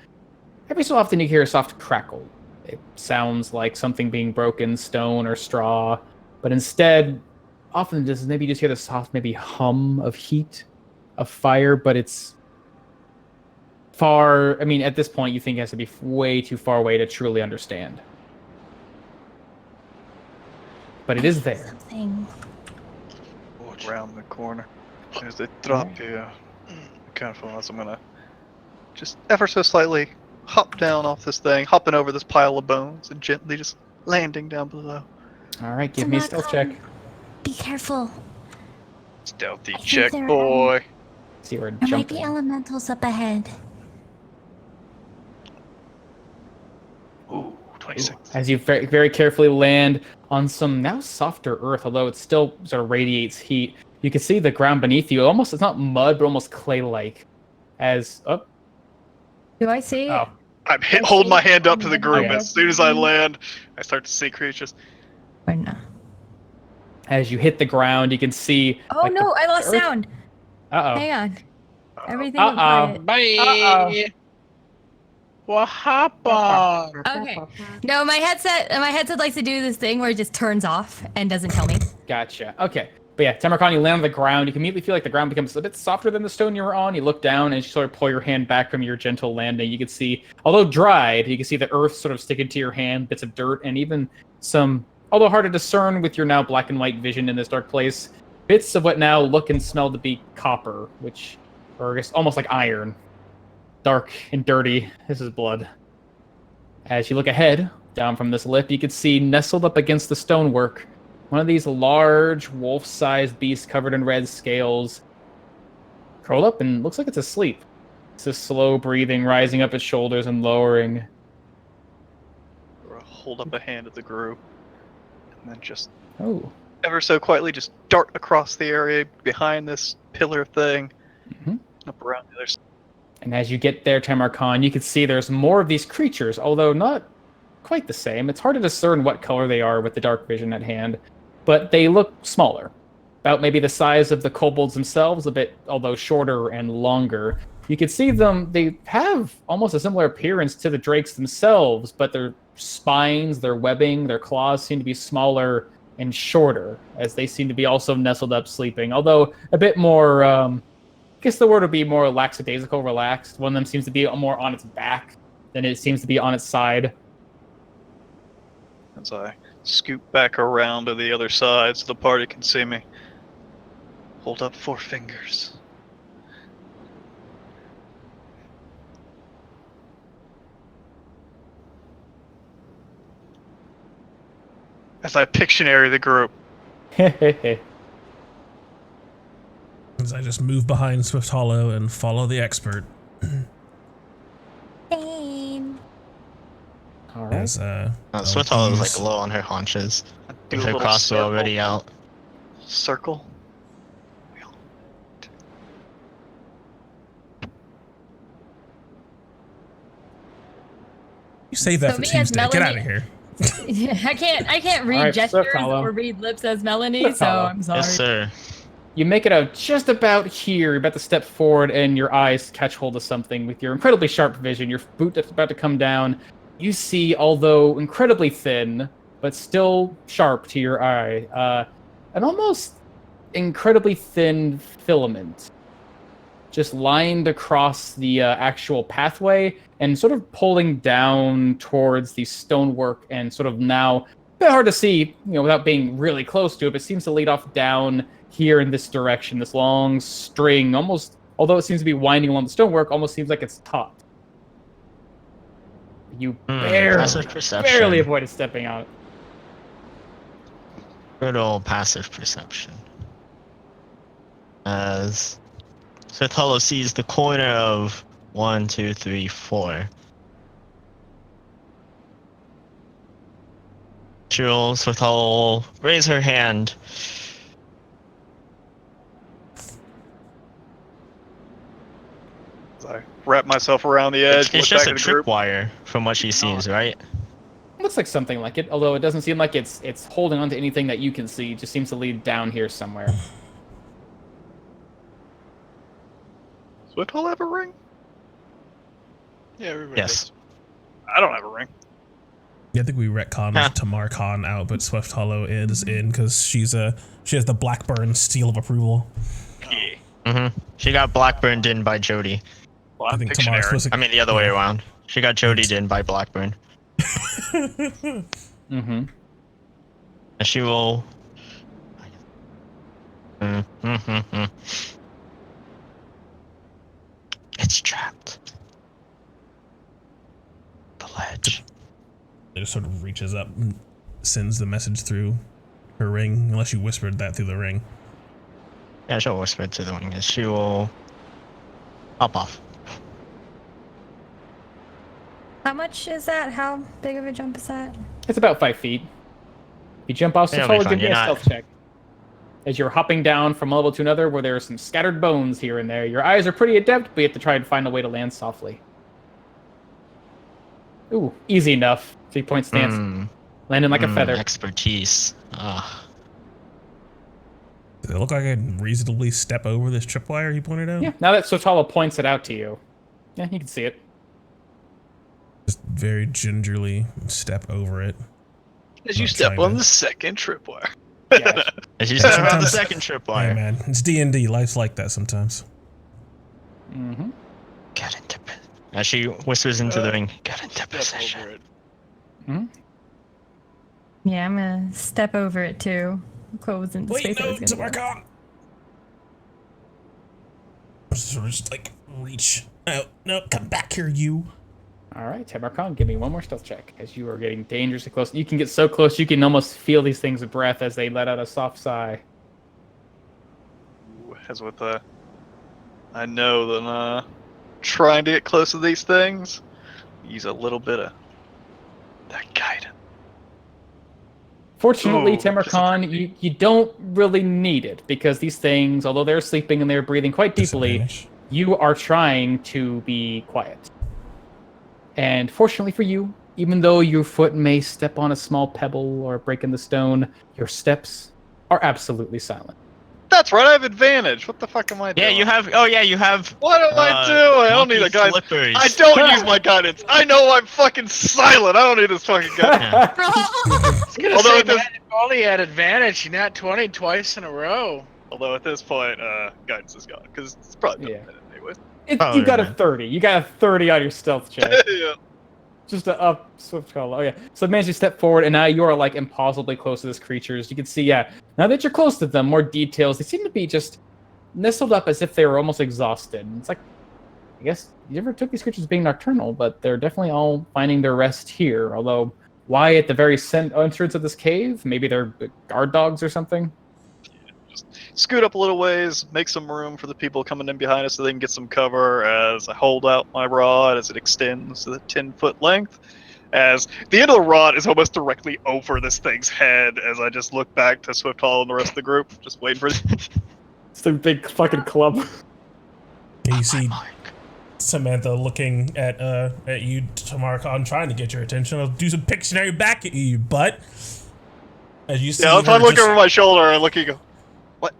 Every so often you hear a soft crackle. It sounds like something being broken, stone or straw, but instead, often just maybe you just hear the soft maybe hum of heat, of fire, but it's far, I mean, at this point you think it has to be way too far away to truly understand. But it is there. Something. Around the corner. As they drop here, careful as I'm gonna just ever so slightly hop down off this thing, hopping over this pile of bones and gently just landing down below. Alright, give me a stealth check. Be careful. Stealthy I think check, they're, boy. See, we're There might be jumping. elementals up ahead. Ooh, 26. As you very, very carefully land on some now softer earth, although it still sort of radiates heat, you can see the ground beneath you. Almost, it's not mud, but almost clay-like. As Do I see? oh, I'm holding my hand up to the group. As soon as I land, I start to see creatures. Or no? as you hit the ground, you can see. Oh like, no, I lost earth. sound. Uh Hang on. Everything oh. went quiet. Bye. What happened? Okay. No, my headset likes to do this thing where it just turns off and doesn't tell me. Gotcha. Okay. But yeah, Tamarkan, you land on the ground. You can immediately feel like the ground becomes a bit softer than the stone you were on. You look down and you sort of pull your hand back from your gentle landing. You can see, although dried, you can see the earth sort of sticking to your hand, bits of dirt, and even some, although hard to discern with your now black and white vision in this dark place, bits of what now look and smell to be copper, which, or I guess almost like iron. Dark and dirty. This is blood. As you look ahead, down from this lip, you can see nestled up against the stonework, one of these large, wolf-sized beasts covered in red scales, curled up and looks like it's asleep. It's just slow breathing, rising up its shoulders and lowering. Or hold up a hand at the group, and then just Oh. ever so quietly just dart across the area behind this pillar thing, up around the other side. And as you get there, Tamarkan, you can see there's more of these creatures, although not quite the same. It's hard to discern what color they are with the dark vision at hand, but they look smaller. About maybe the size of the kobolds themselves, a bit, although shorter and longer. You can see them, they have almost a similar appearance to the drakes themselves, but their spines, their webbing, their claws seem to be smaller and shorter, as they seem to be also nestled up sleeping, although a bit more, I guess the word would be more lackadaisical, relaxed. One of them seems to be more on its back than it seems to be on its side. As I scoot back around to the other side so the party can see me. Hold up 4 fingers. As I Pictionary the group. As I just move behind Swift Hollow and follow the expert. Same. All right. As Swift Hollow is like low on her haunches. Do With a her little crossbow circle. already out. Circle. You save that So for me as Tuesday. Get out Melanie- of here. I can't read Alright, gestures Hollow. or read lips as Melanie, Swift so Hollow. I'm sorry. Yes, sir. You make it out just about here. You're about to step forward, and your eyes catch hold of something with your incredibly sharp vision. Your boot that's about to come down. You see, although incredibly thin, but still sharp to your eye, an almost incredibly thin filament, just lined across the actual pathway and sort of pulling down towards the stonework, and sort of now a bit hard to see, without being really close to it, but seems to lead off down here in this direction. This long string, almost, although it seems to be winding along the stonework, almost seems like it's taut. You Passive perception. barely avoided stepping out. Good old passive perception. As Swift Hollow sees the corner of 1, 2, 3, 4. Jules with all raise her hand. I wrap myself around the edge. It's look just back a at the group. tripwire from what she sees, right? Looks like something like it, although it doesn't seem like it's holding on to anything that you can see. It just seems to lead down here somewhere. Swift Hall have a ring? Yeah, everybody Yes. does. I don't have a ring. Yeah, I think we retconned Tamar Khan out, but Swift Hollow is in because she has the Blackburn seal of approval. Yeah. She got Blackburned in by Jody. Well, I I'm think Pictionary. Tamar's supposed to. I mean, the other way around. She got Jodied in by Blackburn. Mm-hmm. And she will. It's trapped. The ledge. It just sort of reaches up and sends the message through her ring, unless you whispered that through the ring. Yeah, she'll whisper it to the wing. She will hop off. How much is that? How big of a jump is that? It's about 5 feet. You jump off, so It'll be forward, fine, give me a you're not- stealth check. As you're hopping down from one level to another, where there are some scattered bones here and there. Your eyes are pretty adept, but you have to try and find a way to land softly. Ooh, easy enough. 3-point stance. Landing like a feather. Expertise. Does it look like I can reasonably step over this tripwire he pointed out? Yeah, now that Sotala points it out to you. Yeah, you can see it. Just very gingerly step over it. As you Not step trying on to- the second tripwire. Yeah. As you step on the Sometimes- second Hey tripwire. man, it's D&D. Life's like that sometimes. Mm-hmm. Get into position. As she whispers into the ring, get into Step position. over it. Yeah, I'm gonna step over it too. Close into Wait, space. I no, was gonna go. Tamarkon! Sort of just like reach out. No, come back here, you. All right, Tamarkon, give me one more stealth check. As you are getting dangerously close. You can get so close, you can almost feel these things' breath as they let out a soft sigh. As with I know that trying to get close to these things, use a little bit of that guidance. Fortunately, Ooh, Tamarkon, you don't really need it, because these things, although they're sleeping and they're breathing quite deeply, Disadvantage. you are trying to be quiet. And fortunately for you, even though your foot may step on a small pebble or break in the stone, your steps are absolutely silent. That's right, I have advantage. What the fuck am I Yeah, doing? you have. Oh, yeah, you have. What am I doing? I don't need a guidance. Slippers. I don't use my guidance. I know I'm fucking silent. I don't need this fucking guidance. Yeah. Although at this, Only had advantage. He nat 20 twice in a row. although at this point, guidance is gone because it's probably Yeah. been a minute anyway. Oh, You got a man. 30. You got a 30 on your stealth check. Yeah. Just a up swift call. Oh yeah. So it managed to step forward, and now you are like impossibly close to this creature. As you can see, yeah. Now that you're close to them, more details. They seem to be just nestled up as if they were almost exhausted. It's like, I guess you never took these creatures being nocturnal, but they're definitely all finding their rest here. Although, why at the very entrance of this cave? Maybe they're guard dogs or something. Scoot up a little ways, make some room for the people coming in behind us so they can get some cover as I hold out my rod as it extends to the 10-foot length. As the end of the rod is almost directly over this thing's head as I just look back to Swift Hall and the rest of the group, just waiting for it. It's a big fucking club. And you see Samantha looking at you, Tamarkon, trying to get your attention. I'll do some Pictionary back at you, but as you see, Yeah, if her I look just- over my shoulder and look, you go,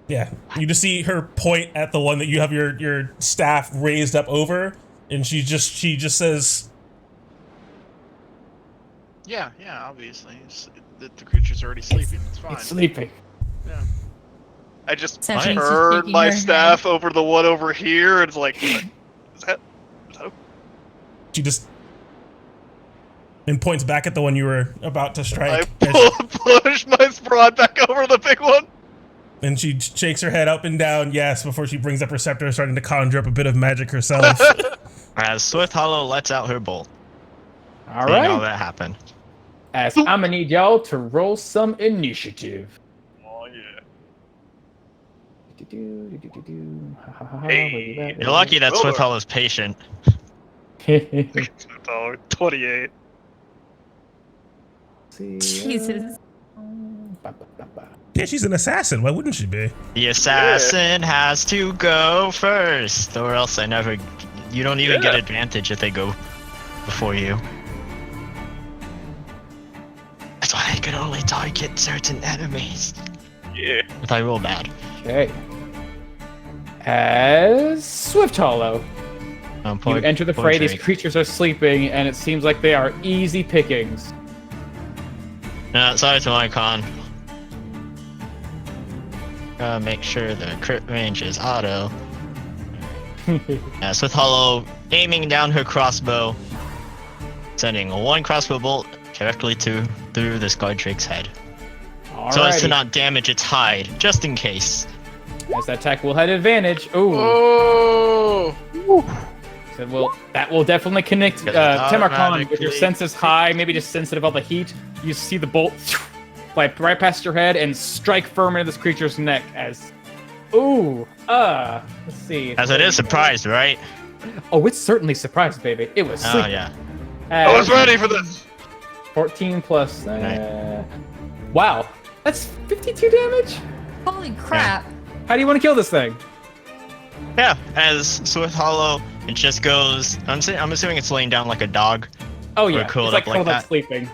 yeah, you just see her point at the one that you have your staff raised up over, and she just says, Yeah, obviously. The creature's already sleeping. It's fine. It's sleeping. I just So she's just turn shaking my her staff over the one over here, and it's like, is that? she just and points back at the one you were about to I strike. push my rod back over the big one. And she shakes her head up and down, yes, before she brings up her scepter, starting to conjure up a bit of magic herself. As Swift Hollow lets out her bolt. All Seeing all right. that happen. As I'm gonna need y'all to roll some initiative. Oh yeah. Hey. You're lucky that Roller. Swift Hollow's patient. Oh, 28. Jesus. Yeah, she's an assassin. Why wouldn't she be? The assassin has to go first, or else you don't even get advantage if they go before you. That's why I can only target certain enemies. Yeah. If I roll bad. Okay. As Swift Hollow, you enter the fray. These creatures are sleeping, and it seems like they are easy pickings. Sorry to Icon. Make sure the crit range is auto. Swift Hollow aiming down her crossbow, sending one crossbow bolt directly through this guard drake's head. So as to not damage its hide, just in case. As that attack will have advantage. Ooh. Oh! So that will definitely connect. Temarkon, with your senses high, maybe just sensitive of the heat, you see the bolt fly right past your head and strike firm into this creature's neck as... let's see. As it is surprised, right? Oh, it's certainly surprised, baby. It was sleeping. Oh, yeah. I was ready for this! 14 plus... Wow. That's 52 damage? Holy crap. How do you want to kill this thing? Yeah, as Swift Hollow, it just goes... I'm assuming it's laying down like a dog. Oh, yeah. Or curled it's like up like that. sleeping.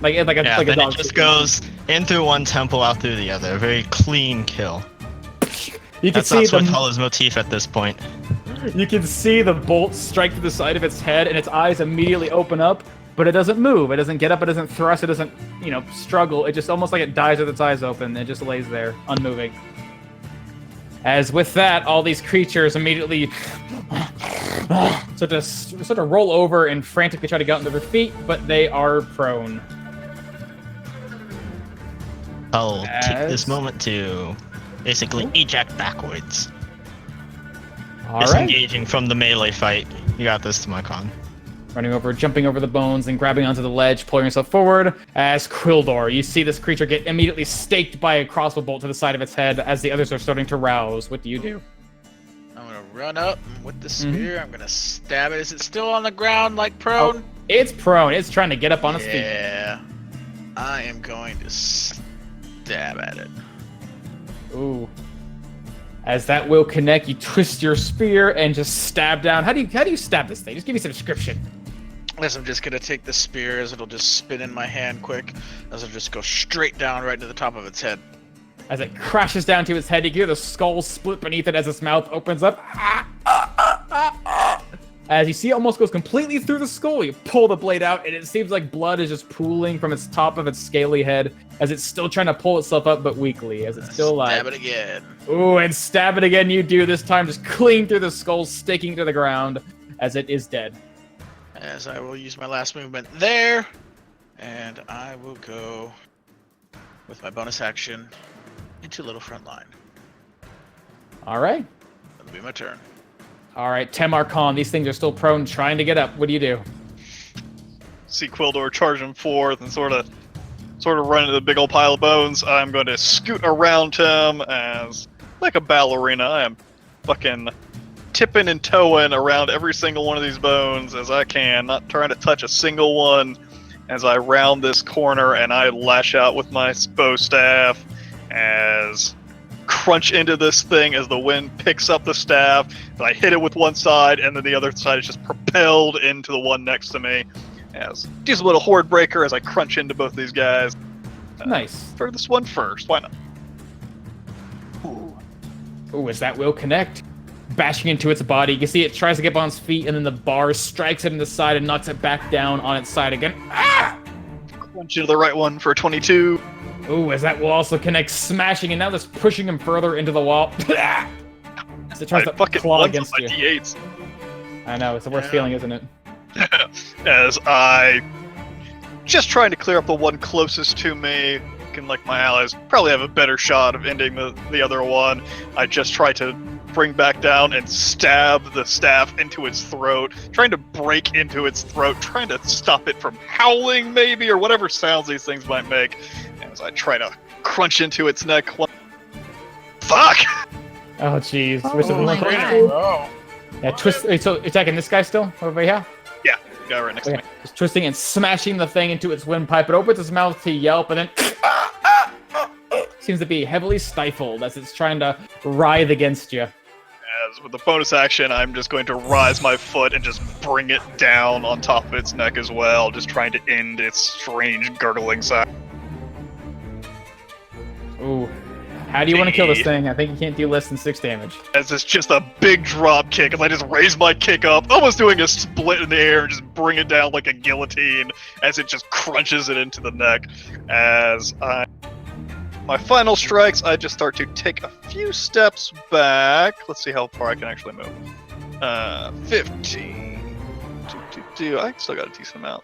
Like a Then dog. it just goes in through one temple, out through the other. A very clean kill. You can That's see not Swift Hollow's motif at this point. You can see the bolt strike to the side of its head, and its eyes immediately open up, but it doesn't move. It doesn't get up. It doesn't thrust. It doesn't, struggle. It just almost like it dies with its eyes open. It just lays there, unmoving. As with that, all these creatures immediately sort of roll over and frantically try to get onto their feet, but they are prone. I'll take this moment to basically eject backwards. All right. Disengaging from the melee fight. You got this, Temarkon. Running over, jumping over the bones, and grabbing onto the ledge, pulling yourself forward. As Quildor, you see this creature get immediately staked by a crossbow bolt to the side of its head as the others are starting to rouse. What do you do? I'm gonna run up with the spear. I'm gonna stab it. Is it still on the ground, like prone? Oh, it's prone. It's trying to get up on its feet. Yeah. I am going to stab at it. Ooh. As that will connect, you twist your spear and just stab down. How do you stab this thing? Just give me some description. Guess I'm just gonna take the spear as it'll just spin in my hand quick, as it'll just go straight down right to the top of its head. As it crashes down to its head, you hear the skull split beneath it as its mouth opens up. As you see, it almost goes completely through the skull. You pull the blade out, and it seems like blood is just pooling from its top of its scaly head, as it's still trying to pull itself up, but weakly, as it's still alive. Stab it again. Ooh, and stab it again you do, this time just clean through the skull, sticking to the ground, as it is dead. As I will use my last movement there, and I will go with my bonus action into little front line. All right. That'll be my turn. All right, Temarkon, these things are still prone, trying to get up. What do you do? See Quildor charging forth and sort of run into the big old pile of bones. I'm going to scoot around him as, like a ballerina, I am fucking tipping and toeing around every single one of these bones as I can, not trying to touch a single one as I round this corner and I lash out with my bow staff as crunch into this thing as the wind picks up the staff, and I hit it with one side and then the other side is just propelled into the one next to me. As use a little horde breaker as I crunch into both these guys. Nice. For this one first, why not? Ooh, as that will connect. Bashing into its body. You can see it tries to get up on its feet, and then the bar strikes it in the side and knocks it back down on its side again. Ah! Crunch into the right one for 22. Ooh, as that will also connect, smashing, and now that's pushing him further into the wall. As it tries to claw against you. D8s. I know, it's the worst feeling, isn't it? As I just trying to clear up the one closest to me, can like my allies probably have a better shot of ending the other one. I just try to bring back down and stab the staff into its throat, trying to break into its throat, trying to stop it from howling maybe, or whatever sounds these things might make. As I try to crunch into its neck. Fuck! Oh jeez. Oh my God. Oh. Yeah, twist. So attacking this guy still over here? guy right next to me. Just twisting and smashing the thing into its windpipe. It opens its mouth to yelp, and then seems to be heavily stifled as it's trying to writhe against you. As with the bonus action, I'm just going to rise my foot and just bring it down on top of its neck as well, just trying to end its strange gurgling sound. Ooh. How do you want to kill this thing? I think you can't do less than 6 damage. As it's just a big drop kick, as I just raise my kick up, almost doing a split in the air, and just bring it down like a guillotine, as it just crunches it into the neck. My final strikes, I just start to take a few steps back. Let's see how far I can actually move. 15. I still got a decent amount.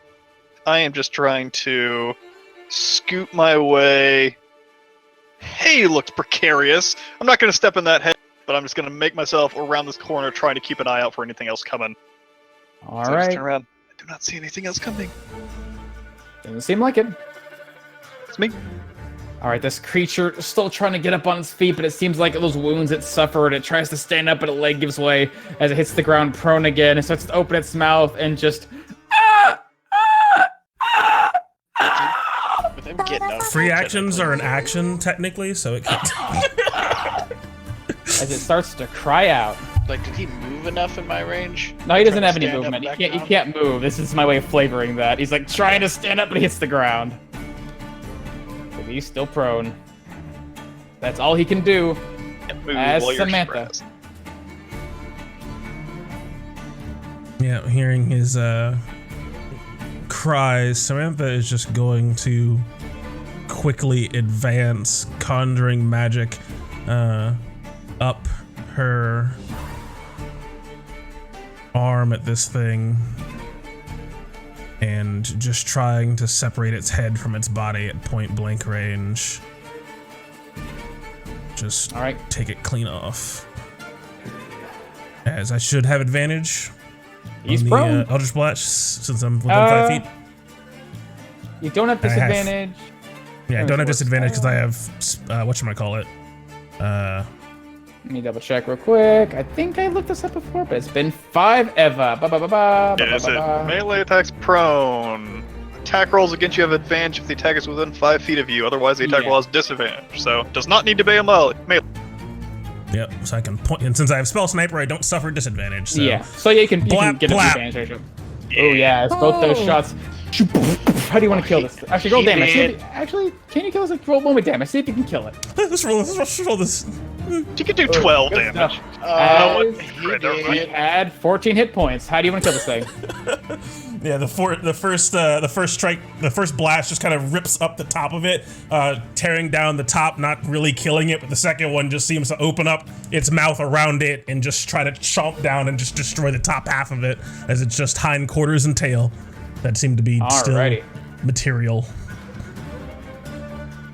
I am just trying to scoot my way. Hey, looks precarious. I'm not going to step in that head, but I'm just going to make myself around this corner, trying to keep an eye out for anything else coming. All so I right. just turn around. I do not see anything else coming. Doesn't seem like it. It's me. All right, this creature is still trying to get up on its feet, but it seems like those wounds it suffered, it tries to stand up, but a leg gives way as it hits the ground prone again. It starts to open its mouth and just... With him getting up, Free actions are an action, technically, so it can't. as it starts to cry out. like, did he move enough in my range? No, he doesn't Trying have to any stand up movement. back He down? can't move. This is my way of flavoring that. He's like trying to stand up, but he hits the ground. But he's still prone. That's all he can do. Can't move As while you're Samantha. stressed. Yeah, hearing his cries, Samantha is just going to quickly advance, conjuring magic up her arm at this thing and just trying to separate its head from its body at point blank range. Just All right. take it clean off. As I should have advantage. He's on the, prone. Eldritch Blast, since I'm within 5 feet. You don't have I have- disadvantage. Yeah, I don't have Force. disadvantage because I have, whatchamacallit? Let me double check real quick. I think I looked this up before, but it's been 5 ever. Is it melee attacks prone? Attack rolls against you have advantage if the attack is within 5 feet of you. Otherwise, the attack Yeah. roll has disadvantage. So, does not need to be a melee. Yep, so I can point, and since I have Spell Sniper, I don't suffer disadvantage. So. Yeah. So yeah, you can Blap, get blap. an advantage. Oh yeah, it's both those shots. How do you want to kill this? Actually, roll He damage. See if did. actually, can you kill this? Roll one with damage. See if you can kill it. Let's roll this. You can do 12 Good damage. stuff. what? As Right, never mind. he had 14 hit points. How do you want to kill this thing? Yeah, the first strike, the first blast just kind of rips up the top of it, tearing down the top, not really killing it, but the second one just seems to open up its mouth around it and just try to chomp down and just destroy the top half of it, as it's just hindquarters and tail that seem to be Alrighty. still material.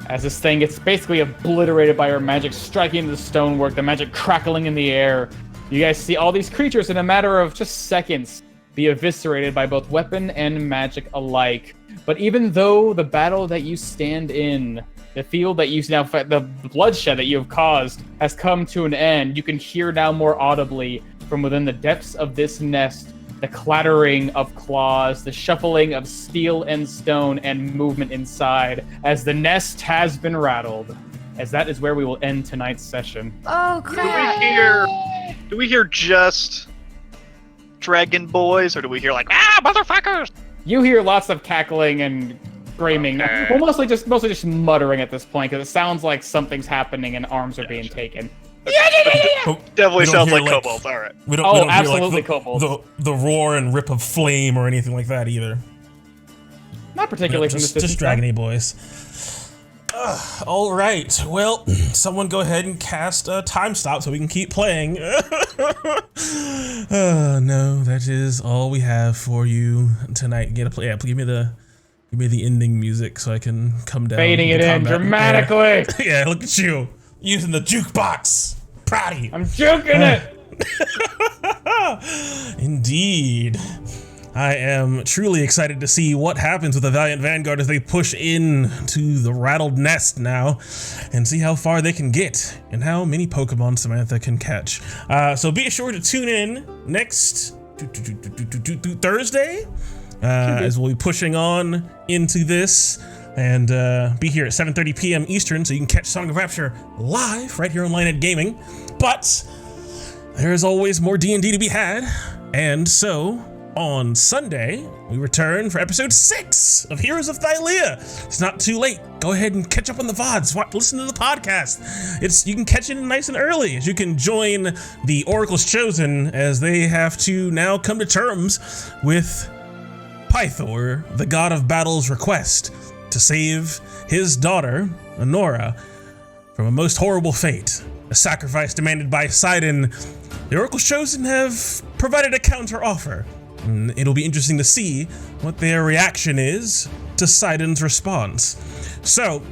As this thing gets basically obliterated by our magic striking the stonework, the magic crackling in the air. You guys see all these creatures in a matter of just seconds be eviscerated by both weapon and magic alike. But even though the battle that you stand in, the field that you now fight, the bloodshed that you have caused has come to an end, you can hear now more audibly from within the depths of this nest the clattering of claws, the shuffling of steel and stone, and movement inside as the nest has been rattled. As that is where we will end tonight's session. Oh crap! Do we hear just dragon boys, or do we hear like, motherfuckers? You hear lots of cackling and screaming. Okay. Well, mostly just muttering at this point because it sounds like something's happening and arms are being taken. Oh, Definitely we don't sounds hear, like kobolds. All right. We don't, Oh, we don't absolutely hear, like, kobolds. the roar and rip of flame or anything like that either. Not particularly from just, this just distance. dragony boys. All right. Well, someone go ahead and cast a time stop so we can keep playing. No, that is all we have for you tonight. Give me the ending music so I can come down. Fading it in combat. dramatically. Yeah, look at you using the jukebox. Proud of you. I'm joking it. Indeed. I am truly excited to see what happens with the Valiant Vanguard as they push in to the rattled nest now and see how far they can get and how many Pokemon Samantha can catch. So be sure to tune in next Thursday as we'll be pushing on into this and be here at 7:30 p.m. Eastern, so you can catch Song of Rapture live right here on Lionhead Gaming. But there's always more D&D to be had, and so on Sunday, we return for episode 6 of Heroes of Thylea. It's not too late. Go ahead and catch up on the VODs. Listen to the podcast. You can catch it nice and early, as you can join the Oracle's Chosen as they have to now come to terms with Pythor, the god of battle's request to save his daughter, Honora, from a most horrible fate, a sacrifice demanded by Sidon. The Oracle's Chosen have provided a counter offer. It'll be interesting to see what their reaction is to Sidon's response. So,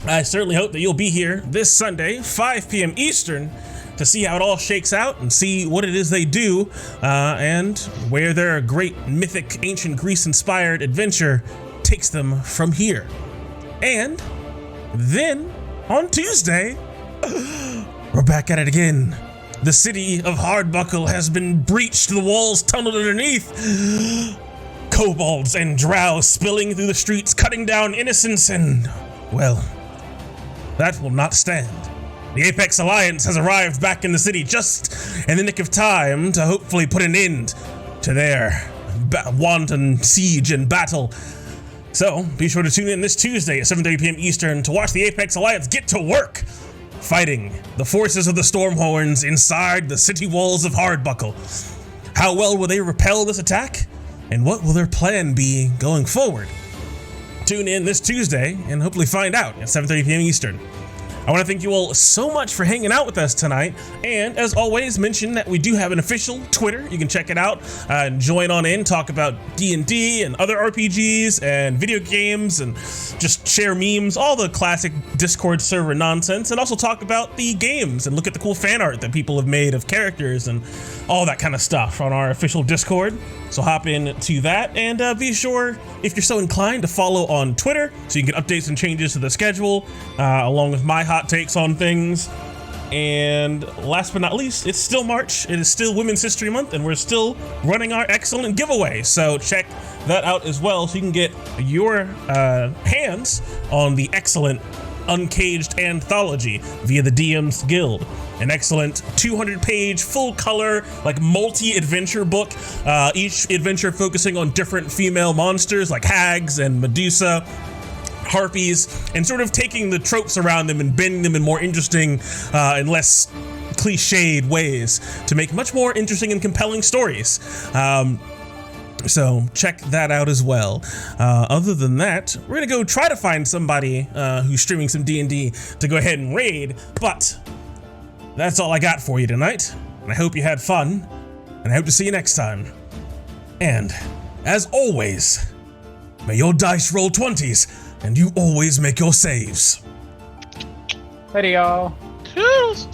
I certainly hope that you'll be here this Sunday, 5 p.m. Eastern, to see how it all shakes out and see what it is they do and where their great mythic ancient Greece-inspired adventure takes them from here. And then, on Tuesday, we're back at it again. The city of Hardbuckle has been breached, the walls tunneled underneath. Kobolds and drow spilling through the streets, cutting down innocents, and, well, that will not stand. The Apex Alliance has arrived back in the city just in the nick of time to hopefully put an end to their wanton siege and battle. So, be sure to tune in this Tuesday at 7:30 p.m. Eastern to watch the Apex Alliance get to work fighting the forces of the Stormhorns inside the city walls of Hardbuckle. How well will they repel this attack? And what will their plan be going forward? Tune in this Tuesday and hopefully find out at 7:30 p.m. Eastern. I want to thank you all so much for hanging out with us tonight, and as always, mention that we do have an official Twitter. You can check it out and join on in, talk about D&D and other RPGs and video games, and just share memes, all the classic Discord server nonsense, and also talk about the games and look at the cool fan art that people have made of characters and all that kind of stuff on our official Discord. So hop in to that, and be sure, if you're so inclined, to follow on Twitter so you can get updates and changes to the schedule, along with my hot takes on things. And last but not least, it's still March. It is still Women's History Month, and we're still running our excellent giveaway. So check that out as well, so you can get your hands on the excellent Uncaged Anthology via the DM's Guild. An excellent 200-page, full-color, like multi-adventure book. Each adventure focusing on different female monsters like hags and Medusa, harpies, and sort of taking the tropes around them and bending them in more interesting and less cliched ways to make much more interesting and compelling stories. So check that out as well. Other than that, we're gonna go try to find somebody who's streaming some D&D to go ahead and raid, but that's all I got for you tonight, and I hope you had fun, and I hope to see you next time. And, as always, may your dice roll 20s, and you always make your saves. Later, y'all. Cheers!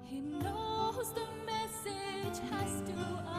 He knows the message has to